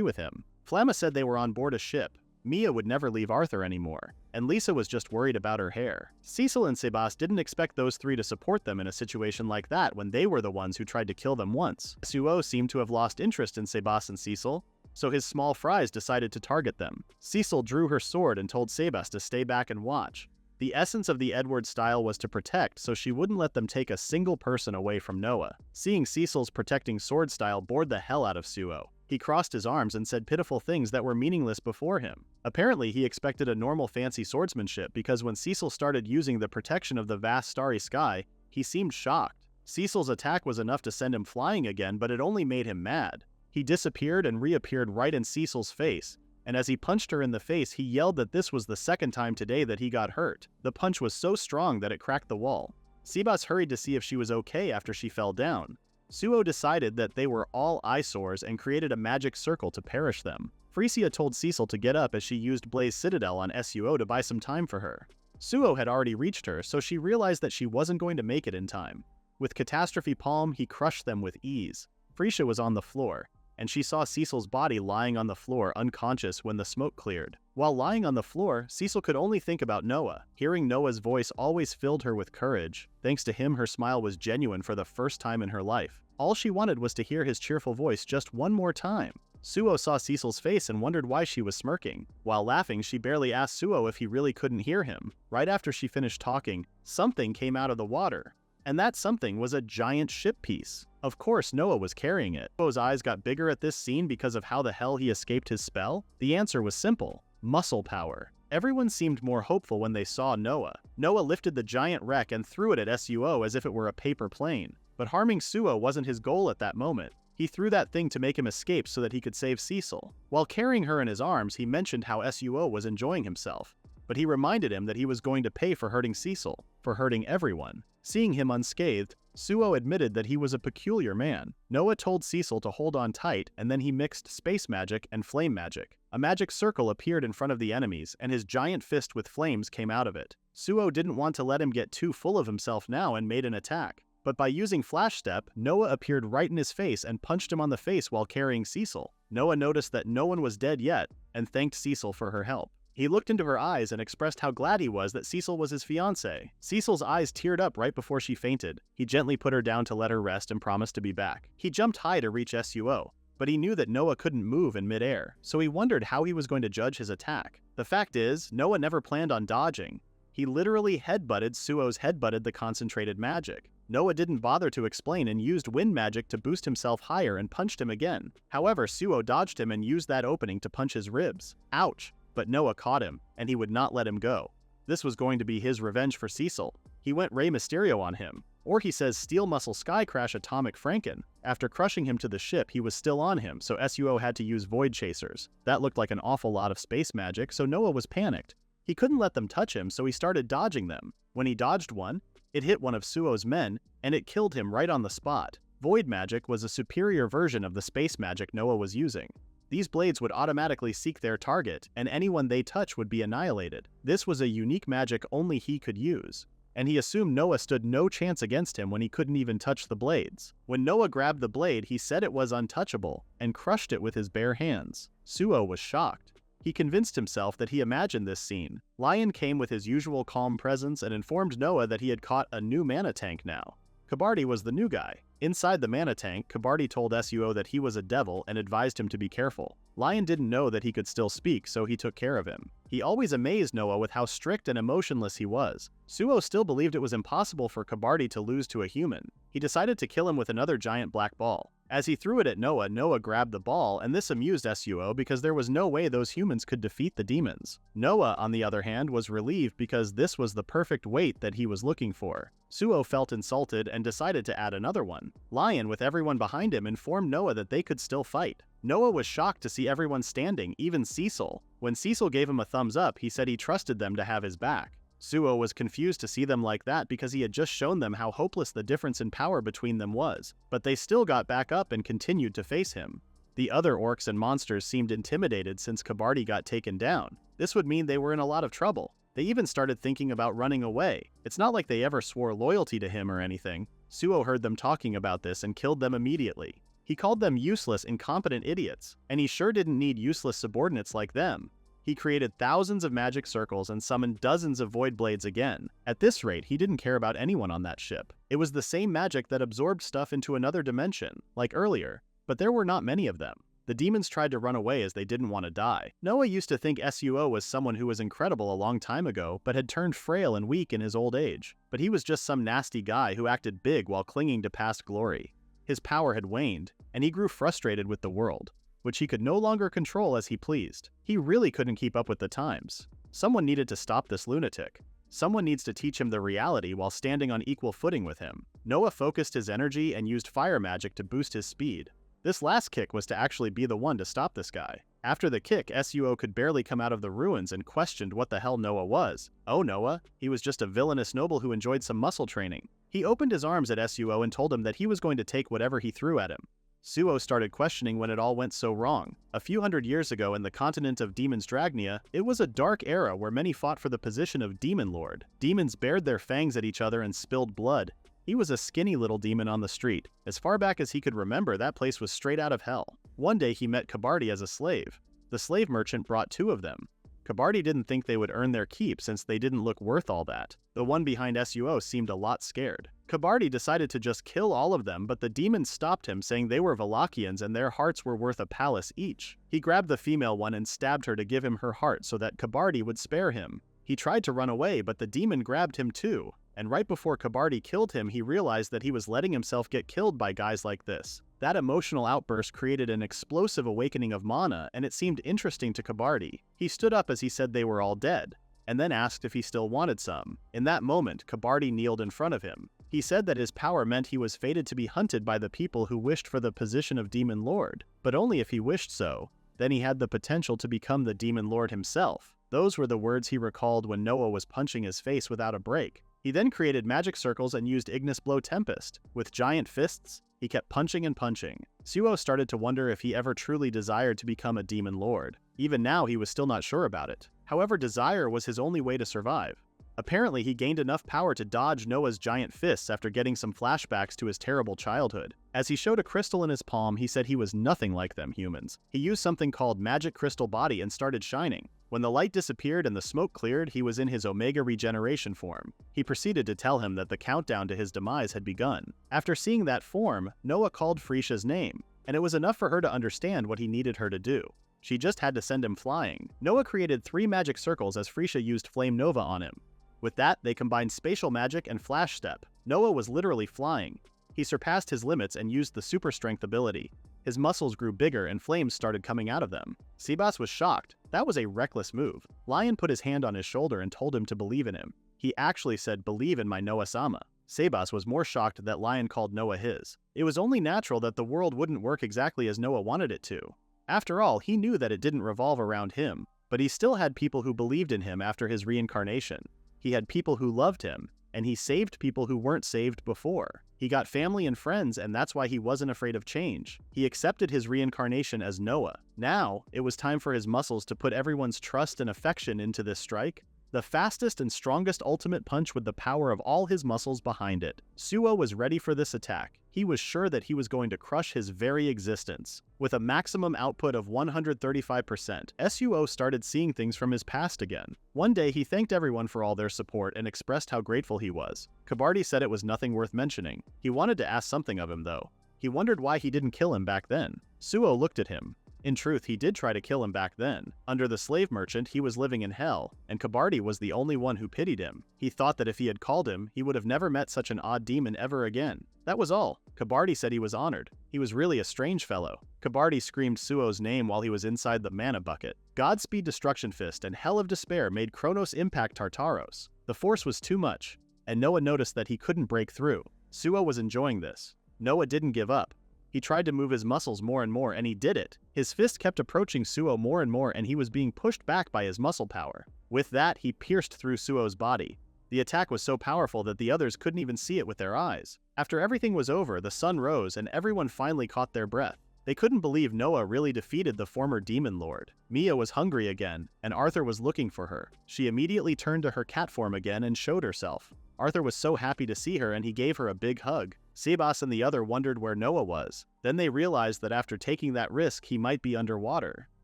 with him. Flamma said they were on board a ship. Mia would never leave Arthur anymore, and Lisa was just worried about her hair. Cecil and Sebas didn't expect those three to support them in a situation like that when they were the ones who tried to kill them once. Suo seemed to have lost interest in Sebas and Cecil, so his small fries decided to target them. Cecil drew her sword and told Sebas to stay back and watch. The essence of the Edward style was to protect, so she wouldn't let them take a single person away from Noah. Seeing Cecil's protecting sword style bored the hell out of Suo. He crossed his arms and said pitiful things that were meaningless before him. Apparently, he expected a normal fancy swordsmanship because when Cecil started using the protection of the vast starry sky, he seemed shocked. Cecil's attack was enough to send him flying again, but it only made him mad. He disappeared and reappeared right in Cecil's face, and as he punched her in the face, he yelled that this was the second time today that he got hurt. The punch was so strong that it cracked the wall. Sebas hurried to see if she was okay after she fell down. Suo decided that they were all eyesores and created a magic circle to perish them. Frisia told Cecil to get up as she used Blaze Citadel on Suo to buy some time for her. Suo had already reached her, so she realized that she wasn't going to make it in time. With Catastrophe Palm, he crushed them with ease. Frisia was on the floor, and she saw Cecil's body lying on the floor unconscious when the smoke cleared. While lying on the floor, Cecil could only think about Noah. Hearing Noah's voice always filled her with courage. Thanks to him, her smile was genuine for the first time in her life. All she wanted was to hear his cheerful voice just one more time. Suo saw Cecil's face and wondered why she was smirking. While laughing, she barely asked Suo if he really couldn't hear him. Right after she finished talking, something came out of the water. And that something was a giant ship piece. Of course, Noah was carrying it. Suo's eyes got bigger at this scene because of how the hell he escaped his spell. The answer was simple: muscle power. Everyone seemed more hopeful when they saw Noah. Noah lifted the giant wreck and threw it at Suo as if it were a paper plane. But harming Suo wasn't his goal at that moment. He threw that thing to make him escape so that he could save Cecil. While carrying her in his arms, he mentioned how Suo was enjoying himself. But he reminded him that he was going to pay for hurting Cecil, for hurting everyone. Seeing him unscathed, Suo admitted that he was a peculiar man. Noah told Cecil to hold on tight, and then he mixed space magic and flame magic. A magic circle appeared in front of the enemies, and his giant fist with flames came out of it. Suo didn't want to let him get too full of himself now and made an attack. But by using Flash Step, Noah appeared right in his face and punched him on the face while carrying Cecil. Noah noticed that no one was dead yet, and thanked Cecil for her help. He looked into her eyes and expressed how glad he was that Cecil was his fiancée. Cecil's eyes teared up right before she fainted. He gently put her down to let her rest and promised to be back. He jumped high to reach Suo, but he knew that Noah couldn't move in midair, so he wondered how he was going to judge his attack. The fact is, Noah never planned on dodging. He literally headbutted Suo's headbutted the concentrated magic. Noah didn't bother to explain and used wind magic to boost himself higher and punched him again. However, Suo dodged him and used that opening to punch his ribs. Ouch! But Noah caught him, and he would not let him go. This was going to be his revenge for Cecil. He went Rey Mysterio on him. Or he says Steel Muscle Sky Crash Atomic Franken. After crushing him to the ship, he was still on him, so Suo had to use Void Chasers. That looked like an awful lot of space magic, so Noah was panicked. He couldn't let them touch him, so he started dodging them. When he dodged one, it hit one of Suo's men, and it killed him right on the spot. Void magic was a superior version of the space magic Noah was using. These blades would automatically seek their target, and anyone they touch would be annihilated. This was a unique magic only he could use, and he assumed Noah stood no chance against him when he couldn't even touch the blades. When Noah grabbed the blade, he said it was untouchable, and crushed it with his bare hands. Suo was shocked. He convinced himself that he imagined this scene. Lion came with his usual calm presence and informed Noah that he had caught a new mana tank now. Kabardi was the new guy. Inside the mana tank, Kabardi told Suo that he was a devil and advised him to be careful. Lion didn't know that he could still speak, so he took care of him. He always amazed Noah with how strict and emotionless he was. Suo still believed it was impossible for Kabardi to lose to a human. He decided to kill him with another giant black ball. As he threw it at Noah, Noah grabbed the ball, and this amused Suo because there was no way those humans could defeat the demons. Noah, on the other hand, was relieved because this was the perfect weight that he was looking for. Suo felt insulted and decided to add another one. Lion, with everyone behind him, informed Noah that they could still fight. Noah was shocked to see everyone standing, even Cecil. When Cecil gave him a thumbs up, he said he trusted them to have his back. Suo was confused to see them like that because he had just shown them how hopeless the difference in power between them was, but they still got back up and continued to face him. The other orcs and monsters seemed intimidated since Kabardi got taken down. This would mean they were in a lot of trouble. They even started thinking about running away. It's not like they ever swore loyalty to him or anything. Suo heard them talking about this and killed them immediately. He called them useless, incompetent idiots, and he sure didn't need useless subordinates like them. He created thousands of magic circles and summoned dozens of void blades again. At this rate, he didn't care about anyone on that ship. It was the same magic that absorbed stuff into another dimension, like earlier, but there were not many of them. The demons tried to run away as they didn't want to die. Noah used to think Suo was someone who was incredible a long time ago, but had turned frail and weak in his old age. But he was just some nasty guy who acted big while clinging to past glory. His power had waned, and he grew frustrated with the world, which he could no longer control as he pleased. He really couldn't keep up with the times. Someone needed to stop this lunatic. Someone needs to teach him the reality while standing on equal footing with him. Noah focused his energy and used fire magic to boost his speed. This last kick was to actually be the one to stop this guy. After the kick, Suo could barely come out of the ruins and questioned what the hell Noah was. Oh, Noah? He was just a villainous noble who enjoyed some muscle training. He opened his arms at Suo and told him that he was going to take whatever he threw at him. Suo started questioning when it all went so wrong. A few hundred years ago in the continent of Demons Dragnia, it was a dark era where many fought for the position of Demon Lord. Demons bared their fangs at each other and spilled blood. He was a skinny little demon on the street. As far back as he could remember, that place was straight out of hell. One day he met Kabardi as a slave. The slave merchant brought two of them. Kabardi didn't think they would earn their keep since they didn't look worth all that. The one behind Suo seemed a lot scared. Kabardi decided to just kill all of them, but the demons stopped him, saying they were Valachians and their hearts were worth a palace each. He grabbed the female one and stabbed her to give him her heart so that Kabardi would spare him. He tried to run away, but the demon grabbed him too. and right before Kabardi killed him, he realized that he was letting himself get killed by guys like this. That emotional outburst created an explosive awakening of mana, and it seemed interesting to Kabardi. He stood up as he said they were all dead, and then asked if he still wanted some. In that moment, Kabardi kneeled in front of him. He said that his power meant he was fated to be hunted by the people who wished for the position of Demon Lord, but only if he wished so. Then he had the potential to become the Demon Lord himself. Those were the words he recalled when Noah was punching his face without a break. He then created magic circles and used Ignis Blow Tempest. With giant fists, he kept punching and punching. Suo started to wonder if he ever truly desired to become a Demon Lord. Even now, he was still not sure about it. However, desire was his only way to survive. Apparently, he gained enough power to dodge Noah's giant fists after getting some flashbacks to his terrible childhood. As he showed a crystal in his palm, he said he was nothing like them humans. He used something called Magic Crystal Body and started shining. When the light disappeared and the smoke cleared, he was in his Omega regeneration form. He proceeded to tell him that the countdown to his demise had begun. After seeing that form, Noah called Frisha's name, and it was enough for her to understand what he needed her to do. She just had to send him flying. Noah created 3 magic circles as Frisha used Flame Nova on him. With that, they combined spatial magic and flash step. Noah was literally flying. He surpassed his limits and used the super strength ability. His muscles grew bigger and flames started coming out of them. Sebas was shocked. That was a reckless move. Lion put his hand on his shoulder and told him to believe in him. He actually said, "Believe in my Noah-sama." Sebas was more shocked that Lion called Noah his. It was only natural that the world wouldn't work exactly as Noah wanted it to. After all, he knew that it didn't revolve around him, but he still had people who believed in him after his reincarnation. He had people who loved him, and he saved people who weren't saved before. He got family and friends, and that's why he wasn't afraid of change. He accepted his reincarnation as Noah. Now, it was time for his muscles to put everyone's trust and affection into this strike. The fastest and strongest ultimate punch with the power of all his muscles behind it. Suo was ready for this attack. He was sure that he was going to crush his very existence. With a maximum output of 135%, Suo started seeing things from his past again. One day, he thanked everyone for all their support and expressed how grateful he was. Kabardi said it was nothing worth mentioning. He wanted to ask something of him, though. He wondered why he didn't kill him back then. Suo looked at him. In truth, he did try to kill him back then. Under the slave merchant, he was living in hell, and Kabardi was the only one who pitied him. He thought that if he had called him, he would have never met such an odd demon ever again. That was all. Kabardi said he was honored. He was really a strange fellow. Kabardi screamed Suo's name while he was inside the mana bucket. Godspeed Destruction Fist and Hell of Despair made Kronos impact Tartaros. The force was too much, and Noah noticed that he couldn't break through. Suo was enjoying this. Noah didn't give up. He tried to move his muscles more and more, and he did it. His fist kept approaching Suo more and more, and he was being pushed back by his muscle power. With that, he pierced through Suo's body. The attack was so powerful that the others couldn't even see it with their eyes. After everything was over, the sun rose, and everyone finally caught their breath. They couldn't believe Noah really defeated the former Demon Lord. Mia was hungry again, and Arthur was looking for her. She immediately turned to her cat form again and showed herself. Arthur was so happy to see her, and he gave her a big hug. Sebas and the other wondered where Noah was. Then they realized that after taking that risk, he might be underwater.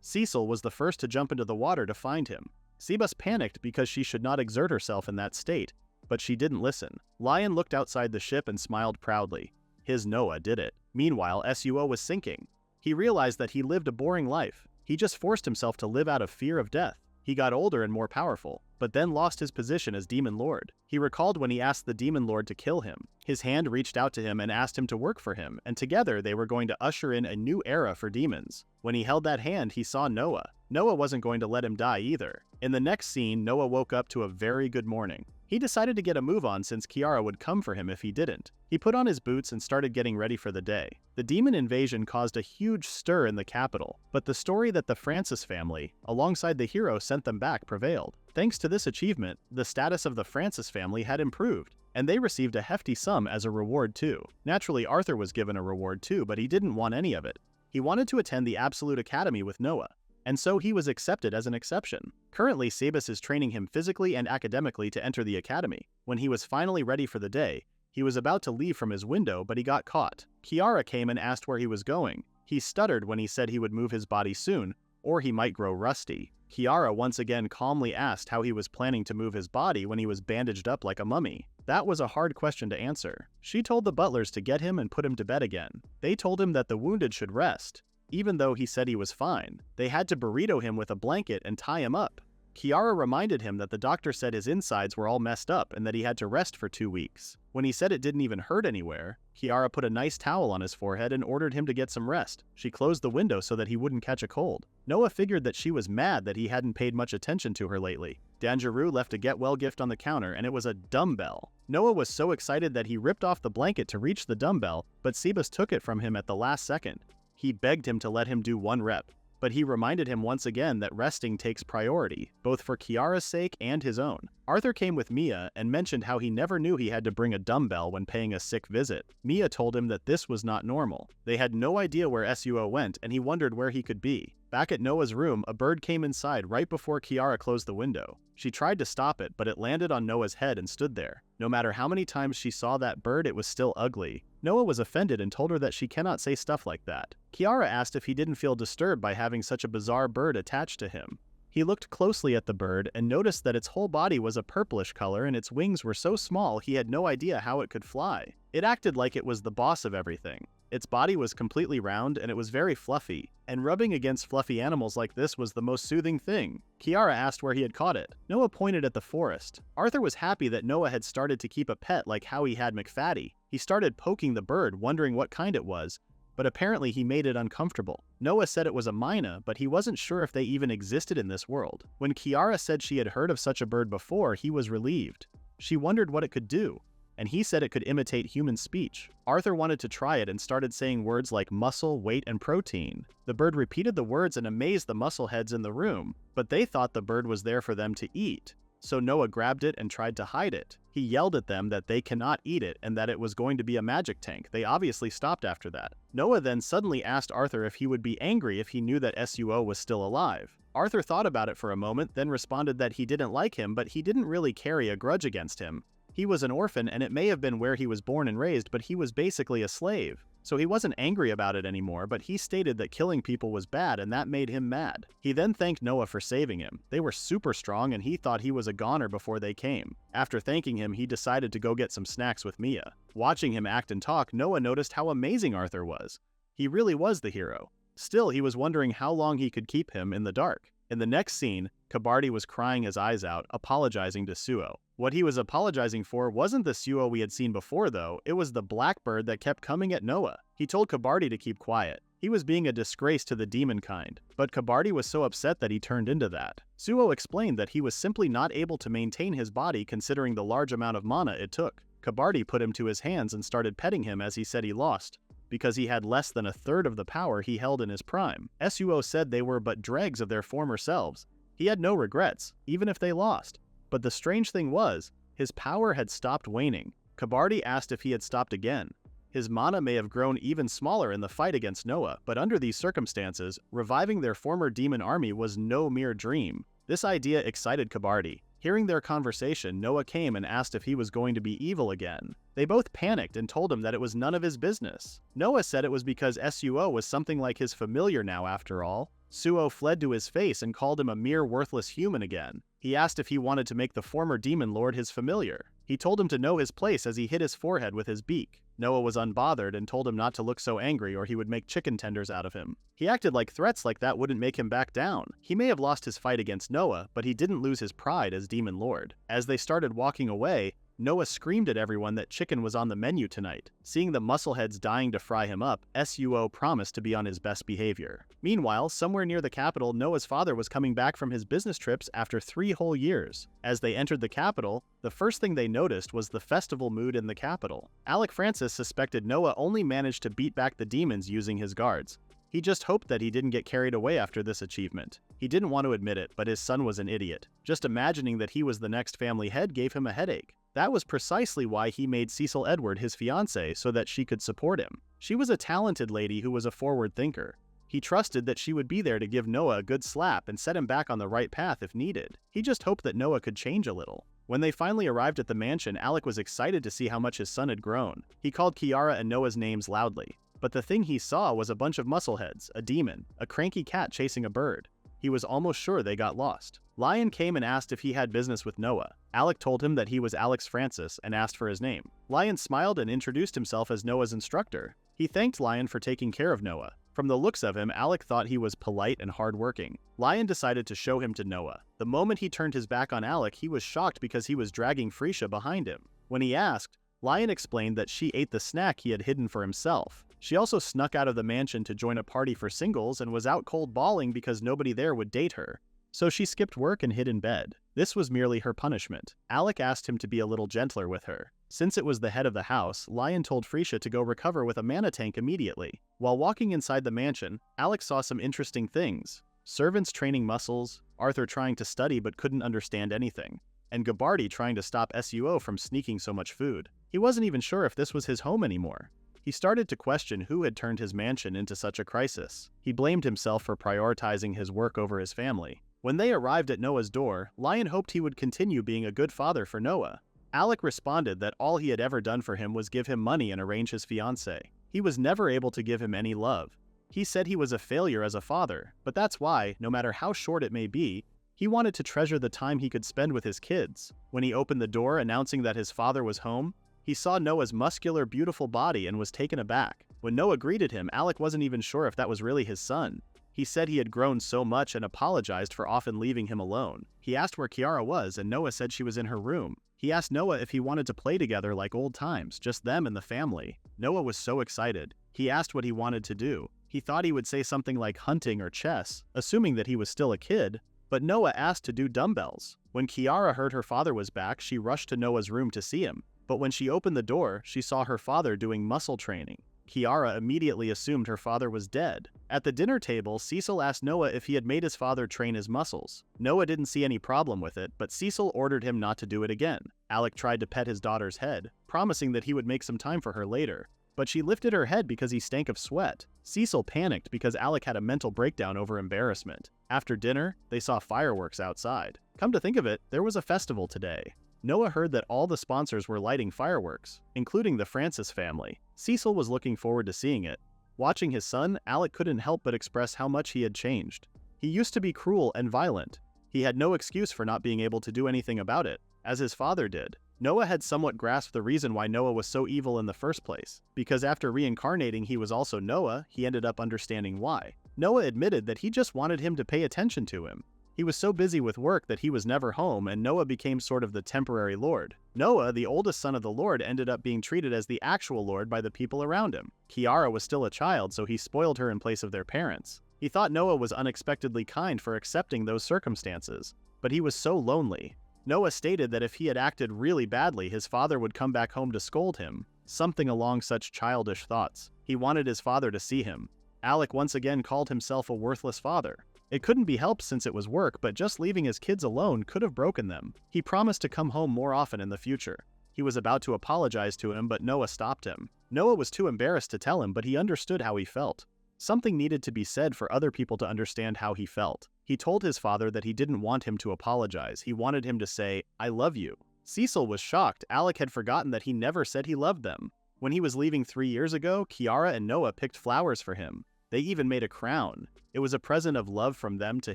Cecil was the first to jump into the water to find him. Sebas panicked because she should not exert herself in that state, but she didn't listen. Lion looked outside the ship and smiled proudly. His Noah did it. Meanwhile, Suo was sinking. He realized that he lived a boring life. He just forced himself to live out of fear of death. He got older and more powerful, but then lost his position as Demon Lord. He recalled when he asked the Demon Lord to kill him. His hand reached out to him and asked him to work for him, and together they were going to usher in a new era for demons. When he held that hand, he saw Noah. Noah wasn't going to let him die either. In the next scene, Noah woke up to a very good morning. He decided to get a move on since Kiara would come for him if he didn't. He put on his boots and started getting ready for the day. The demon invasion caused a huge stir in the capital, but the story that the Francis family, alongside the hero, sent them back prevailed. Thanks to this achievement, the status of the Francis family had improved, and they received a hefty sum as a reward too. Naturally, Arthur was given a reward too, but he didn't want any of it. He wanted to attend the Absolute Academy with Noah, and so he was accepted as an exception. Currently, Sebas is training him physically and academically to enter the academy. When he was finally ready for the day, he was about to leave from his window, but he got caught. Kiara came and asked where he was going. He stuttered when he said he would move his body soon, or he might grow rusty. Kiara once again calmly asked how he was planning to move his body when he was bandaged up like a mummy. That was a hard question to answer. She told the butlers to get him and put him to bed again. They told him that the wounded should rest. Even though he said he was fine, they had to burrito him with a blanket and tie him up. Kiara reminded him that the doctor said his insides were all messed up and that he had to rest for 2 weeks. When he said it didn't even hurt anywhere, Kiara put a nice towel on his forehead and ordered him to get some rest. She closed the window so that he wouldn't catch a cold. Noah figured that she was mad that he hadn't paid much attention to her lately. Dangeroo left a get-well gift on the counter, and it was a dumbbell. Noah was so excited that he ripped off the blanket to reach the dumbbell, but Sebas took it from him at the last second. He begged him to let him do 1 rep. But he reminded him once again that resting takes priority, both for Kiara's sake and his own. Arthur came with Mia and mentioned how he never knew he had to bring a dumbbell when paying a sick visit. Mia told him that this was not normal. They had no idea where SUO went, and he wondered where he could be. Back at Noah's room, a bird came inside right before Kiara closed the window. She tried to stop it, but it landed on Noah's head and stood there. No matter how many times she saw that bird, it was still ugly. Noah was offended and told her that she cannot say stuff like that. Kiara asked if he didn't feel disturbed by having such a bizarre bird attached to him. He looked closely at the bird and noticed that its whole body was a purplish color and its wings were so small he had no idea how it could fly. It acted like it was the boss of everything. Its body was completely round and it was very fluffy, and rubbing against fluffy animals like this was the most soothing thing. Kiara asked where he had caught it. Noah pointed at the forest. Arthur was happy that Noah had started to keep a pet like how he had McFatty. He started poking the bird, wondering what kind it was, but apparently he made it uncomfortable. Noah said it was a myna, but he wasn't sure if they even existed in this world. When Kiara said she had heard of such a bird before, he was relieved. She wondered what it could do, and he said it could imitate human speech. Arthur wanted to try it and started saying words like muscle, weight, and protein. The bird repeated the words and amazed the muscle heads in the room, but they thought the bird was there for them to eat. So Noah grabbed it and tried to hide it. He yelled at them that they cannot eat it and that it was going to be a magic tank. They obviously stopped after that. Noah then suddenly asked Arthur if he would be angry if he knew that SUO was still alive. Arthur thought about it for a moment, then responded that he didn't like him, but he didn't really carry a grudge against him. He was an orphan, and it may have been where he was born and raised, but he was basically a slave. So he wasn't angry about it anymore, but he stated that killing people was bad, and that made him mad. He then thanked Noah for saving him. They were super strong, and he thought he was a goner before they came. After thanking him, he decided to go get some snacks with Mia. Watching him act and talk, Noah noticed how amazing Arthur was. He really was the hero. Still, he was wondering how long he could keep him in the dark. In the next scene, Kabardi was crying his eyes out, apologizing to Suo. What he was apologizing for wasn't the Suo we had seen before though, it was the blackbird that kept coming at Noah. He told Kabardi to keep quiet. He was being a disgrace to the demon kind, but Kabardi was so upset that he turned into that. Suo explained that he was simply not able to maintain his body considering the large amount of mana it took. Kabardi put him to his hands and started petting him as he said he lost, because he had less than a third of the power he held in his prime. Suo said they were but dregs of their former selves. He had no regrets, even if they lost. But the strange thing was, his power had stopped waning. Kabardi asked if he had stopped again. His mana may have grown even smaller in the fight against Noah, but under these circumstances, reviving their former demon army was no mere dream. This idea excited Kabardi. Hearing their conversation, Noah came and asked if he was going to be evil again. They both panicked and told him that it was none of his business. Noah said it was because Suo was something like his familiar now after all. Suo fled to his face and called him a mere worthless human again. He asked if he wanted to make the former demon lord his familiar. He told him to know his place as he hit his forehead with his beak. Noah was unbothered and told him not to look so angry or he would make chicken tenders out of him. He acted like threats like that wouldn't make him back down. He may have lost his fight against Noah, but he didn't lose his pride as demon lord. As they started walking away, Noah screamed at everyone that chicken was on the menu tonight. Seeing the muscleheads dying to fry him up, Suo promised to be on his best behavior. Meanwhile, somewhere near the capital, Noah's father was coming back from his business trips after 3 whole years. As they entered the capital, the first thing they noticed was the festival mood in the capital. Alec Francis suspected Noah only managed to beat back the demons using his guards. He just hoped that he didn't get carried away after this achievement. He didn't want to admit it, but his son was an idiot. Just imagining that he was the next family head gave him a headache. That was precisely why he made Cecil Edward his fiancée, so that she could support him. She was a talented lady who was a forward thinker. He trusted that she would be there to give Noah a good slap and set him back on the right path if needed. He just hoped that Noah could change a little. When they finally arrived at the mansion, Alec was excited to see how much his son had grown. He called Kiara and Noah's names loudly. But the thing he saw was a bunch of muscleheads, a demon, a cranky cat chasing a bird. He was almost sure they got lost. Lion came and asked if he had business with Noah. Alec told him that he was Alex Francis and asked for his name. Lion smiled and introduced himself as Noah's instructor. He thanked Lion for taking care of Noah. From the looks of him, Alec thought he was polite and hardworking. Lion decided to show him to Noah. The moment he turned his back on Alec, he was shocked because he was dragging Freesia behind him. When he asked, Lion explained that she ate the snack he had hidden for himself. She also snuck out of the mansion to join a party for singles and was out cold bawling because nobody there would date her. So she skipped work and hid in bed. This was merely her punishment. Alec asked him to be a little gentler with her. Since it was the head of the house, Lion told Freesia to go recover with a mana tank immediately. While walking inside the mansion, Alec saw some interesting things. Servants training muscles, Arthur trying to study but couldn't understand anything, and Gabardi trying to stop Suo from sneaking so much food. He wasn't even sure if this was his home anymore. He started to question who had turned his mansion into such a crisis. He blamed himself for prioritizing his work over his family. When they arrived at Noah's door, Lion hoped he would continue being a good father for Noah. Alec responded that all he had ever done for him was give him money and arrange his fiancée. He was never able to give him any love. He said he was a failure as a father, but that's why, no matter how short it may be, he wanted to treasure the time he could spend with his kids. When he opened the door announcing that his father was home, he saw Noah's muscular, beautiful body and was taken aback. When Noah greeted him, Alec wasn't even sure if that was really his son. He said he had grown so much and apologized for often leaving him alone. He asked where Kiara was, and Noah said she was in her room. He asked Noah if he wanted to play together like old times, just them and the family. Noah was so excited. He asked what he wanted to do. He thought he would say something like hunting or chess, assuming that he was still a kid, but Noah asked to do dumbbells. When Kiara heard her father was back, she rushed to Noah's room to see him. But when she opened the door, she saw her father doing muscle training. Kiara immediately assumed her father was dead. At the dinner table, Cecil asked Noah if he had made his father train his muscles. Noah didn't see any problem with it, but Cecil ordered him not to do it again. Alec tried to pet his daughter's head, promising that he would make some time for her later. But she lifted her head because he stank of sweat. Cecil panicked because Alec had a mental breakdown over embarrassment. After dinner, they saw fireworks outside. Come to think of it, there was a festival today. Noah heard that all the sponsors were lighting fireworks, including the Francis family. Cecil was looking forward to seeing it. Watching his son, Alec couldn't help but express how much he had changed. He used to be cruel and violent. He had no excuse for not being able to do anything about it, as his father did. Noah had somewhat grasped the reason why Noah was so evil in the first place. Because after reincarnating he was also Noah, he ended up understanding why. Noah admitted that he just wanted him to pay attention to him. He was so busy with work that he was never home, and Noah became sort of the temporary lord. Noah, the oldest son of the lord, ended up being treated as the actual lord by the people around him. Kiara was still a child, so he spoiled her in place of their parents. He thought Noah was unexpectedly kind for accepting those circumstances, but he was so lonely. Noah stated that if he had acted really badly, his father would come back home to scold him, something along such childish thoughts. He wanted his father to see him. Alec once again called himself a worthless father. It couldn't be helped since it was work, but just leaving his kids alone could have broken them. He promised to come home more often in the future. He was about to apologize to him, but Noah stopped him. Noah was too embarrassed to tell him, but he understood how he felt. Something needed to be said for other people to understand how he felt. He told his father that he didn't want him to apologize. He wanted him to say, "I love you." Cecil was shocked. Alec had forgotten that he never said he loved them. When he was leaving 3 years ago, Kiara and Noah picked flowers for him. They even made a crown. It was a present of love from them to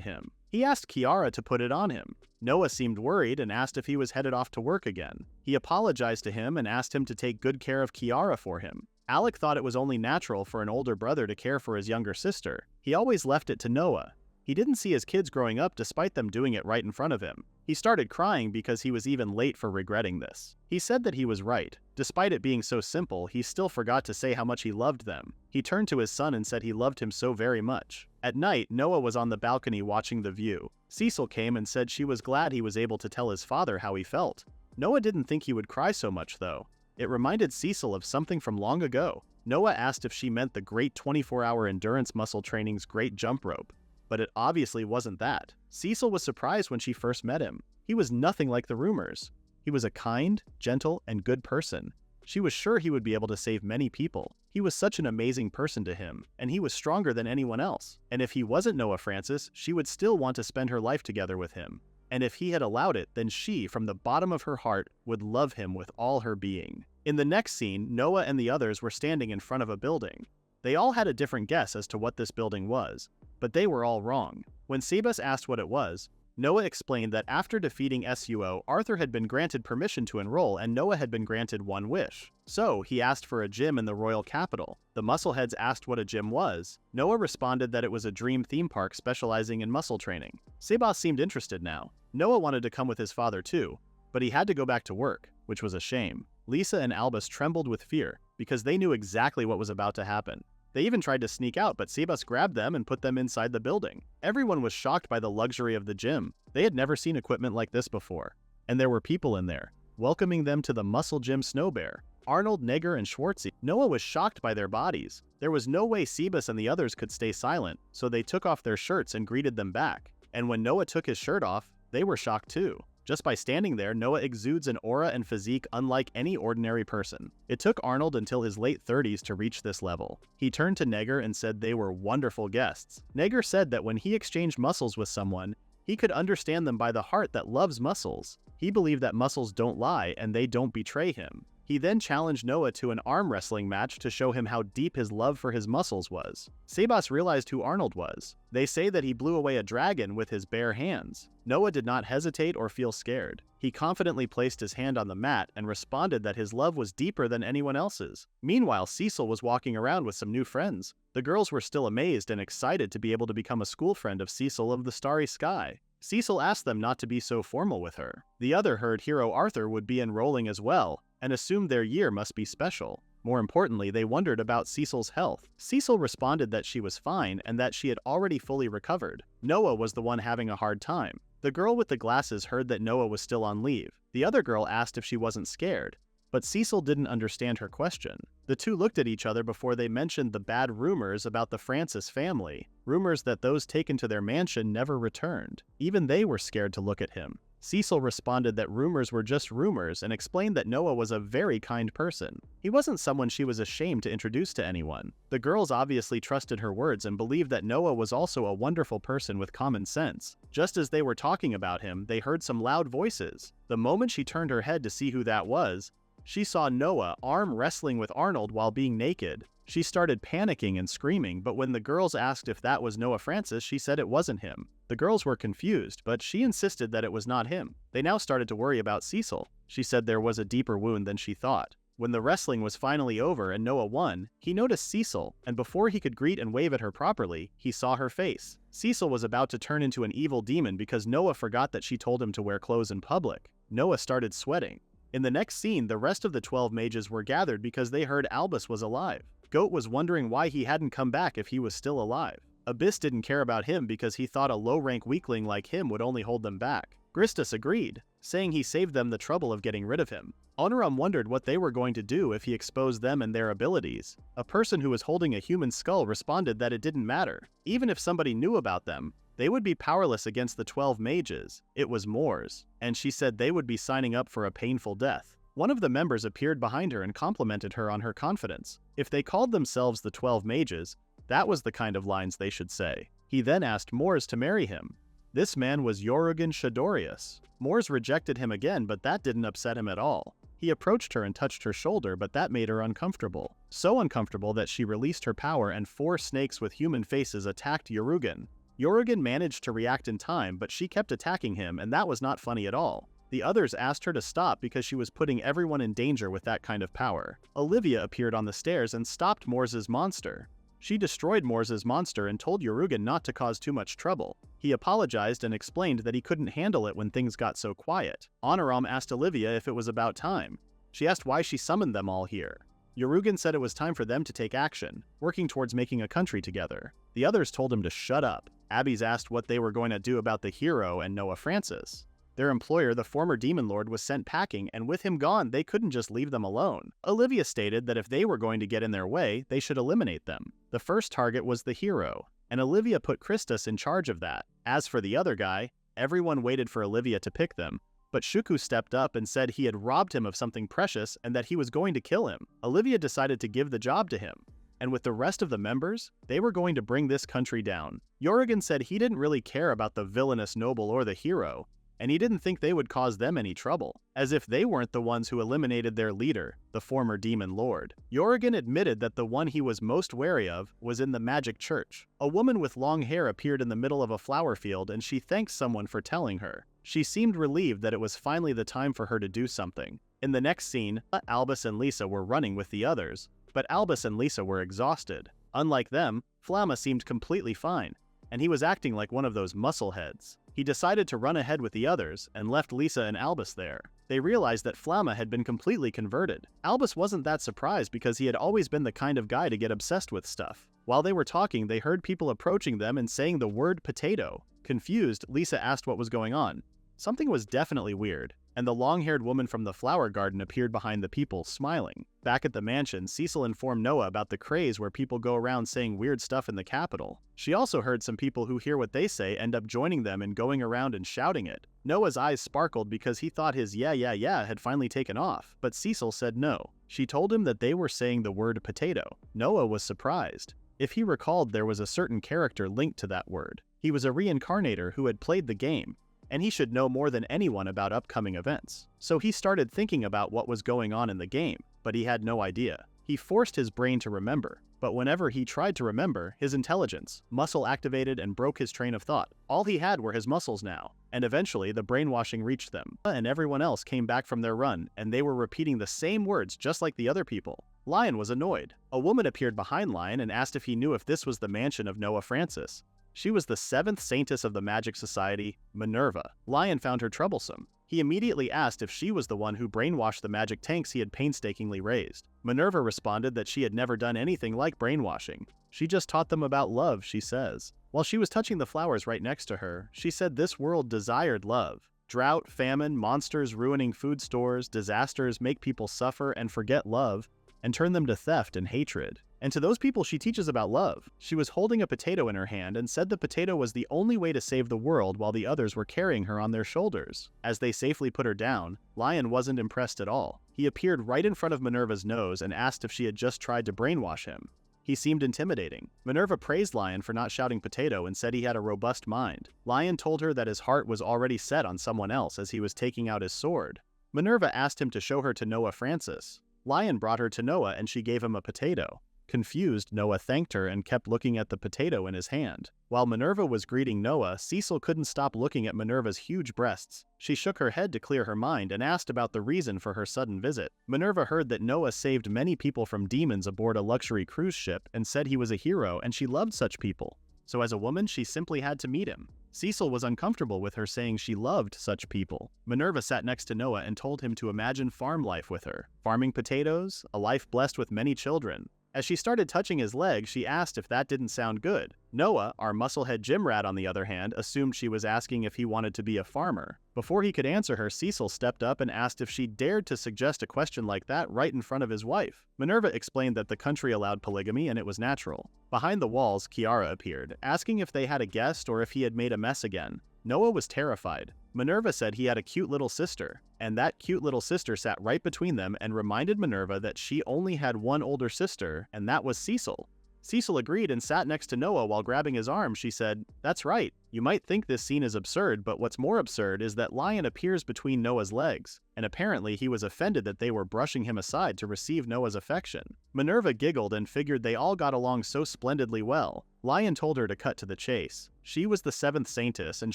him. He asked Kiara to put it on him. Noah seemed worried and asked if he was headed off to work again. He apologized to him and asked him to take good care of Kiara for him. Alec thought it was only natural for an older brother to care for his younger sister. He always left it to Noah. He didn't see his kids growing up despite them doing it right in front of him. He started crying because he was even late for regretting this. He said that he was right. Despite it being so simple, he still forgot to say how much he loved them. He turned to his son and said he loved him so very much. At night, Noah was on the balcony watching the view. Cecil came and said she was glad he was able to tell his father how he felt. Noah didn't think he would cry so much though. It reminded Cecil of something from long ago. Noah asked if she meant the great 24-hour endurance muscle training's great jump rope. But it obviously wasn't that. Cecil was surprised when she first met him. He was nothing like the rumors. He was a kind, gentle, and good person. She was sure he would be able to save many people. He was such an amazing person to him, and he was stronger than anyone else. And if he wasn't Noah Francis, she would still want to spend her life together with him. And if he had allowed it, then she, from the bottom of her heart, would love him with all her being. In the next scene, Noah and the others were standing in front of a building. They all had a different guess as to what this building was, but they were all wrong. When Sebas asked what it was, Noah explained that after defeating Suo, Arthur had been granted permission to enroll and Noah had been granted one wish. So, he asked for a gym in the royal capital. The muscleheads asked what a gym was. Noah responded that it was a dream theme park specializing in muscle training. Sebas seemed interested now. Noah wanted to come with his father too, but he had to go back to work, which was a shame. Lisa and Albus trembled with fear, because they knew exactly what was about to happen. They even tried to sneak out, but Sebas grabbed them and put them inside the building. Everyone was shocked by the luxury of the gym. They had never seen equipment like this before. And there were people in there, welcoming them to the Muscle Gym Snow Bear. Arnold, Neger, and Schwartzy. Noah was shocked by their bodies. There was no way Sebas and the others could stay silent, so they took off their shirts and greeted them back. And when Noah took his shirt off, they were shocked too. Just by standing there, Noah exudes an aura and physique unlike any ordinary person. It took Arnold until his late 30s to reach this level. He turned to Neger and said they were wonderful guests. Neger said that when he exchanged muscles with someone, he could understand them by the heart that loves muscles. He believed that muscles don't lie and they don't betray him. He then challenged Noah to an arm wrestling match to show him how deep his love for his muscles was. Sebas realized who Arnold was. They say that he blew away a dragon with his bare hands. Noah did not hesitate or feel scared. He confidently placed his hand on the mat and responded that his love was deeper than anyone else's. Meanwhile, Cecil was walking around with some new friends. The girls were still amazed and excited to be able to become a school friend of Cecil of the Starry Sky. Cecil asked them not to be so formal with her. The other heard hero Arthur would be enrolling as well, and assumed their year must be special. More importantly, they wondered about Cecil's health. Cecil responded that she was fine and that she had already fully recovered. Noah was the one having a hard time. The girl with the glasses heard that Noah was still on leave. The other girl asked if she wasn't scared, but Cecil didn't understand her question. The two looked at each other before they mentioned the bad rumors about the Francis family, rumors that those taken to their mansion never returned. Even they were scared to look at him. Cecil responded that rumors were just rumors and explained that Noah was a very kind person. He wasn't someone she was ashamed to introduce to anyone. The girls obviously trusted her words and believed that Noah was also a wonderful person with common sense. Just as they were talking about him, they heard some loud voices. The moment she turned her head to see who that was, she saw Noah arm wrestling with Arnold while being naked. She started panicking and screaming, but when the girls asked if that was Noah Francis, she said it wasn't him. The girls were confused, but she insisted that it was not him. They now started to worry about Cecil. She said there was a deeper wound than she thought. When the wrestling was finally over and Noah won, he noticed Cecil, and before he could greet and wave at her properly, he saw her face. Cecil was about to turn into an evil demon because Noah forgot that she told him to wear clothes in public. Noah started sweating. In the next scene, the rest of the 12 mages were gathered because they heard Albus was alive. Goat was wondering why he hadn't come back if he was still alive. Abyss didn't care about him because he thought a low-rank weakling like him would only hold them back. Gristus agreed, saying he saved them the trouble of getting rid of him. Onoram wondered what they were going to do if he exposed them and their abilities. A person who was holding a human skull responded that it didn't matter. Even if somebody knew about them, they would be powerless against the 12 mages. It was Moore's, and she said they would be signing up for a painful death. One of the members appeared behind her and complimented her on her confidence. If they called themselves the 12 mages, that was the kind of lines they should say. He then asked Moors to marry him. This man was Yorugan Shadorius. Moors rejected him again, but that didn't upset him at all. He approached her and touched her shoulder, but that made her uncomfortable. So uncomfortable that she released her power and 4 snakes with human faces attacked Yorugan. Yorugan managed to react in time, but she kept attacking him, and that was not funny at all. The others asked her to stop because she was putting everyone in danger with that kind of power. Olivia appeared on the stairs and stopped Moore's monster. She destroyed Moore's monster and told Yorugan not to cause too much trouble. He apologized and explained that he couldn't handle it when things got so quiet. Onoram asked Olivia if it was about time. She asked why she summoned them all here. Yorugan said it was time for them to take action, working towards making a country together. The others told him to shut up. Abby's asked what they were going to do about the hero and Noah Francis. Their employer, the former Demon Lord, was sent packing, and with him gone, they couldn't just leave them alone. Olivia stated that if they were going to get in their way, they should eliminate them. The first target was the hero, and Olivia put Christus in charge of that. As for the other guy, everyone waited for Olivia to pick them, but Shuku stepped up and said he had robbed him of something precious and that he was going to kill him. Olivia decided to give the job to him, and with the rest of the members, they were going to bring this country down. Yorugan said he didn't really care about the villainous noble or the hero, and he didn't think they would cause them any trouble, as if they weren't the ones who eliminated their leader, the former demon lord. Yorgen admitted that the one he was most wary of was in the magic church. A woman with long hair appeared in the middle of a flower field and she thanked someone for telling her. She seemed relieved that it was finally the time for her to do something. In the next scene, Albus and Lisa were running with the others, but Albus and Lisa were exhausted. Unlike them, Flamma seemed completely fine, and he was acting like one of those muscle heads. He decided to run ahead with the others and left Lisa and Albus there. They realized that Flamma had been completely converted. Albus wasn't that surprised because he had always been the kind of guy to get obsessed with stuff. While they were talking, they heard people approaching them and saying the word potato. Confused, Lisa asked what was going on. Something was definitely weird, and the long-haired woman from the flower garden appeared behind the people, smiling. Back at the mansion, Cecil informed Noah about the craze where people go around saying weird stuff in the capital. She also heard some people who hear what they say end up joining them and going around and shouting it. Noah's eyes sparkled because he thought his yeah had finally taken off, but Cecil said no. She told him that they were saying the word potato. Noah was surprised. If he recalled, there was a certain character linked to that word. He was a reincarnator who had played the game, and he should know more than anyone about upcoming events. So he started thinking about what was going on in the game, but he had no idea. He forced his brain to remember, but whenever he tried to remember, his intelligence, muscle activated and broke his train of thought. All he had were his muscles now, and eventually the brainwashing reached them, and everyone else came back from their run, and they were repeating the same words just like the other people. Lion was annoyed. A woman appeared behind Lion and asked if he knew if this was the mansion of Noah Francis. She was the 7th saintess of the Magic Society, Minerva. Lion found her troublesome. He immediately asked if she was the one who brainwashed the magic tanks he had painstakingly raised. Minerva responded that she had never done anything like brainwashing. She just taught them about love, she says. While she was touching the flowers right next to her, she said this world desired love. Drought, famine, monsters ruining food stores, disasters make people suffer and forget love, and turn them to theft and hatred. And to those people she teaches about love. She was holding a potato in her hand and said the potato was the only way to save the world while the others were carrying her on their shoulders. As they safely put her down, Lion wasn't impressed at all. He appeared right in front of Minerva's nose and asked if she had just tried to brainwash him. He seemed intimidating. Minerva praised Lion for not shouting potato and said he had a robust mind. Lion told her that his heart was already set on someone else as he was taking out his sword. Minerva asked him to show her to Noah Francis. Lion brought her to Noah and she gave him a potato. Confused, Noah thanked her and kept looking at the potato in his hand. While Minerva was greeting Noah, Cecil couldn't stop looking at Minerva's huge breasts. She shook her head to clear her mind and asked about the reason for her sudden visit. Minerva heard that Noah saved many people from demons aboard a luxury cruise ship and said he was a hero and she loved such people. So as a woman, she simply had to meet him. Cecil was uncomfortable with her saying she loved such people. Minerva sat next to Noah and told him to imagine farm life with her. Farming potatoes, a life blessed with many children. As she started touching his leg, she asked if that didn't sound good. Noah, our musclehead gym rat on the other hand, assumed she was asking if he wanted to be a farmer. Before he could answer her, Cecil stepped up and asked if she dared to suggest a question like that right in front of his wife. Minerva explained that the country allowed polygamy and it was natural. Behind the walls, Kiara appeared, asking if they had a guest or if he had made a mess again. Noah was terrified. Minerva said he had a cute little sister, and that cute little sister sat right between them and reminded Minerva that she only had one older sister, and that was Cecil. Cecil agreed and sat next to Noah while grabbing his arm. She said, "That's right. You might think this scene is absurd, but what's more absurd is that Lion appears between Noah's legs, and apparently he was offended that they were brushing him aside to receive Noah's affection." Minerva giggled and figured they all got along so splendidly well. Lion told her to cut to the chase. She was the 7th saintess, and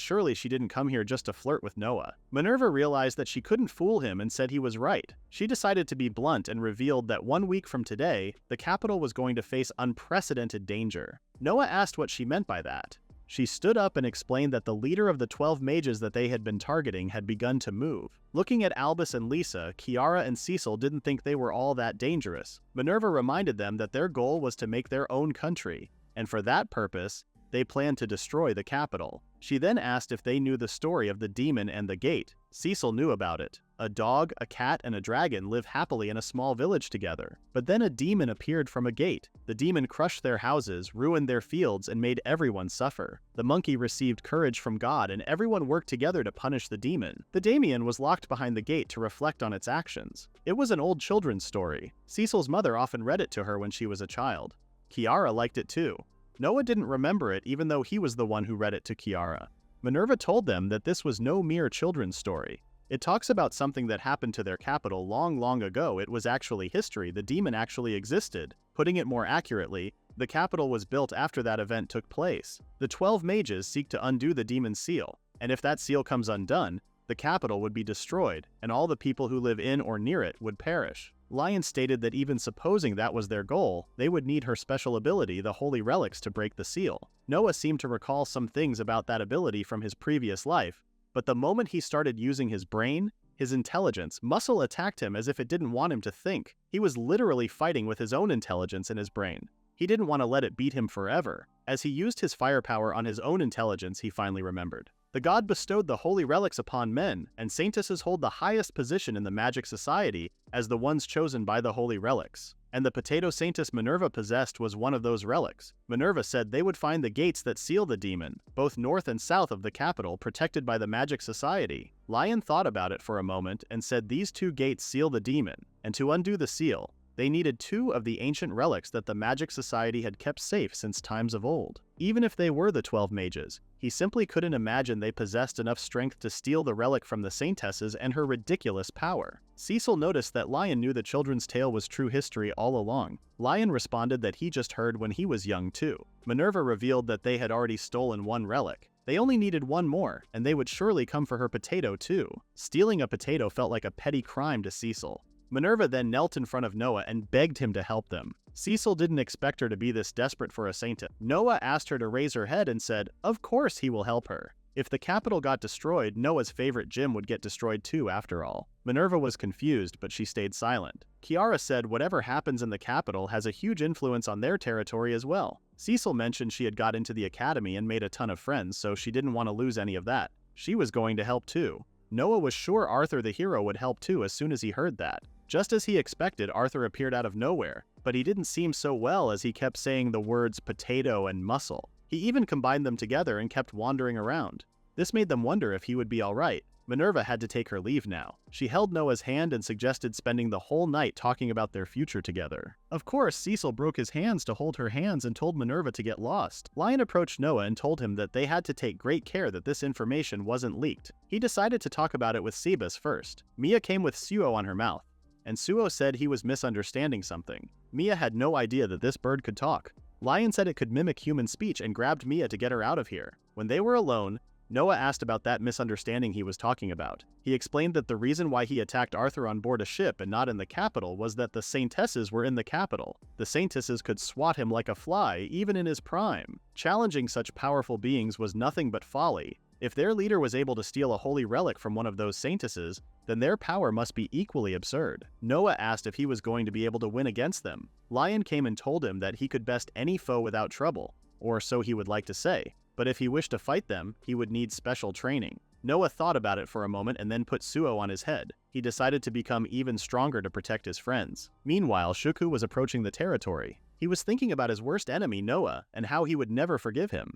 surely she didn't come here just to flirt with Noah. Minerva realized that she couldn't fool him and said he was right. She decided to be blunt and revealed that 1 week from today, the capital was going to face unprecedented danger. Noah asked what she meant by that. She stood up and explained that the leader of the 12 mages that they had been targeting had begun to move. Looking at Albus and Lisa, Kiara and Cecil didn't think they were all that dangerous. Minerva reminded them that their goal was to make their own country, and for that purpose, they planned to destroy the capital. She then asked if they knew the story of the demon and the gate. Cecil knew about it. A dog, a cat, and a dragon live happily in a small village together. But then a demon appeared from a gate. The demon crushed their houses, ruined their fields, and made everyone suffer. The monkey received courage from God, and everyone worked together to punish the demon. The daemon was locked behind the gate to reflect on its actions. It was an old children's story. Cecil's mother often read it to her when she was a child. Kiara liked it too. Noah didn't remember it even though he was the one who read it to Kiara. Minerva told them that this was no mere children's story. It talks about something that happened to their capital long, long ago. It was actually history. The demon actually existed. Putting it more accurately, the capital was built after that event took place. The 12 mages seek to undo the demon's seal, and if that seal comes undone, the capital would be destroyed, and all the people who live in or near it would perish. Lion stated that even supposing that was their goal, they would need her special ability, the Holy Relics, to break the seal. Noah seemed to recall some things about that ability from his previous life, but the moment he started using his brain, his intelligence, muscle attacked him as if it didn't want him to think. He was literally fighting with his own intelligence in his brain. He didn't want to let it beat him forever. As he used his firepower on his own intelligence, he finally remembered. The god bestowed the holy relics upon men, and saintesses hold the highest position in the magic society as the ones chosen by the holy relics. And the potato saintess Minerva possessed was one of those relics. Minerva said they would find the gates that seal the demon, both north and south of the capital, protected by the magic society. Lion thought about it for a moment and said these 2 gates seal the demon, and to undo the seal, they needed 2 of the ancient relics that the Magic Society had kept safe since times of old. Even if they were the 12 mages, he simply couldn't imagine they possessed enough strength to steal the relic from the saintesses and her ridiculous power. Cecil noticed that Lion knew the children's tale was true history all along. Lion responded that he just heard when he was young too. Minerva revealed that they had already stolen 1 relic. They only needed 1 more, and they would surely come for her potato too. Stealing a potato felt like a petty crime to Cecil. Minerva then knelt in front of Noah and begged him to help them. Cecil didn't expect her to be this desperate for a saintess. Noah asked her to raise her head and said, of course he will help her. If the capital got destroyed, Noah's favorite gym would get destroyed too after all. Minerva was confused, but she stayed silent. Kiara said whatever happens in the capital has a huge influence on their territory as well. Cecil mentioned she had got into the academy and made a ton of friends, so she didn't want to lose any of that. She was going to help too. Noah was sure Arthur the hero would help too as soon as he heard that. Just as he expected, Arthur appeared out of nowhere, but he didn't seem so well as he kept saying the words potato and muscle. He even combined them together and kept wandering around. This made them wonder if he would be alright. Minerva had to take her leave now. She held Noah's hand and suggested spending the whole night talking about their future together. Of course, Cecil broke his hands to hold her hands and told Minerva to get lost. Lion approached Noah and told him that they had to take great care that this information wasn't leaked. He decided to talk about it with Sebas first. Mia came with Suo on her mouth, and Suo said he was misunderstanding something. Mia had no idea that this bird could talk. Lion said it could mimic human speech and grabbed Mia to get her out of here. When they were alone, Noah asked about that misunderstanding he was talking about. He explained that the reason why he attacked Arthur on board a ship and not in the capital was that the saintesses were in the capital. The saintesses could swat him like a fly, even in his prime. Challenging such powerful beings was nothing but folly. If their leader was able to steal a holy relic from one of those saintesses, then their power must be equally absurd. Noah asked if he was going to be able to win against them. Lion came and told him that he could best any foe without trouble, or so he would like to say. But if he wished to fight them, he would need special training. Noah thought about it for a moment and then put Suo on his head. He decided to become even stronger to protect his friends. Meanwhile, Shuku was approaching the territory. He was thinking about his worst enemy, Noah, and how he would never forgive him.